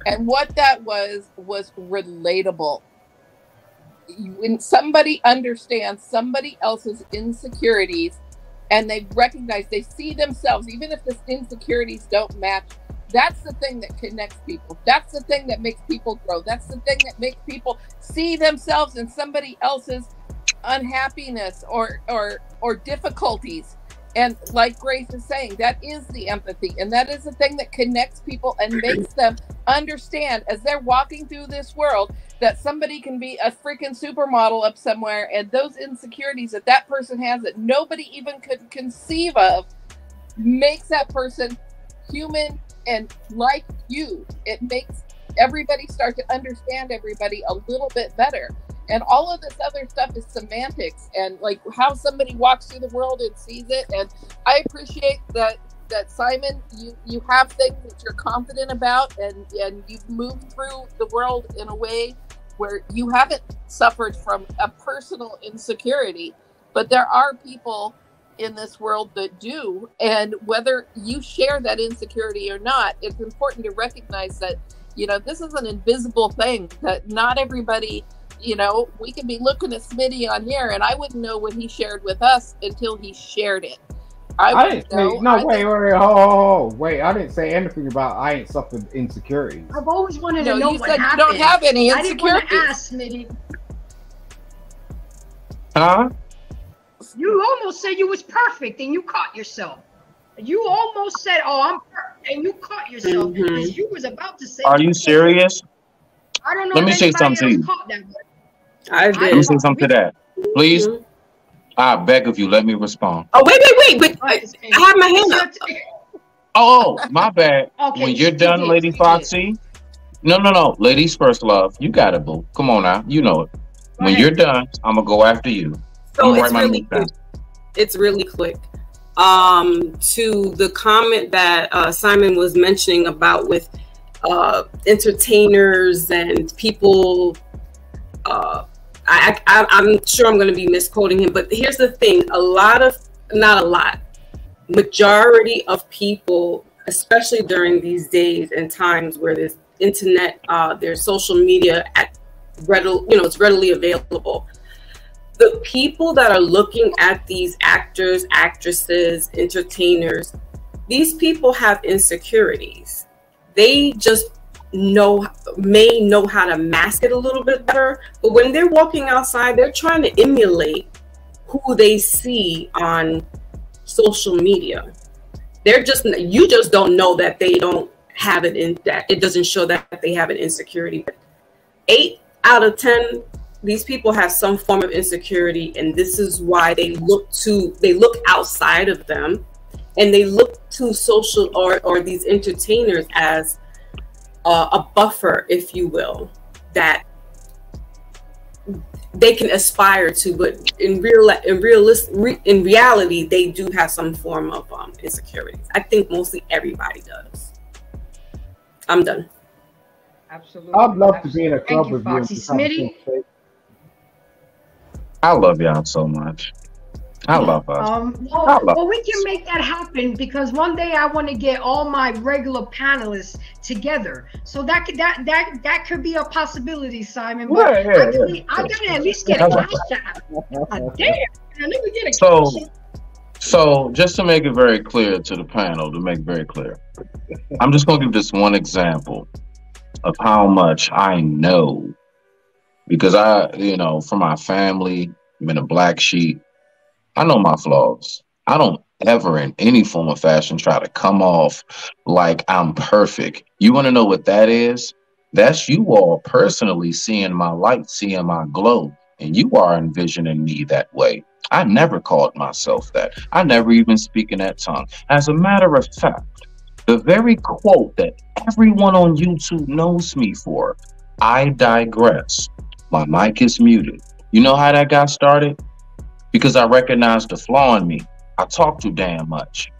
And what that was relatable. When somebody understands somebody else's insecurities and they recognize, they see themselves, even if the insecurities don't match, that's the thing that connects people. That's the thing that makes people grow. That's the thing that makes people see themselves in somebody else's unhappiness or difficulties. And like Grace is saying, that is the empathy, and that is the thing that connects people and makes them understand as they're walking through this world that somebody can be a freaking supermodel up somewhere, and those insecurities that person has that nobody even could conceive of makes that person human and like you. It makes everybody start to understand everybody a little bit better. And all of this other stuff is semantics and like how somebody walks through the world and sees it. And I appreciate that Simon, you have things that you're confident about, and you've moved through the world in a way where you haven't suffered from a personal insecurity. But there are people in this world that do, and whether you share that insecurity or not, it's important to recognize that, this is an invisible thing that not everybody, we could be looking at Smitty on here and I wouldn't know what he shared with us until he shared it. I didn't say, wait, I didn't say anything about I ain't suffered insecurities. I've always wanted to know you what said happened. You don't have any insecurities. I didn't want to ask, Smitty. Huh? You almost said you was perfect and you caught yourself. You almost said, "Oh, I'm perfect," and you caught yourself because you was about to say. Are you serious? I don't know. Let me say something to you. I did. Let me say something to that, please. I beg of you, let me respond. Oh, wait! But I have my hand up. Oh, my bad. Okay, when you're done, Lady Foxy. No. Ladies first, love. You got it, boo. Come on now. You know it. When you're done, I'm gonna go after you. So it's really It's really quick. To the comment that Simon was mentioning about with entertainers and people, I'm sure I'm going to be misquoting him, but here's the thing: majority of people, especially during these days and times where there's internet, there's social media it's readily available. The people that are looking at these actors, actresses, entertainers, these people have insecurities. They just may know how to mask it a little bit better, but when they're walking outside, they're trying to emulate who they see on social media. You just don't know that they don't have it in that. It doesn't show that they have an insecurity. But 8 out of 10, these people have some form of insecurity, and this is why they look outside of them, and they look to social or these entertainers as a buffer, if you will, that they can aspire to. But in reality, they do have some form of insecurities. I think mostly everybody does. I'm done. Absolutely. I'd love to be in a club with you. Foxy Smitty. I love y'all so much. I love us. Well, we can make that happen, because one day I want to get all my regular panelists together. So that could be a possibility, Simon. But I gotta at least get a cash out. Damn, let me get a cash out. So just to make it very clear to the panel, I'm just gonna give this one example of how much I know, because from my family, I've been a black sheep. I know my flaws. I don't ever in any form or fashion try to come off like I'm perfect. You want to know what that is? That's you all personally seeing my light, seeing my glow, and you are envisioning me that way. I never called myself that. I never even speak in that tongue. As a matter of fact, the very quote that everyone on YouTube knows me for, I digress. My mic is muted. You know how that got started? Because I recognized the flaw in me. I talk too damn much.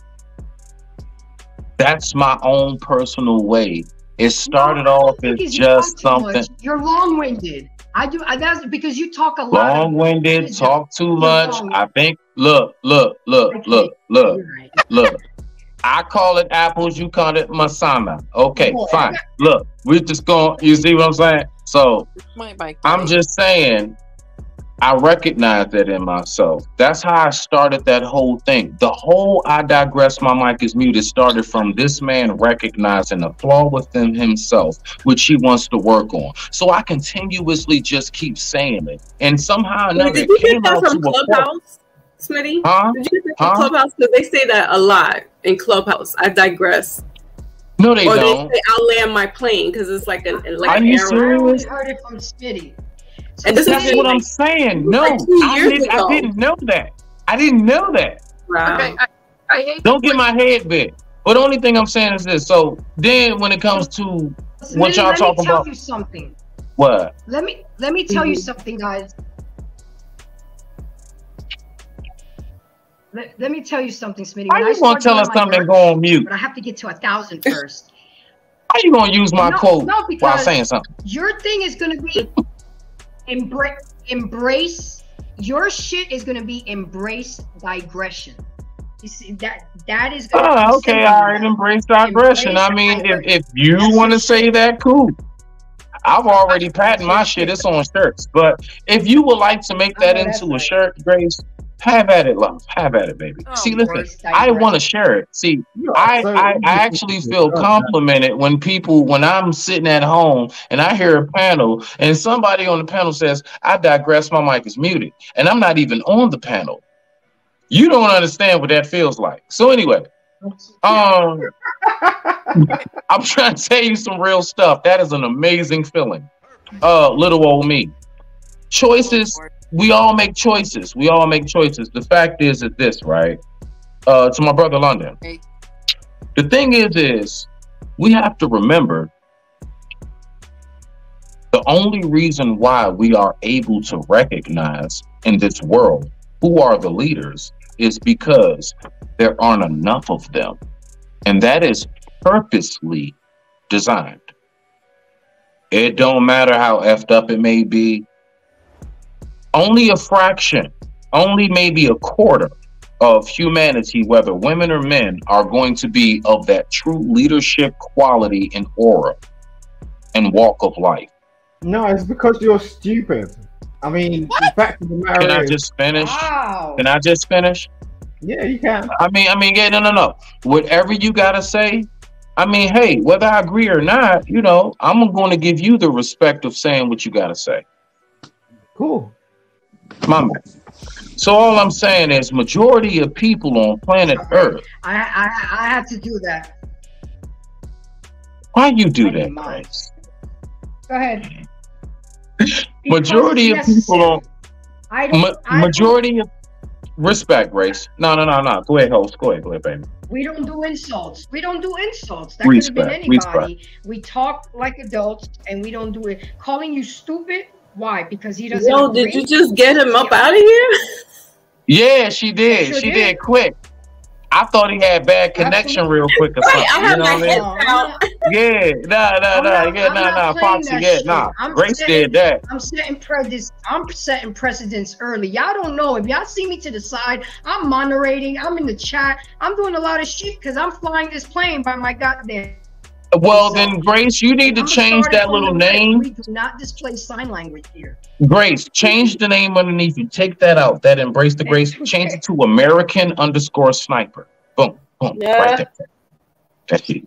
That's my own personal way. It started off as just something. You're long-winded. That's because you talk a lot. Long-winded, talk too much. I think. Look. I call it apples. You call it masana. Okay, fine. Look, we're just going. You see what I'm saying? So I'm just saying. I recognize that in myself. That's how I started that whole thing. The whole I digress, my mic is muted started from this man recognizing a flaw within himself, which he wants to work on. So I continuously just keep saying it. And somehow or another, did you get that from Clubhouse, Smitty? Did you get that from Clubhouse? Because they say that a lot in Clubhouse. I digress. No, they don't. They say I'll land my plane because it's like an arrow. I only heard it from Smitty. And this is what I'm saying. No, I didn't know that. I didn't know that. Wow. Okay, I hate Don't get my head bit. But the only thing I'm saying is this. So then when it comes to what y'all talking about. Let me tell you something. What? Let me tell you something, guys. Let me tell you something, Smitty. How you gonna tell us something and go on mute? But I have to get to 1,000 first. How you gonna use my quote while saying something? Your thing is gonna be embrace. Your shit is gonna be embrace digression. You see that is gonna be okay, all right, embrace digression. I mean, if you want to say that, cool. I've already patented my shit. It's on shirts. But if you would like to make that into a shirt, Grace, have at it, love. Have at it, baby. See, listen, I want to share it. See, I actually feel complimented when I'm sitting at home and I hear a panel and somebody on the panel says, I digress, my mic is muted. And I'm not even on the panel. You don't understand what that feels like. So anyway, I'm trying to tell you some real stuff. That is an amazing feeling. Little old me. Choices. We all make choices. We all make choices. The fact is this, right? To my brother London. The thing is we have to remember the only reason why we are able to recognize in this world who are the leaders is because there aren't enough of them. And that is purposely designed. It don't matter how effed up it may be. Only a fraction, only maybe a quarter of humanity, whether women or men, are going to be of that true leadership quality and aura and walk of life. No, it's because you're stupid. I mean, the fact of the matter Can I is, just finish? Wow. Can I just finish? yeah, you can. I mean, yeah, no. Whatever you gotta say, I mean, hey, whether I agree or not, you know, I'm going to give you the respect of saying what you gotta say. Cool. My man. So all I'm saying is, majority of people on planet Earth. I have to do that. Why you do that, Mind. Grace? Go ahead. Majority of people on majority of respect, Grace. No. Go ahead, host. Go ahead, baby. We don't do insults. That could have been anybody. We talk like adults, and we don't do it. Calling you stupid? Why? Because he doesn't. Yo, did you just get him up out of here? Yeah, she did. She did quick. I thought he had bad connection real quick or something. I You know what I mean? Yeah, nah, Foxy, Grace did that. I'm setting precedents early. Y'all don't know. If y'all see me to the side, I'm moderating. I'm in the chat. I'm doing a lot of shit because I'm flying this plane by my goddamn. Well, then, Grace, you need to change that little name. We do not display sign language here. Grace, change the name underneath you. Take that out. That embrace the Grace. Change it to American_Sniper. Boom. Yeah. Right there. That's it.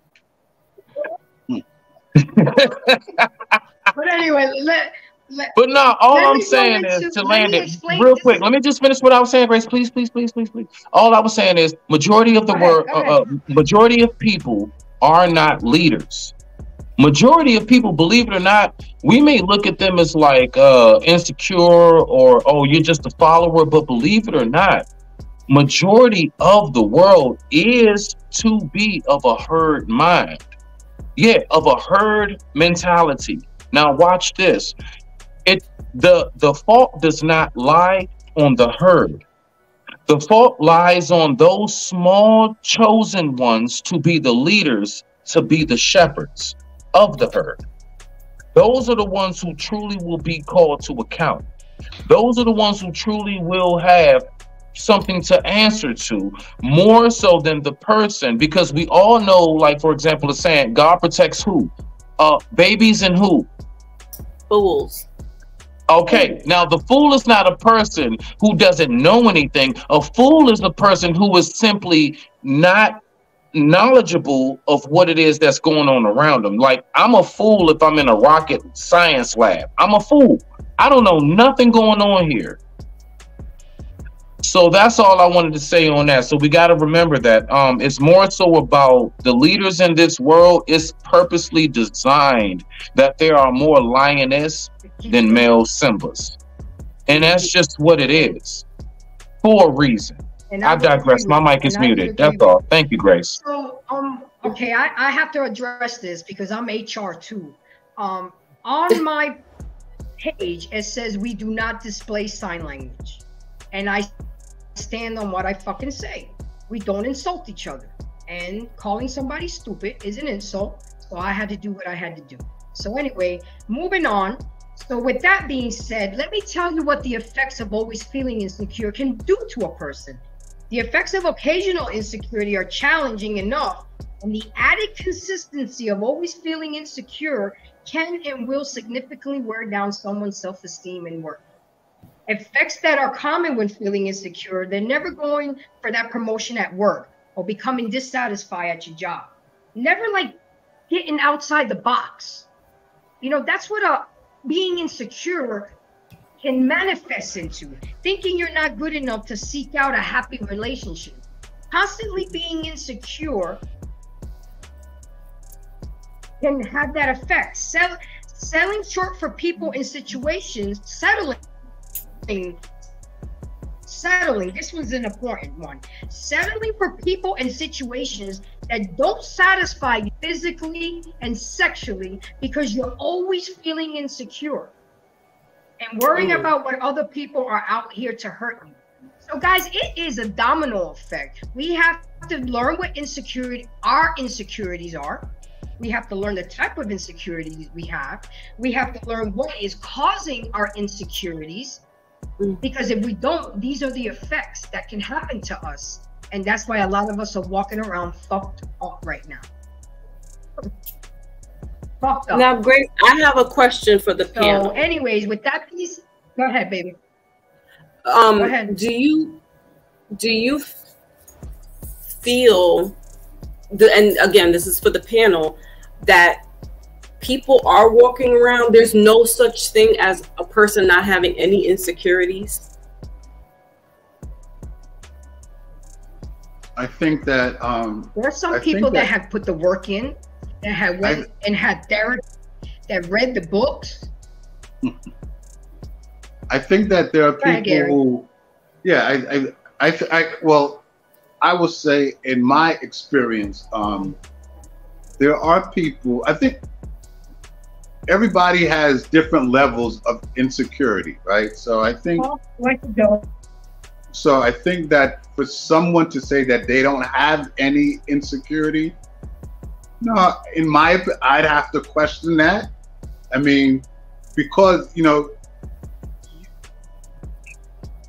But anyway, but no, all I'm saying is to land it real quick. Let me just finish what I was saying, Grace. Please. All I was saying is majority of the world, majority of people are not leaders. Majority of people, believe it or not, we may look at them as like insecure or, oh, you're just a follower, but believe it or not, majority of the world is to be of a herd mind. Yeah, of a herd mentality. Now watch this. The fault does not lie on the herd. The fault lies on those small chosen ones to be the leaders, to be the shepherds of the herd. Those are the ones who truly will be called to account. Those are the ones who truly will have something to answer to, more so than the person, because we all know, like, for example, the saying, God protects who? Babies and who? Fools. Okay, now the fool is not a person who doesn't know anything. A fool is a person who is simply not knowledgeable of what it is that's going on around them. Like, I'm a fool if I'm in a rocket science lab. I'm a fool. I don't know nothing going on here. So that's all I wanted to say on that. So we got to remember that it's more so about the leaders in this world. It's purposely designed that there are more lioness than male Simbas. And that's just what it is for a reason. I digress. My mic is muted. That's all. Thank you, Grace. So, okay, I have to address this because I'm HR too. On my page, it says we do not display sign language. And I stand on what I fucking say. We don't insult each other. And calling somebody stupid is an insult. So I had to do what I had to do. So anyway, moving on. So with that being said, let me tell you what the effects of always feeling insecure can do to a person. The effects of occasional insecurity are challenging enough, and the added consistency of always feeling insecure can and will significantly wear down someone's self-esteem and worth. Effects that are common when feeling insecure, they're never going for that promotion at work or becoming dissatisfied at your job. Never like getting outside the box. You know, that's what being insecure can manifest into. Thinking you're not good enough to seek out a happy relationship. Constantly being insecure can have that effect. Selling short for people in situations, settling. This was an important one. Settling for people and situations that don't satisfy you physically and sexually because you're always feeling insecure and worrying about what other people are out here to hurt you. So guys, it is a domino effect. We have to learn what our insecurities are. We have to learn the type of insecurities we have. We have to learn what is causing our insecurities. Because if we don't, these are the effects that can happen to us. And that's why a lot of us are walking around fucked up right now. Fucked up. Now, Grace, I have a question for the panel. So anyways, with that piece, go ahead, baby. Go ahead. Do you feel, and again, this is for the panel, that people are walking around, there's no such thing as a person not having any insecurities? I think that there are some people that have put the work in, that have went and had therapy, that read the books. I think that there are people who, yeah, well, I will say in my experience, there are people, I think everybody has different levels of insecurity, right? So I think, so I think that for someone to say that they don't have any insecurity, no, in my, I'd have to question that. I mean, because, you know,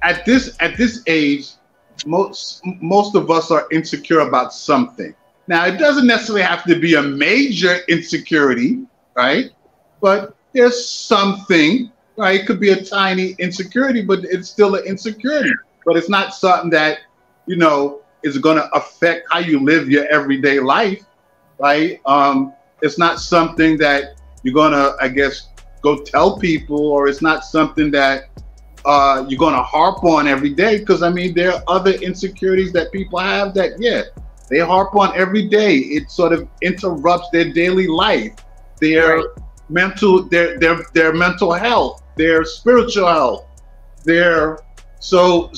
at this age, most of us are insecure about something. Now, it doesn't necessarily have to be a major insecurity, right? But there's something, right? It could be a tiny insecurity, but it's still an insecurity. But it's not something that, you know, is going to affect how you live your everyday life, right? It's not something that you're going to, I guess, go tell people, or it's not something that you're going to harp on every day. Because, I mean, there are other insecurities that people have that, yeah, they harp on every day. It sort of interrupts their daily life, their mental, their mental health, their spiritual health, so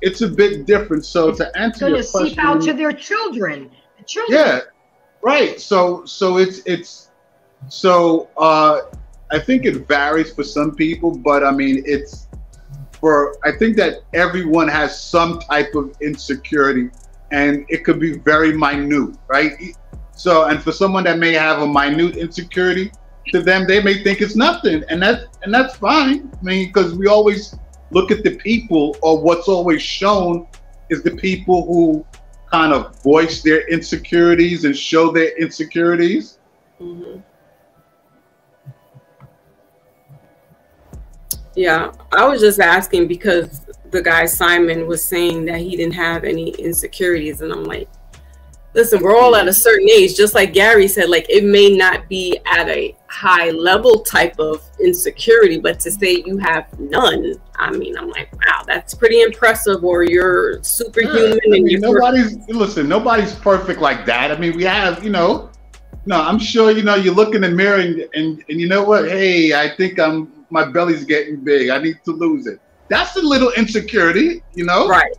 it's a bit different. So to answer your question, seep out to their children. Yeah, right. So I think it varies for some people, but I mean, I think that everyone has some type of insecurity, and it could be very minute, right? So, and for someone that may have a minute insecurity, to them, they may think it's nothing, and that's fine. I mean, because we always look at the people, or what's always shown is the people who kind of voice their insecurities and show their insecurities. Mm-hmm. Yeah, I was just asking because the guy Simon was saying that he didn't have any insecurities, and I'm like, listen, we're all at a certain age, just like Gary said, like it may not be at a high level type of insecurity, but to say you have none, I mean, I'm like, wow, that's pretty impressive, or you're superhuman. Yeah, I mean, nobody's perfect like that. I mean, we have, you know, no, I'm sure, you know, you look in the mirror and you know what, hey, I think my belly's getting big, I need to lose it. That's a little insecurity, you know? Right.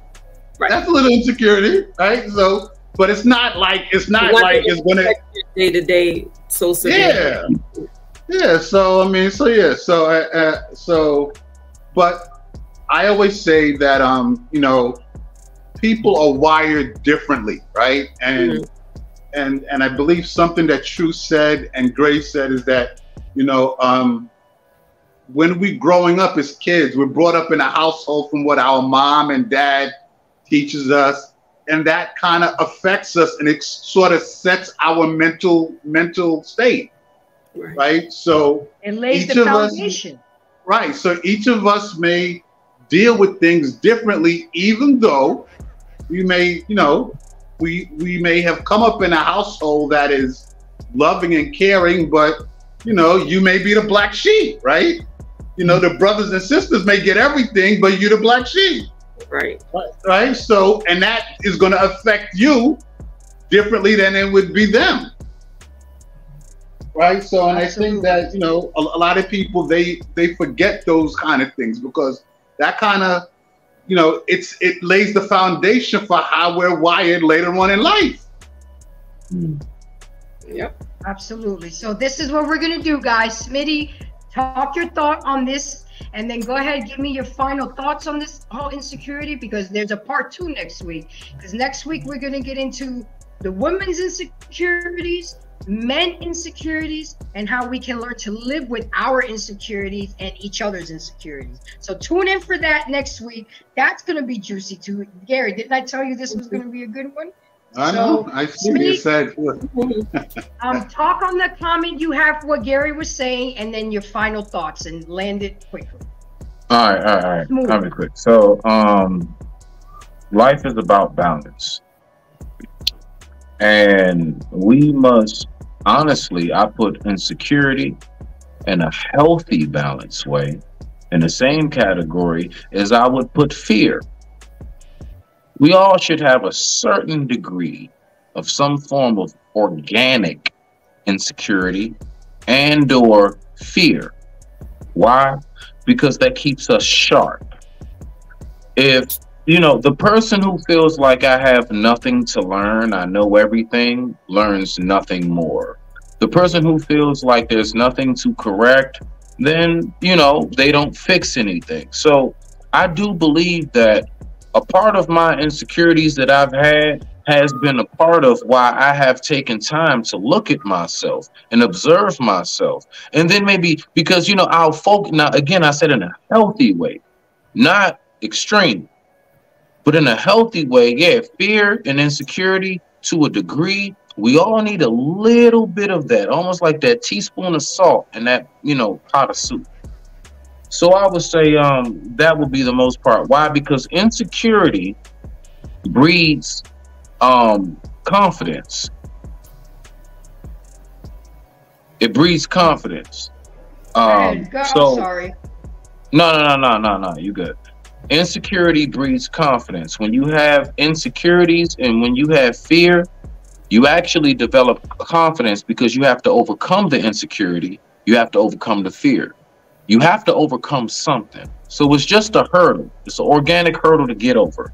That's a little insecurity, right? So, but it's not like it's gonna day to day so severe. Yeah. So I mean, but I always say that you know, people are wired differently, right? And and I believe something that True said and Grace said is that, you know, when we growing up as kids, we're brought up in a household from what our mom and dad teaches us. And that kind of affects us, and it sort of sets our mental state, right? So it lays the foundation. Right. So each of us may deal with things differently, even though we may, you know, we may have come up in a household that is loving and caring, but you know, you may be the black sheep, right? You know, the brothers and sisters may get everything, but you're the black sheep. Right. So, and that is going to affect you differently than it would be them. Right. So, and I think that, you know, a lot of people, they forget those kind of things, because that kind of, you know, it lays the foundation for how we're wired later on in life. Yep. Absolutely. So this is what we're going to do, guys. Smitty, talk your thought on this. And then go ahead, give me your final thoughts on this whole insecurity, because there's a part 2 next week. Because next week we're going to get into the women's insecurities, men insecurities, and how we can learn to live with our insecurities and each other's insecurities. So tune in for that next week. That's going to be juicy too. Gary, didn't I tell you this was going to be a good one? I know. I see you said. Talk on the comment you have for what Gary was saying, and then your final thoughts, and land it quickly. All right. Coming quick. So, life is about balance. And we must, honestly, I put insecurity in a healthy, balanced way in the same category as I would put fear. We all should have a certain degree of some form of organic insecurity and or fear. Why? Because that keeps us sharp. If the person who feels like I have nothing to learn, I know everything, learns nothing more. The person who feels like there's nothing to correct, then, they don't fix anything. So I do believe that a part of my insecurities that I've had has been a part of why I have taken time to look at myself and observe myself. And then maybe because, I'll focus. Now, again, I said in a healthy way, not extreme. But in a healthy way, yeah, fear and insecurity to a degree, we all need a little bit of that, almost like that teaspoon of salt in that, pot of soup. So I would say that would be the most part. Why? Because insecurity breeds confidence. It breeds confidence. Sorry. No, you good. Insecurity breeds confidence. When you have insecurities and when you have fear, you actually develop confidence because you have to overcome the insecurity. You have to overcome the fear. You have to overcome something. So it's just a hurdle. It's an organic hurdle to get over.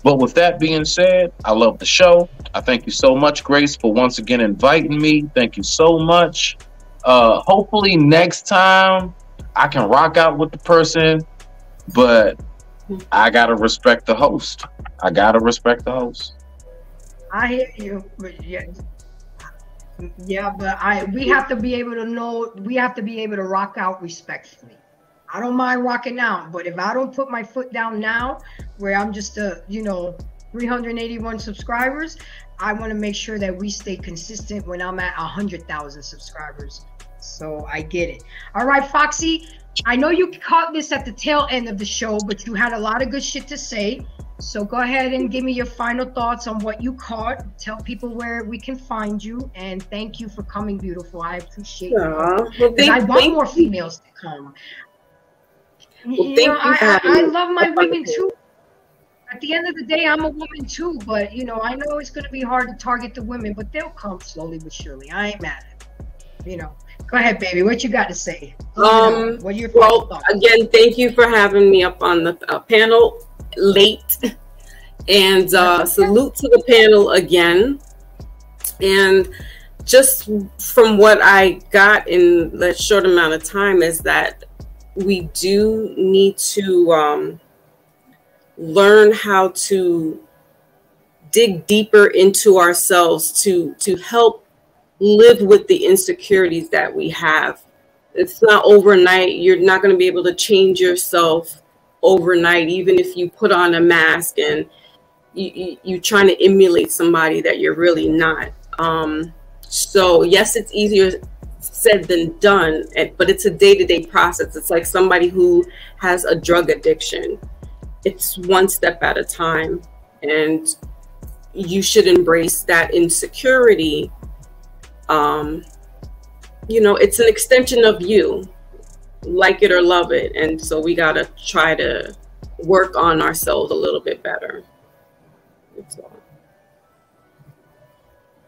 But with that being said, I love the show. I thank you so much, Grace, for once again inviting me. Thank you so much. Hopefully next time I can rock out with the person, but I gotta respect the host. I hear you, but but we have to be able to know. We have to be able to rock out respectfully. I don't mind rocking out, but if I don't put my foot down now, where I'm just 381 subscribers, I want to make sure that we stay consistent when I'm at 100,000 subscribers. So I get it. All right, Foxy. I know you caught this at the tail end of the show, but you had a lot of good shit to say. So go ahead and give me your final thoughts on what you caught. Tell people where we can find you. And thank you for coming, beautiful. I appreciate it. I want more females to come. I love my women too. At the end of the day, I'm a woman too. But, I know it's going to be hard to target the women, but they'll come slowly but surely. I ain't mad at it. Go ahead, baby. What you got to say? What are your thoughts? Again, thank you for having me up on the panel late, and salute to the panel again. And just from what I got in that short amount of time is that we do need to learn how to dig deeper into ourselves to help live with the insecurities that we have. It's not overnight. You're not going to be able to change yourself overnight, even if you put on a mask and you trying to emulate somebody that you're really not. So yes, it's easier said than done, but it's a day-to-day process. It's like somebody who has a drug addiction. It's one step at a time, and you should embrace that insecurity. It's an extension of you, like it or love it. And so we got to try to work on ourselves a little bit better. That's all.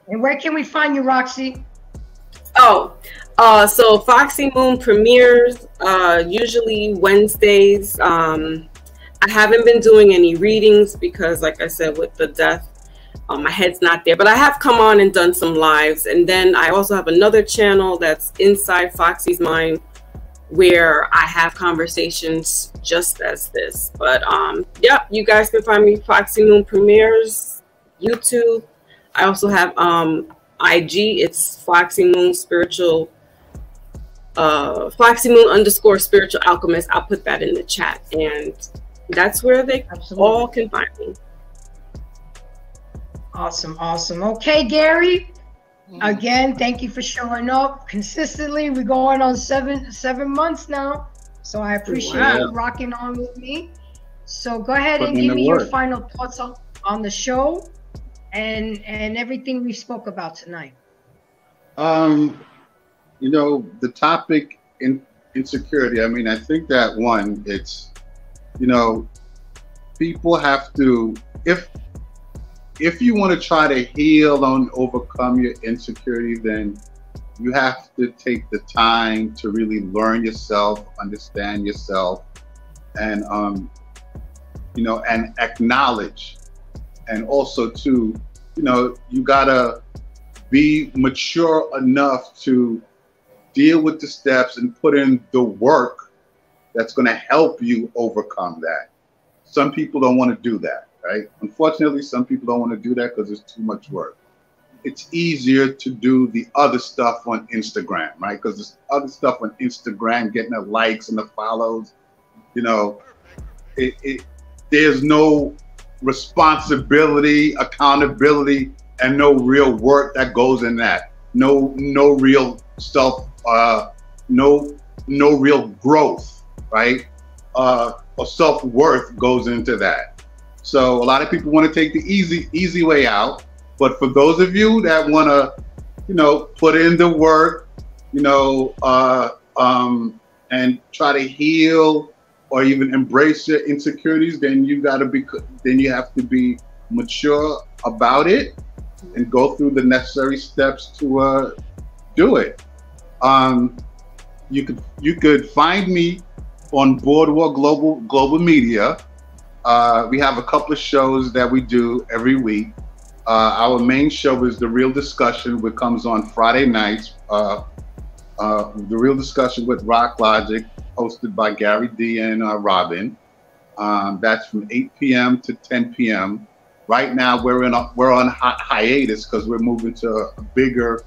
And where can we find you, Roxy? So Foxy Moon premieres usually Wednesdays. I haven't been doing any readings because, like I said, with the death, my head's not there, but I have come on and done some lives. And then I also have another channel that's Inside Foxy's Mind where I have conversations just as this. But yeah, you guys can find me Foxy Moon Premieres, YouTube. I also have IG. It's Foxy Moon Spiritual, Foxy Moon _ Spiritual Alchemist. I'll put that in the chat, and that's where they all can find me. Awesome, awesome. Okay, Gary. Again, thank you for showing up consistently. We're going on seven months now, so I appreciate you rocking on with me. So go ahead and give me your final thoughts on the show and everything we spoke about tonight. You know, the topic in insecurity. I mean, I think that one, it's, you know, people have to, if you want to try to heal and overcome your insecurity, then you have to take the time to really learn yourself, understand yourself, and you know, and acknowledge. And also too, you know, you gotta be mature enough to deal with the steps and put in the work that's going to help you overcome that. Some people don't want to do that. Right? Unfortunately, some people don't want to do that because it's too much work. It's easier to do the other stuff on Instagram, right? Because this other stuff on Instagram, getting the likes and the follows, you know, there's no responsibility, accountability, and no real work that goes in that. No real self, no real growth, right? Or self-worth goes into that. So a lot of people want to take the easy way out, but for those of you that want to, you know, put in the work, you know, and try to heal or even embrace your insecurities, then you have to be mature about it and go through the necessary steps to do it. You could find me on Boardwalk Global Media. We have a couple of shows that we do every week. Our main show is The Real Discussion, which comes on Friday nights. The Real Discussion with Rock Logic, hosted by Gary D and Robin. That's from 8 p.m. to 10 p.m. Right now, we're on hiatus because we're moving to a bigger,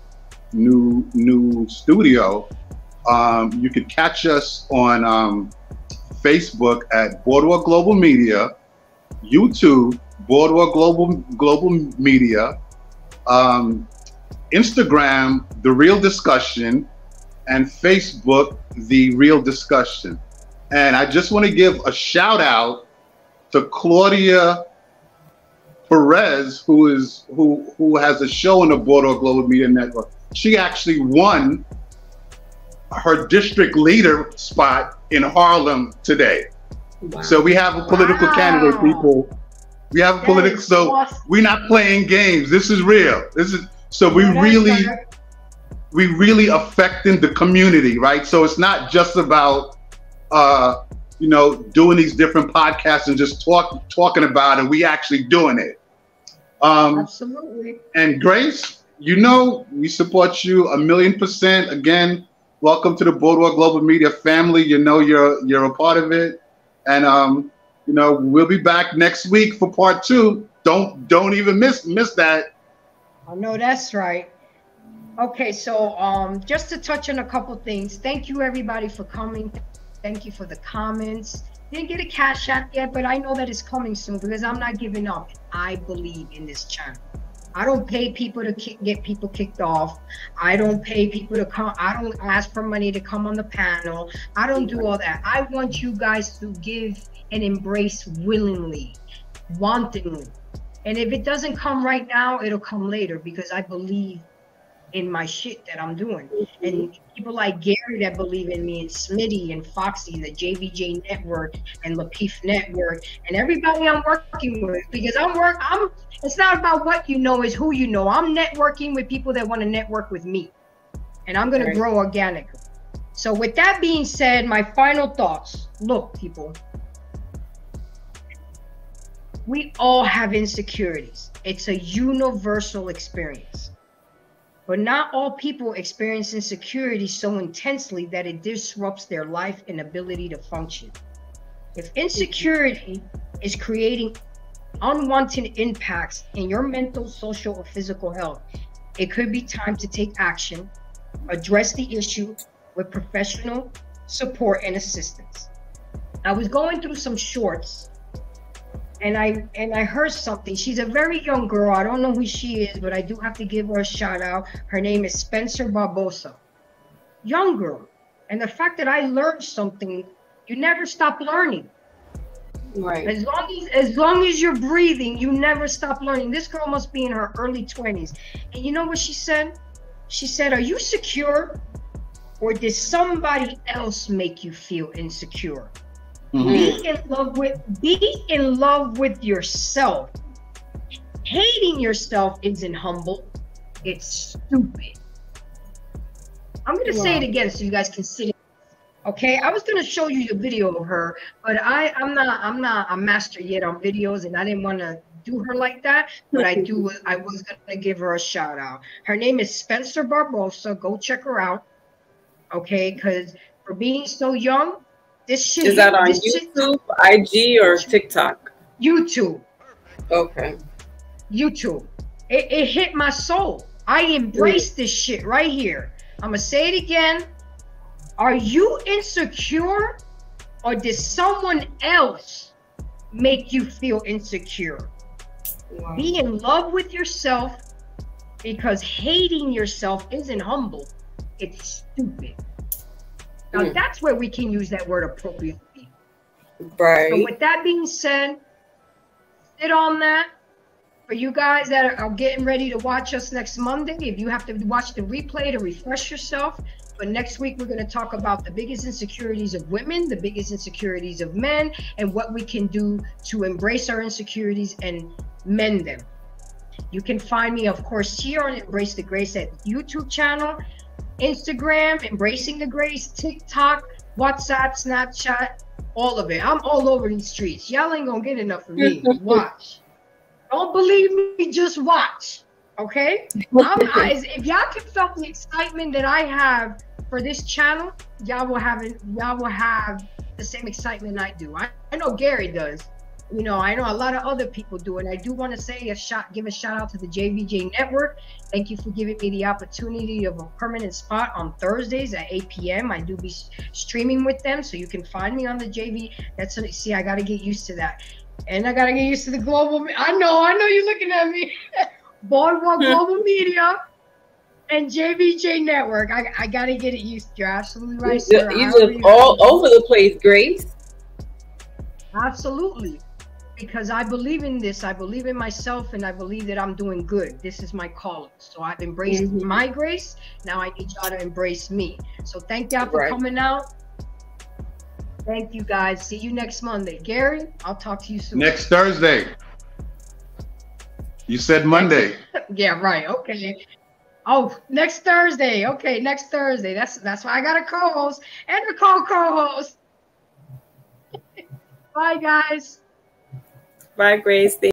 new studio. You can catch us on Facebook at Boardwalk Global Media, YouTube, Boardwalk Global Media, Instagram, The Real Discussion, and Facebook, The Real Discussion. And I just want to give a shout out to Claudia Perez, who has a show on the Boardwalk Global Media Network. She actually won her district leader spot in Harlem today. Wow. So we have a political candidate, people. We have a political, so awesome. We're not playing games. This is real. We really affecting the community, right? So it's not just about, you know, doing these different podcasts and just talking about it. We actually doing it. Absolutely. And Grace, you know, we support you 1,000,000%. Again, welcome to the Boardwalk Global Media family. You know, you're a part of it. And, you know, we'll be back next week for part 2. Don't even miss that. I know that's right. Okay, so just to touch on a couple things. Thank you everybody for coming. Thank you for the comments. Didn't get a cash out yet, but I know that it's coming soon because I'm not giving up. I believe in this channel. I don't pay people to get people kicked off. I don't pay people to come. I don't ask for money to come on the panel. I don't do all that. I want you guys to give and embrace willingly, wantingly. And if it doesn't come right now, it'll come later because I believe in my shit that I'm doing. And people like Gary that believe in me, and Smitty and Foxy, the JVJ Network and Lapeef Network, and everybody I'm working with, because it's not about what you know, it's who you know. I'm networking with people that want to network with me, and I'm going to grow organically. So with that being said, my final thoughts. Look, people, we all have insecurities. It's a universal experience. But not all people experience insecurity so intensely that it disrupts their life and ability to function. If insecurity is creating unwanted impacts in your mental, social, or physical health, it could be time to take action, address the issue with professional support and assistance. I was going through some shorts and I heard something. She's a very young girl. I don't know who she is, but I do have to give her a shout out. Her name is Spencer Barbosa. Young girl. And the fact that I learned something, you never stop learning. Right. As long as you're breathing, you never stop learning. This girl must be in her early 20s. And you know what she said? She said, "Are you secure? Or did somebody else make you feel insecure?" Be in love with yourself. Hating yourself isn't humble. It's stupid. I'm gonna say it again so you guys can see it. Okay, I was gonna show you the video of her, but I'm not a master yet on videos, and I didn't want to do her like that. But I was gonna give her a shout out. Her name is Spencer Barbosa. Go check her out. Okay, because for being so young. This shit is that on YouTube, IG, or TikTok? YouTube. Okay. YouTube. It hit my soul. I embrace this shit right here. I'm gonna say it again. Are you insecure, or did someone else make you insecure? Wow. Be in love with yourself, because hating yourself isn't humble. It's stupid. Now that's where we can use that word appropriately. Right. So with that being said, sit on that. For you guys that are getting ready to watch us next Monday, if you have to watch the replay to refresh yourself. But next week, we're going to talk about the biggest insecurities of women, the biggest insecurities of men, and what we can do to embrace our insecurities and mend them. You can find me, of course, here on Embrace the Grace at YouTube channel. Instagram, Embracing the Grace, TikTok, WhatsApp, Snapchat, all of it. I'm all over these streets. Y'all ain't gonna get enough of me. Watch. Don't believe me, just watch. Okay? If y'all can feel the excitement that I have for this channel, y'all will have the same excitement I do. I know Gary does. You know, I know a lot of other people do it. I do want to say give a shout out to the JVJ Network. Thank you for giving me the opportunity of a permanent spot on Thursdays at 8 p.m. I do be streaming with them, so you can find me on the JV. See, I got to get used to that. And I got to get used to the global. I know you're looking at me. Boardwalk Global Media and JVJ Network. I got to get it used to. You're absolutely right, sir. You live all over the place, Grace. Absolutely. Because I believe in this, I believe in myself, and I believe that I'm doing good. This is my calling. So I've embraced my grace. Now I need y'all to embrace me. So thank y'all for coming out. Thank you guys. See you next Monday. Gary, I'll talk to you soon. Next Thursday. You said Monday. Yeah, right. Okay. Oh, next Thursday. Okay, next Thursday. That's why I got a co-host and a co-host. Bye, guys. Bye, Grace.